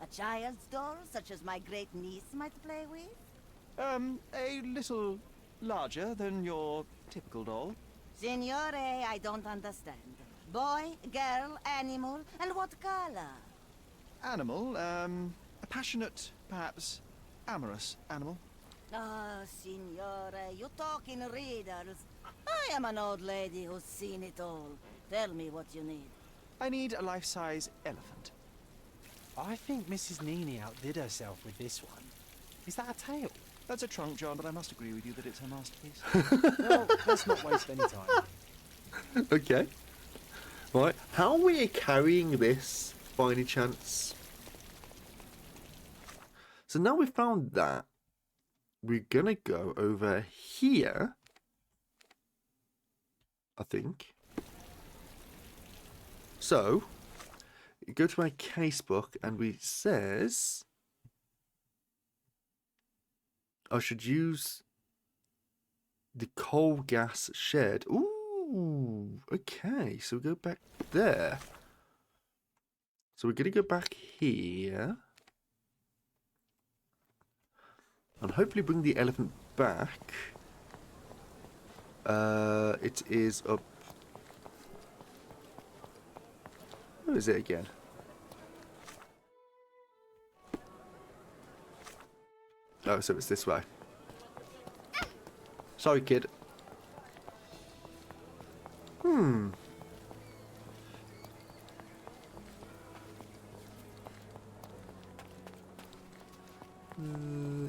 A child's doll, such as my great niece might play with? A little larger than your typical doll. Signore, I don't understand. Boy, girl, animal, and what color? Animal, a passionate, perhaps amorous animal. Oh, signore, you talk in riddles. I am an old lady who's seen it all. Tell me what you need. I need a life-size elephant. I think Mrs. Nini outdid herself with this one. Is that a tail? That's a trunk, John, but I must agree with you that it's her masterpiece. Well, let's not waste any time. Okay. Right, how are we carrying this, by any chance? So now we've found that, we're gonna go over here, I think. So, you go to my casebook and we says I should use the coal gas shed. Ooh, okay, so we go back there. So we're gonna go back here. And hopefully bring the elephant back. It is up. Where is it again? Oh, so it's this way. Sorry, kid.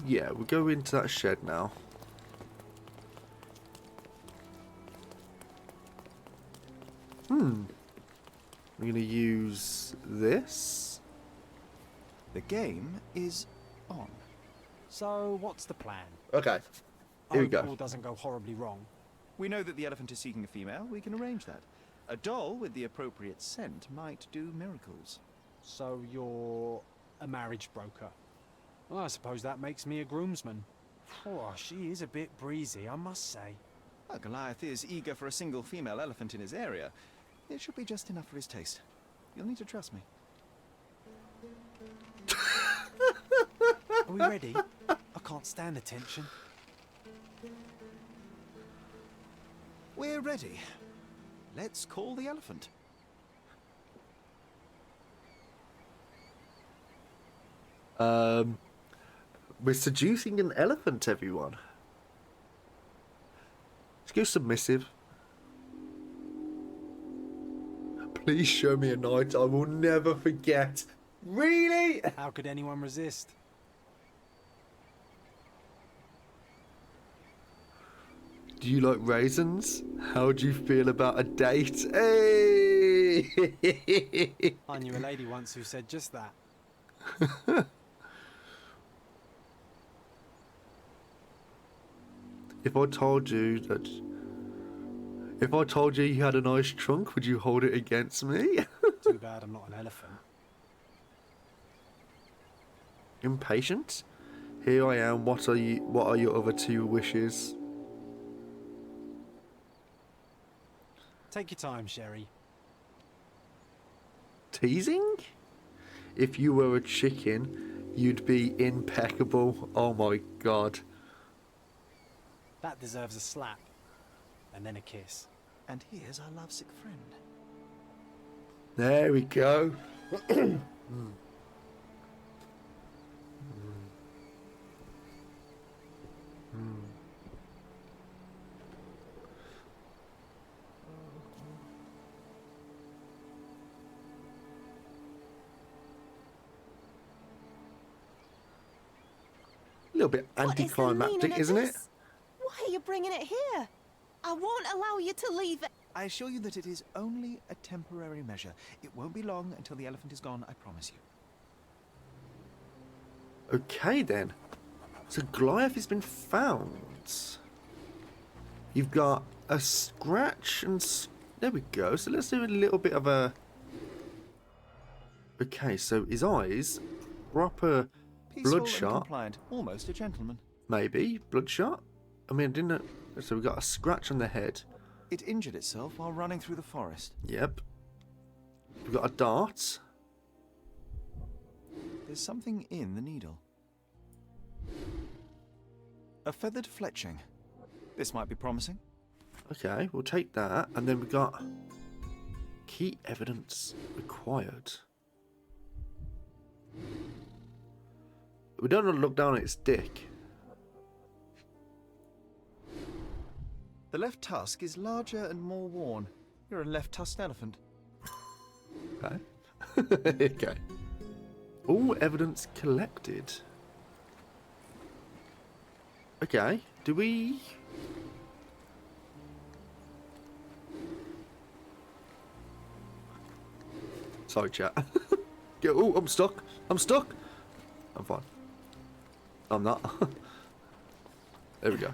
Yeah, we'll go into that shed now. I'm going to use this. The game is on. So, what's the plan? Okay, here we go. All doesn't go horribly wrong. We know that the elephant is seeking a female. We can arrange that. A doll with the appropriate scent might do miracles. So you're a marriage broker. Well, I suppose that makes me a groomsman. Oh, she is a bit breezy, I must say. Well, Goliath is eager for a single female elephant in his area. It should be just enough for his taste. You'll need to trust me. Are we ready? I can't stand the tension. We're ready. Let's call the elephant. We're seducing an elephant, everyone. Let's go submissive. Please show me a night I will never forget. Really? How could anyone resist? Do you like raisins? How do you feel about a date? Hey! I knew a lady once who said just that. If I told you you had a nice trunk, would you hold it against me? Too bad I'm not an elephant. Impatient? Here I am. What are your other two wishes? Take your time, Sherry. Teasing? If you were a chicken, you'd be impeccable. Oh my god. That deserves a slap. And then a kiss. And here's our lovesick friend. There we go. A little bit anticlimactic, isn't it? Why are you bringing it here? I won't allow you to leave it. I assure you that it is only a temporary measure. It won't be long until the elephant is gone, I promise you. Okay then. So Goliath has been found. You've got a scratch and... there we go. So let's do a little bit of a... Okay, so his eyes, proper Peaceful bloodshot. and compliant, almost a gentleman. Maybe bloodshot. I mean, I didn't know. So we got a scratch on the head. It injured itself while running through the forest. Yep. We've got a dart. There's something in the needle. A feathered fletching. This might be promising. Okay, we'll take that. And then we got key evidence required. We don't want to look down at its dick. The left tusk is larger and more worn. You're a left-tusked elephant. Okay. Okay. All evidence collected. Okay, do we... Sorry, chat. Oh, I'm stuck. I'm stuck. I'm fine. I'm not. There we go.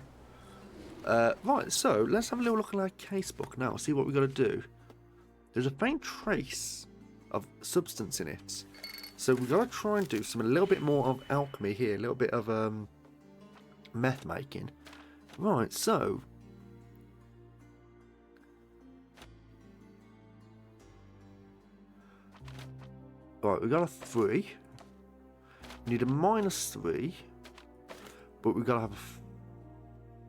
Right, so let's have a little look at our casebook now. See what we've got to do. There's a faint trace of substance in it. So we've got to try and do a little bit more of alchemy here. A little bit of meth making. Right, so... Right, we've got a 3. We need a -3. But we've got to have a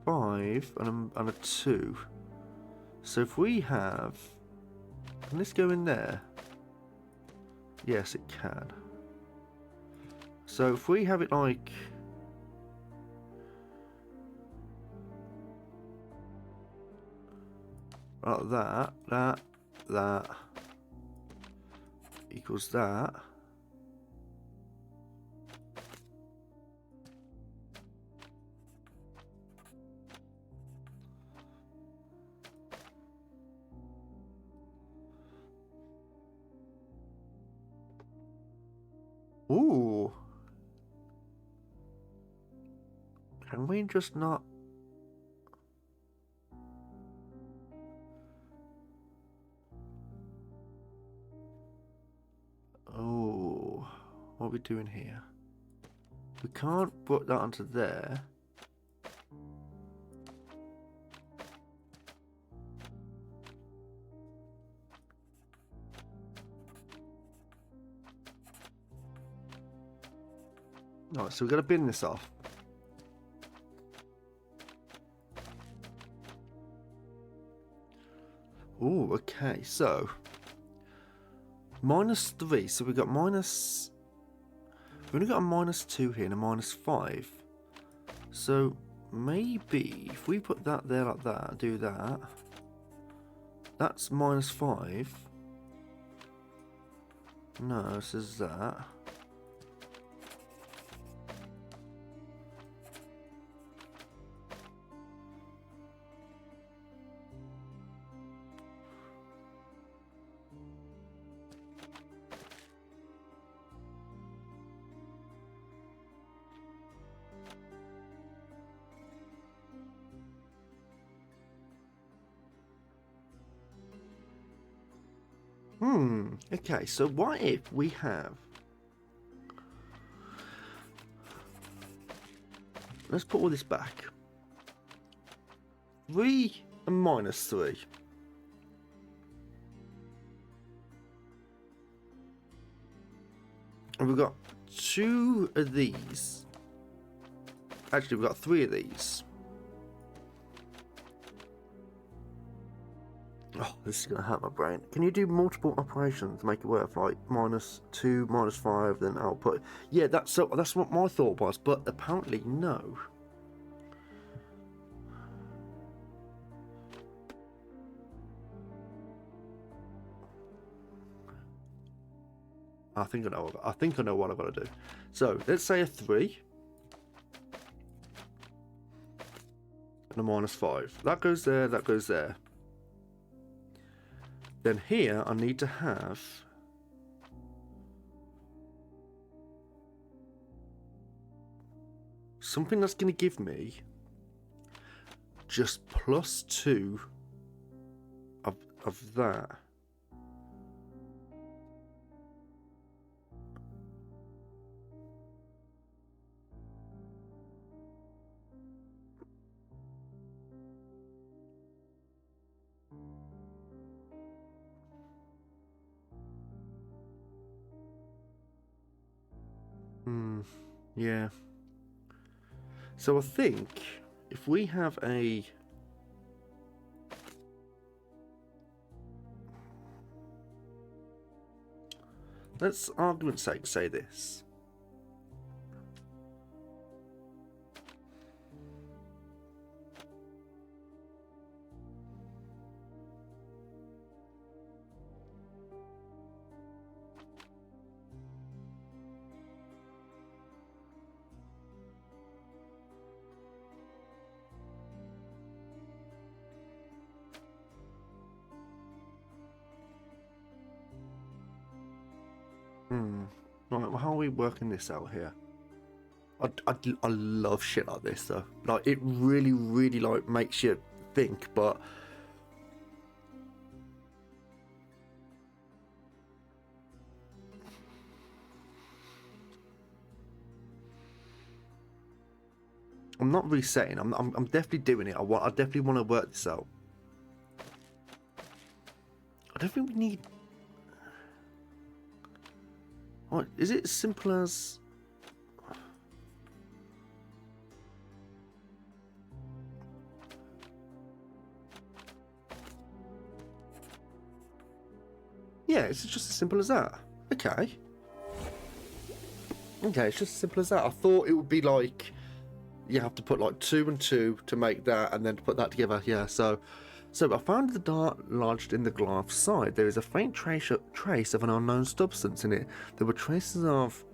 5 and a 2. So if we have... Can this go in there? Yes, it can. So if we have it like... Like that equals that. Ooh. Can we just not... Oh, what are we doing here? We can't put that onto there. Alright, so we've got to bin this off. Oh, okay, so -3, so we've got minus... We've only got a -2 here and a -5. So maybe if we put that there like that, do that. That's -5. No, this is that. Okay, so what if we have... Let's put all this back. 3 and -3. And we've got 2 of these. Actually, we've got 3 of these. Oh, this is going to hurt my brain. Can you do multiple operations to make it work, like -2, -5, then output? Yeah, that's what my thought was, but apparently no. I think I know what I've got to do. So let's say a 3 and a -5. That goes there. That goes there. Then here I need to have something that's going to give me just +2 of that. Yeah. So I think if we have a... Let's, argument's sake, say this. Right, well, how are we working this out here? I love shit like this though. Like, it really, really like makes you think, but I'm not resetting. I'm definitely doing it. I definitely want to work this out. I don't think we need. What is it as simple as? Yeah, it's just as simple as that. Okay. Okay, it's just as simple as that. I thought it would be like you have to put like 2 and 2 to make that, and then to put that together. Yeah. So I found the dart lodged in the glass side. There is a faint trace of an unknown substance in it. There were traces of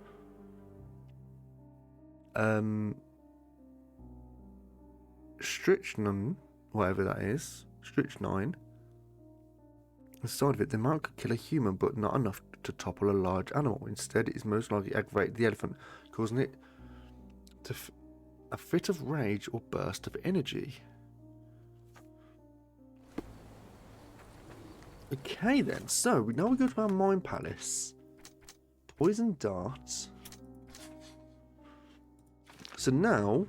strychnine, whatever that is, strychnine. Inside of it, the amount could kill a human, but not enough to topple a large animal. Instead, it is most likely aggravate the elephant, causing it to a fit of rage or burst of energy. Okay then, so now we go to our Mind Palace. Poison darts. So now,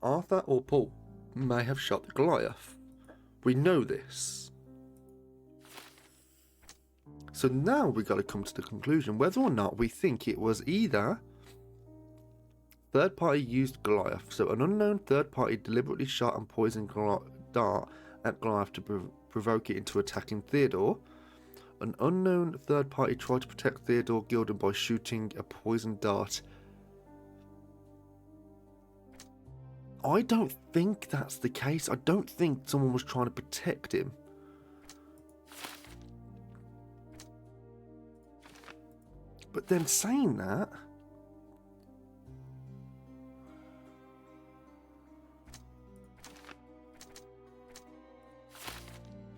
Arthur or Paul may have shot the Goliath. We know this. So now we've got to come to the conclusion whether or not we think it was either third party used Goliath, so an unknown third party deliberately shot and poisoned dart at Goliath to provoke it into attacking Theodore. An unknown third party tried to protect Theodore Gilden by shooting a poisoned dart. I don't think that's the case. I don't think someone was trying to protect him. But then saying that,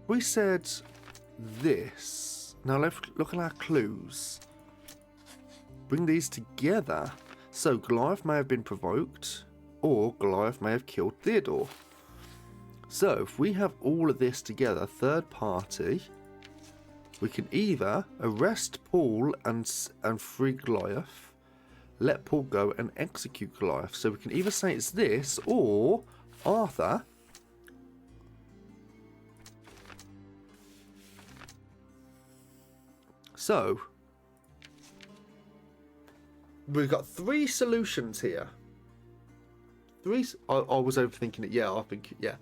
we said this. Now let's look at our clues. Bring these together. So Goliath may have been provoked, or Goliath may have killed Theodore. So if we have all of this together, third party, we can either arrest Paul and free Goliath, let Paul go and execute Goliath. So we can either say it's this, or Arthur so we've got 3 solutions here. I was overthinking it. Yeah, I think, yeah.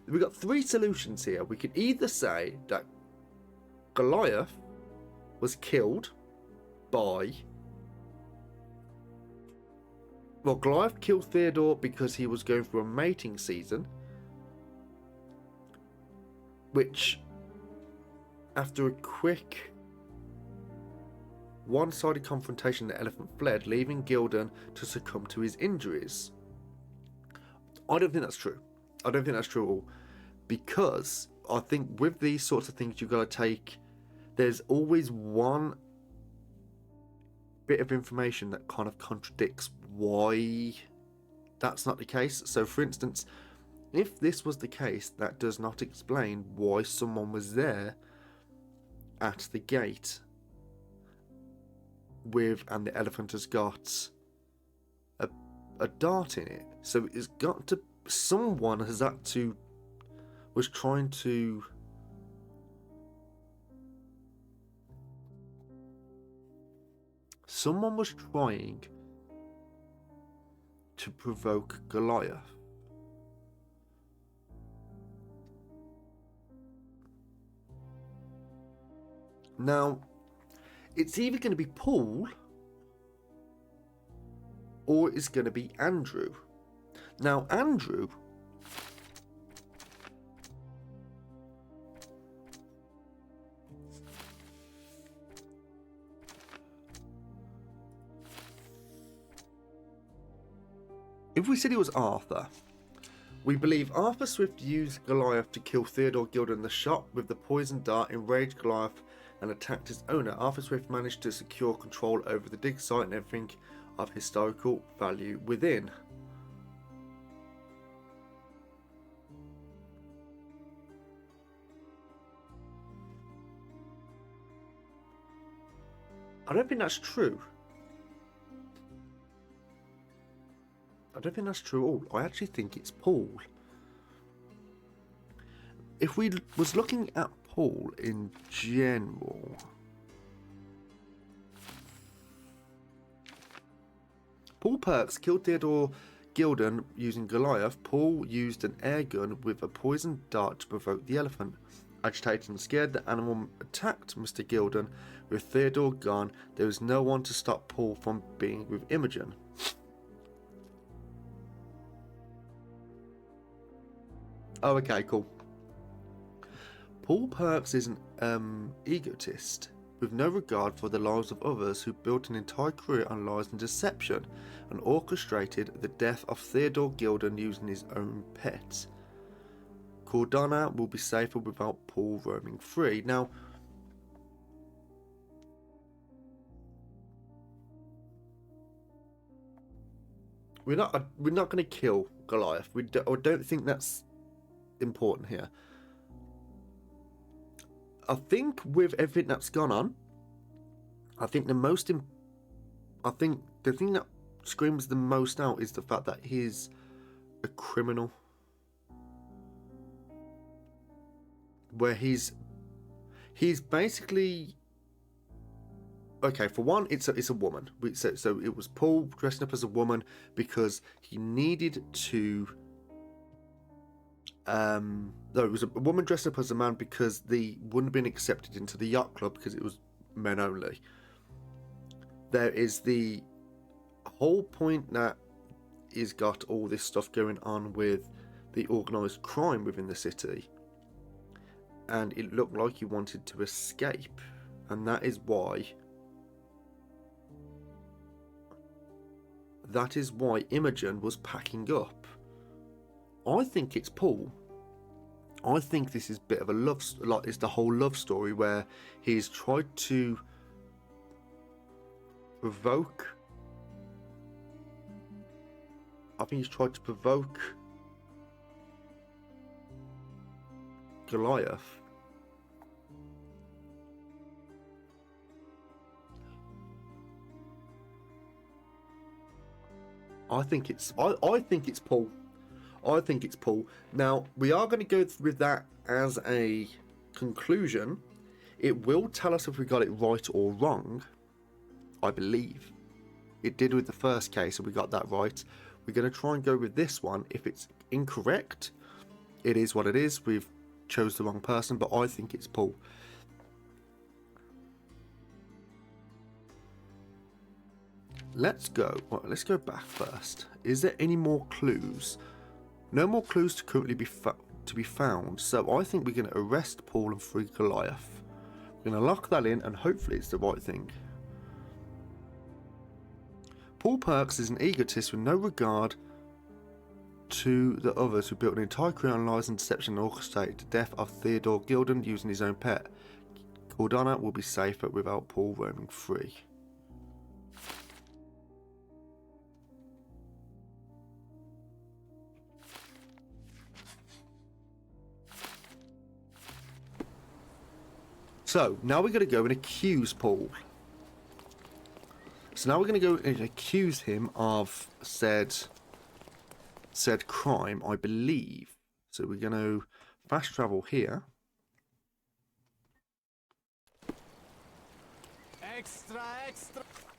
We've got 3 solutions here. We can either say that Goliath was killed by... Well, Goliath killed Theodore because he was going through a mating season, which, after a quick one-sided confrontation, the elephant fled, leaving Gilden to succumb to his injuries. I don't think that's true. I don't think that's true at all, because I think with these sorts of things you've got to take... There's always one bit of information that kind of contradicts why that's not the case. So, for instance, if this was the case, that does not explain why someone was there at the gate and the elephant has got a dart in it. So it's got to... Someone has had to... was trying to... Someone was trying to provoke Goliath. Now, it's either going to be Paul or it's going to be Andrew. Now, Andrew if we said it was Arthur, we believe Arthur Swift used Goliath to kill Theodore Gilder in the shop with the poisoned dart, enraged Goliath and attacked his owner. Arthur Swift managed to secure control over the dig site and everything of historical value within. I don't think that's true. I don't think that's true at all. I actually think it's Paul. If we was looking at Paul in general, Paul Perks killed Theodore Gilden using Goliath. Paul used an air gun with a poisoned dart to provoke the elephant. Agitated and scared, the animal attacked Mr. Gilden. With Theodore gone, there was no one to stop Paul from being with Imogen. Oh, okay, cool. Paul Perks is an egotist with no regard for the lives of others, who built an entire career on lies and deception and orchestrated the death of Theodore Gilden using his own pet. Cordana will be safer without Paul roaming free. Now, we're not going to kill Goliath. I don't think that's important here. I think with everything that's gone on, I think the thing that screams the most out is the fact that he's a criminal, where he's basically, okay, for one, it's a woman. So it was Paul dressing up as a woman because he needed to. No, it was a woman dressed up as a man because they wouldn't have been accepted into the yacht club because it was men only. There is the whole point that he's got all this stuff going on with the organised crime within the city, and it looked like he wanted to escape, and that is why Imogen was packing up. I think it's Paul. I think this is a bit of a love, like it's the whole love story where he's tried to provoke. I think he's tried to provoke Goliath. I think it's Paul. I think it's Paul. Now, we are going to go with that as a conclusion. It will tell us if we got it right or wrong, I believe. It did with the first case, and we got that right. We're going to try and go with this one. If it's incorrect, it is what it is. We've chose the wrong person, but I think it's Paul. Let's go. Well, let's go back first. Is there any more clues? No more clues to currently be found, so I think we're going to arrest Paul and free Goliath. We're going to lock that in, and hopefully it's the right thing. Paul Perks is an egotist with no regard to the others, who built an entire career on lies and deception and orchestrated the death of Theodore Gilden using his own pet. Cordana will be safer without Paul roaming free. So, now we're going to go and accuse Paul. So now we're going to go and accuse him of said crime, I believe. So we're going to fast travel here. Extra.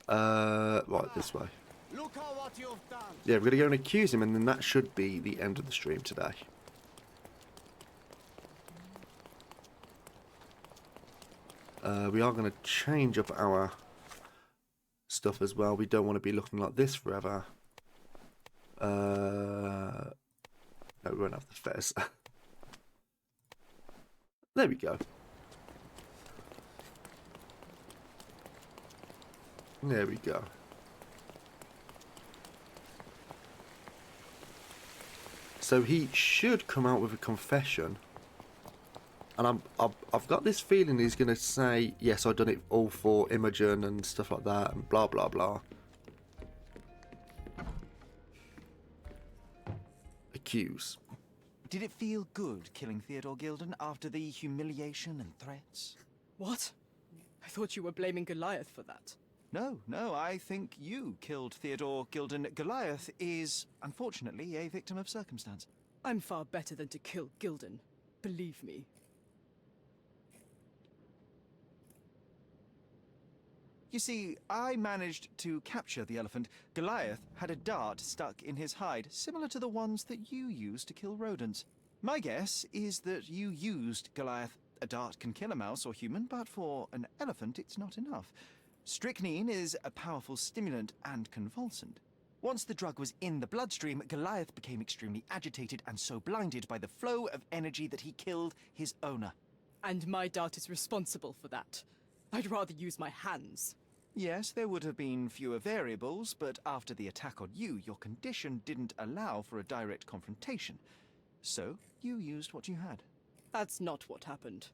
Right, this way. Look at what you've done. Yeah, we're going to go and accuse him, and then that should be the end of the stream today. We are going to change up our stuff as well. We don't want to be looking like this forever. No, we won't have the fez. There we go. There we go. So he should come out with a confession. And I've got this feeling he's going to say, yes, I've done it all for Imogen and stuff like that, and blah, blah, blah. Accuse. Did it feel good killing Theodore Gilden after the humiliation and threats? What? I thought you were blaming Goliath for that. No, I think you killed Theodore Gilden. Goliath is, unfortunately, a victim of circumstance. I'm far better than to kill Gilden. Believe me. You see, I managed to capture the elephant. Goliath had a dart stuck in his hide, similar to the ones that you use to kill rodents. My guess is that you used Goliath. A dart can kill a mouse or human, but for an elephant it's not enough. Strychnine is a powerful stimulant and convulsant. Once the drug was in the bloodstream, Goliath became extremely agitated and so blinded by the flow of energy that he killed his owner. And my dart is responsible for that. I'd rather use my hands. Yes, there would have been fewer variables, but after the attack on you, your condition didn't allow for a direct confrontation. So, you used what you had. That's not what happened.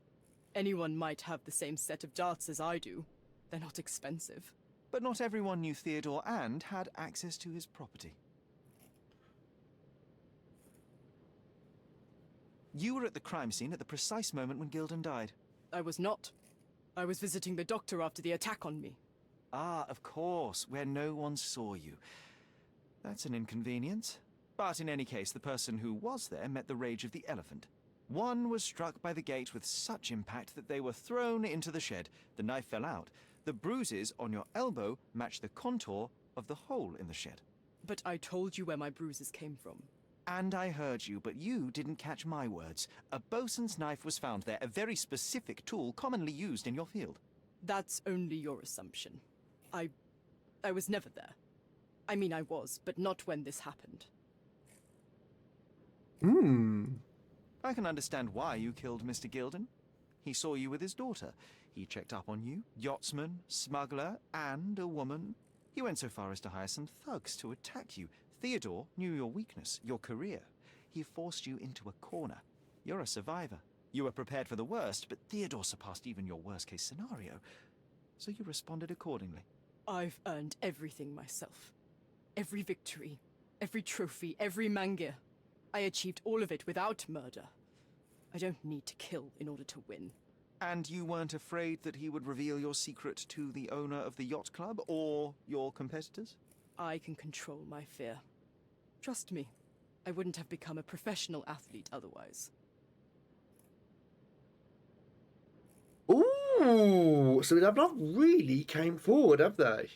Anyone might have the same set of darts as I do. They're not expensive. But not everyone knew Theodore and had access to his property. You were at the crime scene at the precise moment when Gilden died. I was not. I was visiting the doctor after the attack on me. Ah, of course, where no one saw you. That's an inconvenience. But in any case, the person who was there met the rage of the elephant. One was struck by the gate with such impact that they were thrown into the shed. The knife fell out. The bruises on your elbow match the contour of the hole in the shed. But I told you where my bruises came from. And I heard you, but you didn't catch my words. A bosun's knife was found there, a very specific tool commonly used in your field. That's only your assumption. I was never there. I mean, I was, but not when this happened. I can understand why you killed Mr. Gilden. He saw you with his daughter. He checked up on you, yachtsman, smuggler, and a woman. He went so far as to hire some thugs to attack you. Theodore knew your weakness, your career. He forced you into a corner. You're a survivor. You were prepared for the worst, but Theodore surpassed even your worst-case scenario. So you responded accordingly. I've earned everything myself. Every victory, every trophy, every mangir. I achieved all of it without murder. I don't need to kill in order to win. And you weren't afraid that he would reveal your secret to the owner of the yacht club or your competitors? I can control my fear. Trust me, I wouldn't have become a professional athlete otherwise. Ooh, so they've not really came forward, have they?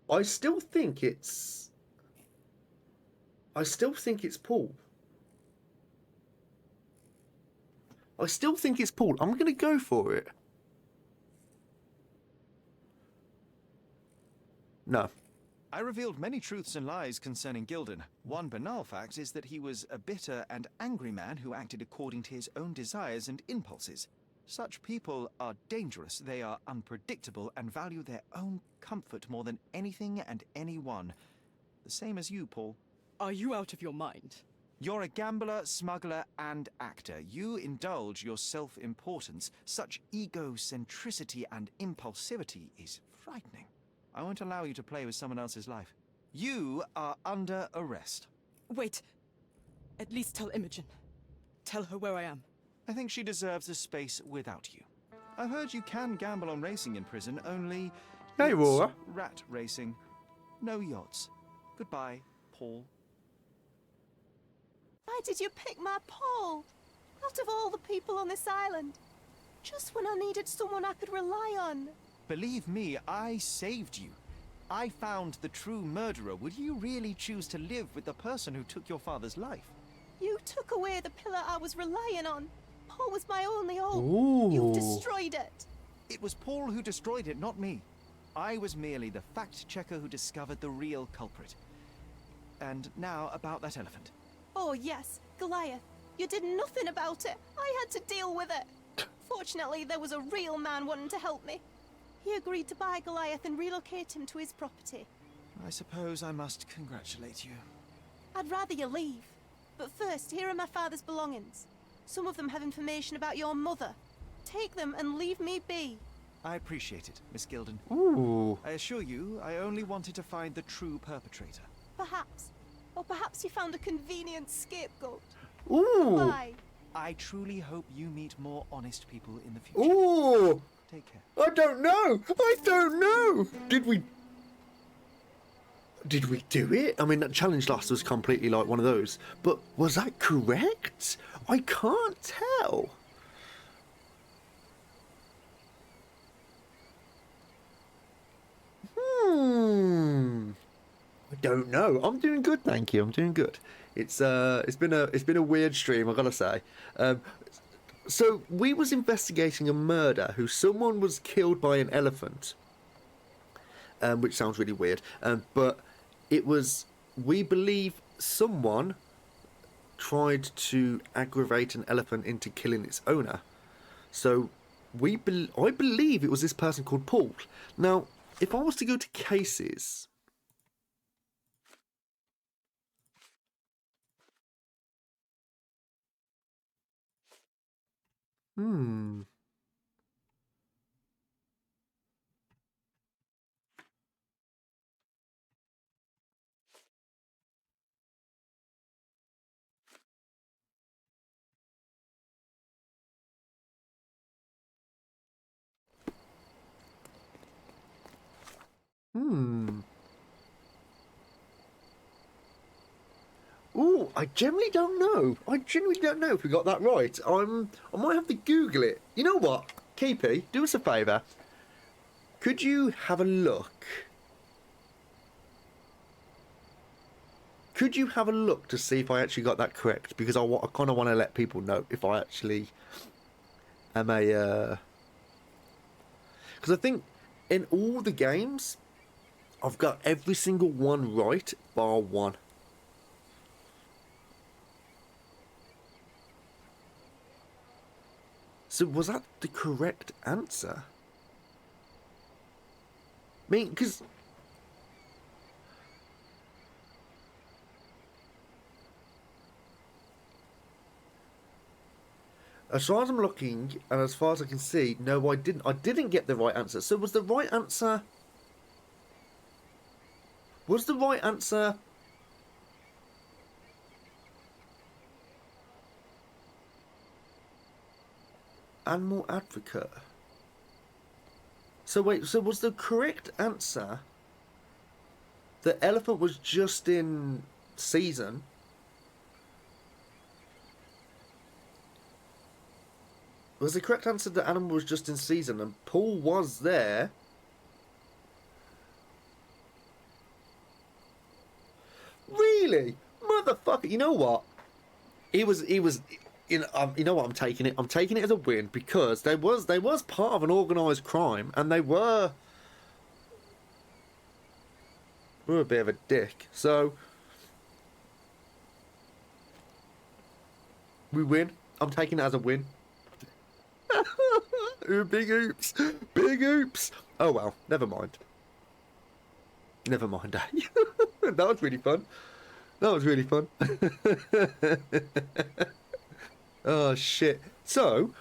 I still think it's Paul. I still think it's Paul. I'm going to go for it. No. I revealed many truths and lies concerning Gilden. One banal fact is that he was a bitter and angry man who acted according to his own desires and impulses. Such people are dangerous, they are unpredictable, and value their own comfort more than anything and anyone. The same as you, Paul. Are you out of your mind? You're a gambler, smuggler, and actor. You indulge your self-importance. Such egocentricity and impulsivity is frightening. I won't allow you to play with someone else's life. You are under arrest. Wait. At least tell Imogen. Tell her where I am. I think she deserves a space without you. I heard you can gamble on racing in prison, only... Hey, Roar. Rat racing. No yachts. Goodbye, Paul. Why did you pick my Paul? Out of all the people on this island. Just when I needed someone I could rely on. Believe me, I saved you. I found the true murderer. Would you really choose to live with the person who took your father's life? You took away the pillar I was relying on. Paul was my only hope. Ooh. You've destroyed it. It was Paul who destroyed it, not me. I was merely the fact-checker who discovered the real culprit. And now about that elephant. Oh yes, Goliath. You did nothing about it. I had to deal with it. Fortunately, there was a real man wanting to help me. He agreed to buy Goliath and relocate him to his property. I suppose I must congratulate you. I'd rather you leave. But first, here are my father's belongings. Some of them have information about your mother. Take them and leave me be. I appreciate it, Miss Gilden. Ooh. I assure you, I only wanted to find the true perpetrator. Perhaps. Or perhaps you found a convenient scapegoat. Ooh. Goodbye. I truly hope you meet more honest people in the future. Ooh. Take care. I don't know. I don't know. Did we do it? I mean, that challenge last was completely like one of those. But was that correct? I can't tell. I don't know. I'm doing good, thank you. I'm doing good. It's been a weird stream, I gotta say. So we was investigating a murder who someone was killed by an elephant, which sounds really weird. But it was, we believe someone tried to aggravate an elephant into killing its owner. So I believe it was this person called Paul. Now, if I was to go to cases. Ooh, I generally don't know. I genuinely don't know if we got that right. I might have to Google it. You know what? KP, do us a favour. Could you have a look? Could you have a look to see if I actually got that correct? Because I kind of want to let people know if I actually am a... Because I think in all the games, I've got every single one right, bar one. So was that the correct answer? I mean, because... As far as I'm looking, and as far as I can see, no, I didn't. I didn't get the right answer. So was the right answer... Was the right answer... Animal advocate? So wait, so was the correct answer... The elephant was just in season... Was the correct answer that animal was just in season and Paul was there? Really? Motherfucker, you know what? He was you know what, I'm taking it as a win because they was part of an organised crime and they were a bit of a dick. So we win. I'm taking it as a win. Ooh, big oops. Big oops. Oh well, never mind. Never mind, eh? That was really fun. That was really fun. Oh shit. So,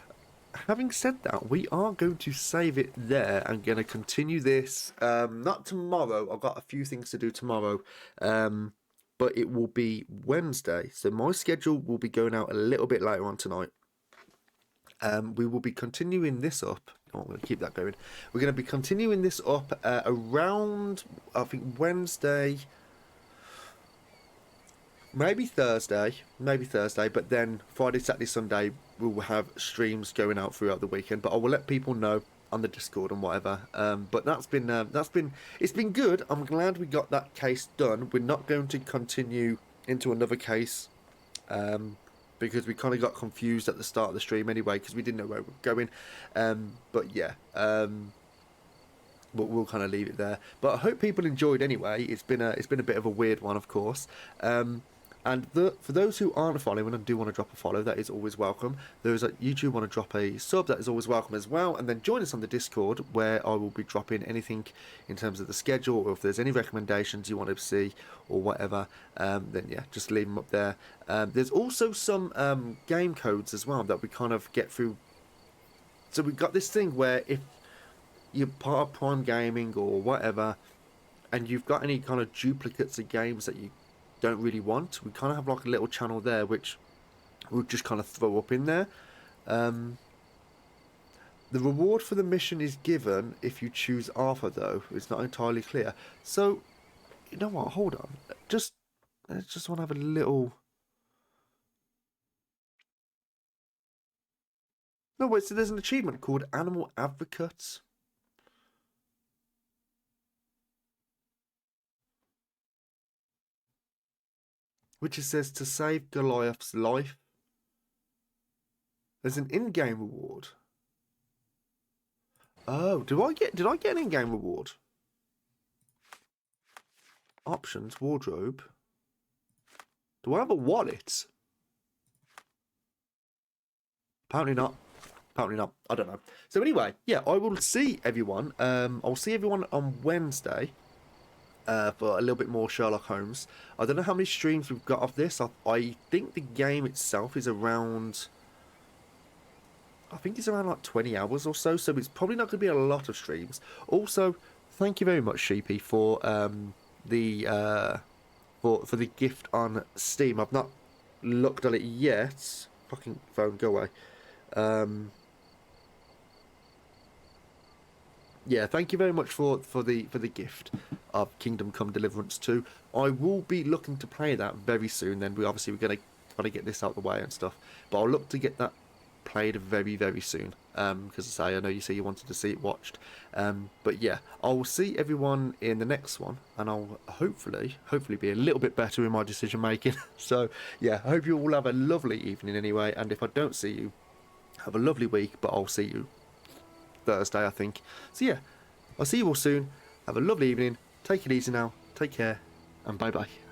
having said that, we are going to save it there and going to continue this. Not tomorrow. I've got a few things to do tomorrow. But it will be Wednesday. So my schedule will be going out a little bit later on tonight. We will be continuing this up. Oh, I'm going to keep that going. We're going to be continuing this up around, I think, Wednesday. maybe Thursday, but then Friday, Saturday, Sunday we'll have streams going out throughout the weekend. But I will let people know on the Discord and whatever. But it's been good. I'm glad we got that case done. We're not going to continue into another case because we kind of got confused at the start of the stream anyway because we didn't know where we were going. But yeah. But we'll kind of leave it there. But I hope people enjoyed anyway. It's been a bit of a weird one, of course. And for those who aren't following and do want to drop a follow, that is always welcome. Those that YouTube want to drop a sub, that is always welcome as well. And then join us on the Discord, where I will be dropping anything in terms of the schedule, or if there's any recommendations you want to see or whatever, then yeah, just leave them up there. There's also some game codes as well that we kind of get through. So we've got this thing where if you're part of Prime Gaming or whatever, and you've got any kind of duplicates of games that you don't really want, we kind of have like a little channel there which we'll just kind of throw up in there. The reward for the mission is given if you choose Arthur, though. It's not entirely clear. So, you know what? Hold on. I just want to have a little... No, wait, so there's an achievement called Animal Advocate. Which it says to save Goliath's life. There's an in-game reward. Oh, did I get an in-game reward? Options, wardrobe. Do I have a wallet? Apparently not. Apparently not. I don't know. So anyway, yeah, I will see everyone. I'll see everyone on Wednesday. For a little bit more Sherlock Holmes. I don't know how many streams we've got of this. I think the game itself is around... I think it's around like 20 hours or so. So it's probably not going to be a lot of streams. Also, thank you very much, Sheepy, for the gift on Steam. I've not looked at it yet. Fucking phone, go away. Yeah, thank you very much for the gift of Kingdom Come Deliverance 2. I will be looking to play that very soon. Then we're going to try to get this out of the way and stuff. But I'll look to get that played very, very soon. Because I know you say you wanted to see it watched. But yeah, I will see everyone in the next one, and I'll hopefully be a little bit better in my decision making. So yeah, I hope you all have a lovely evening anyway. And if I don't see you, have a lovely week. But I'll see you Thursday, I think. So yeah, I'll see you all soon. Have a lovely evening. Take it easy now. Take care, and bye bye.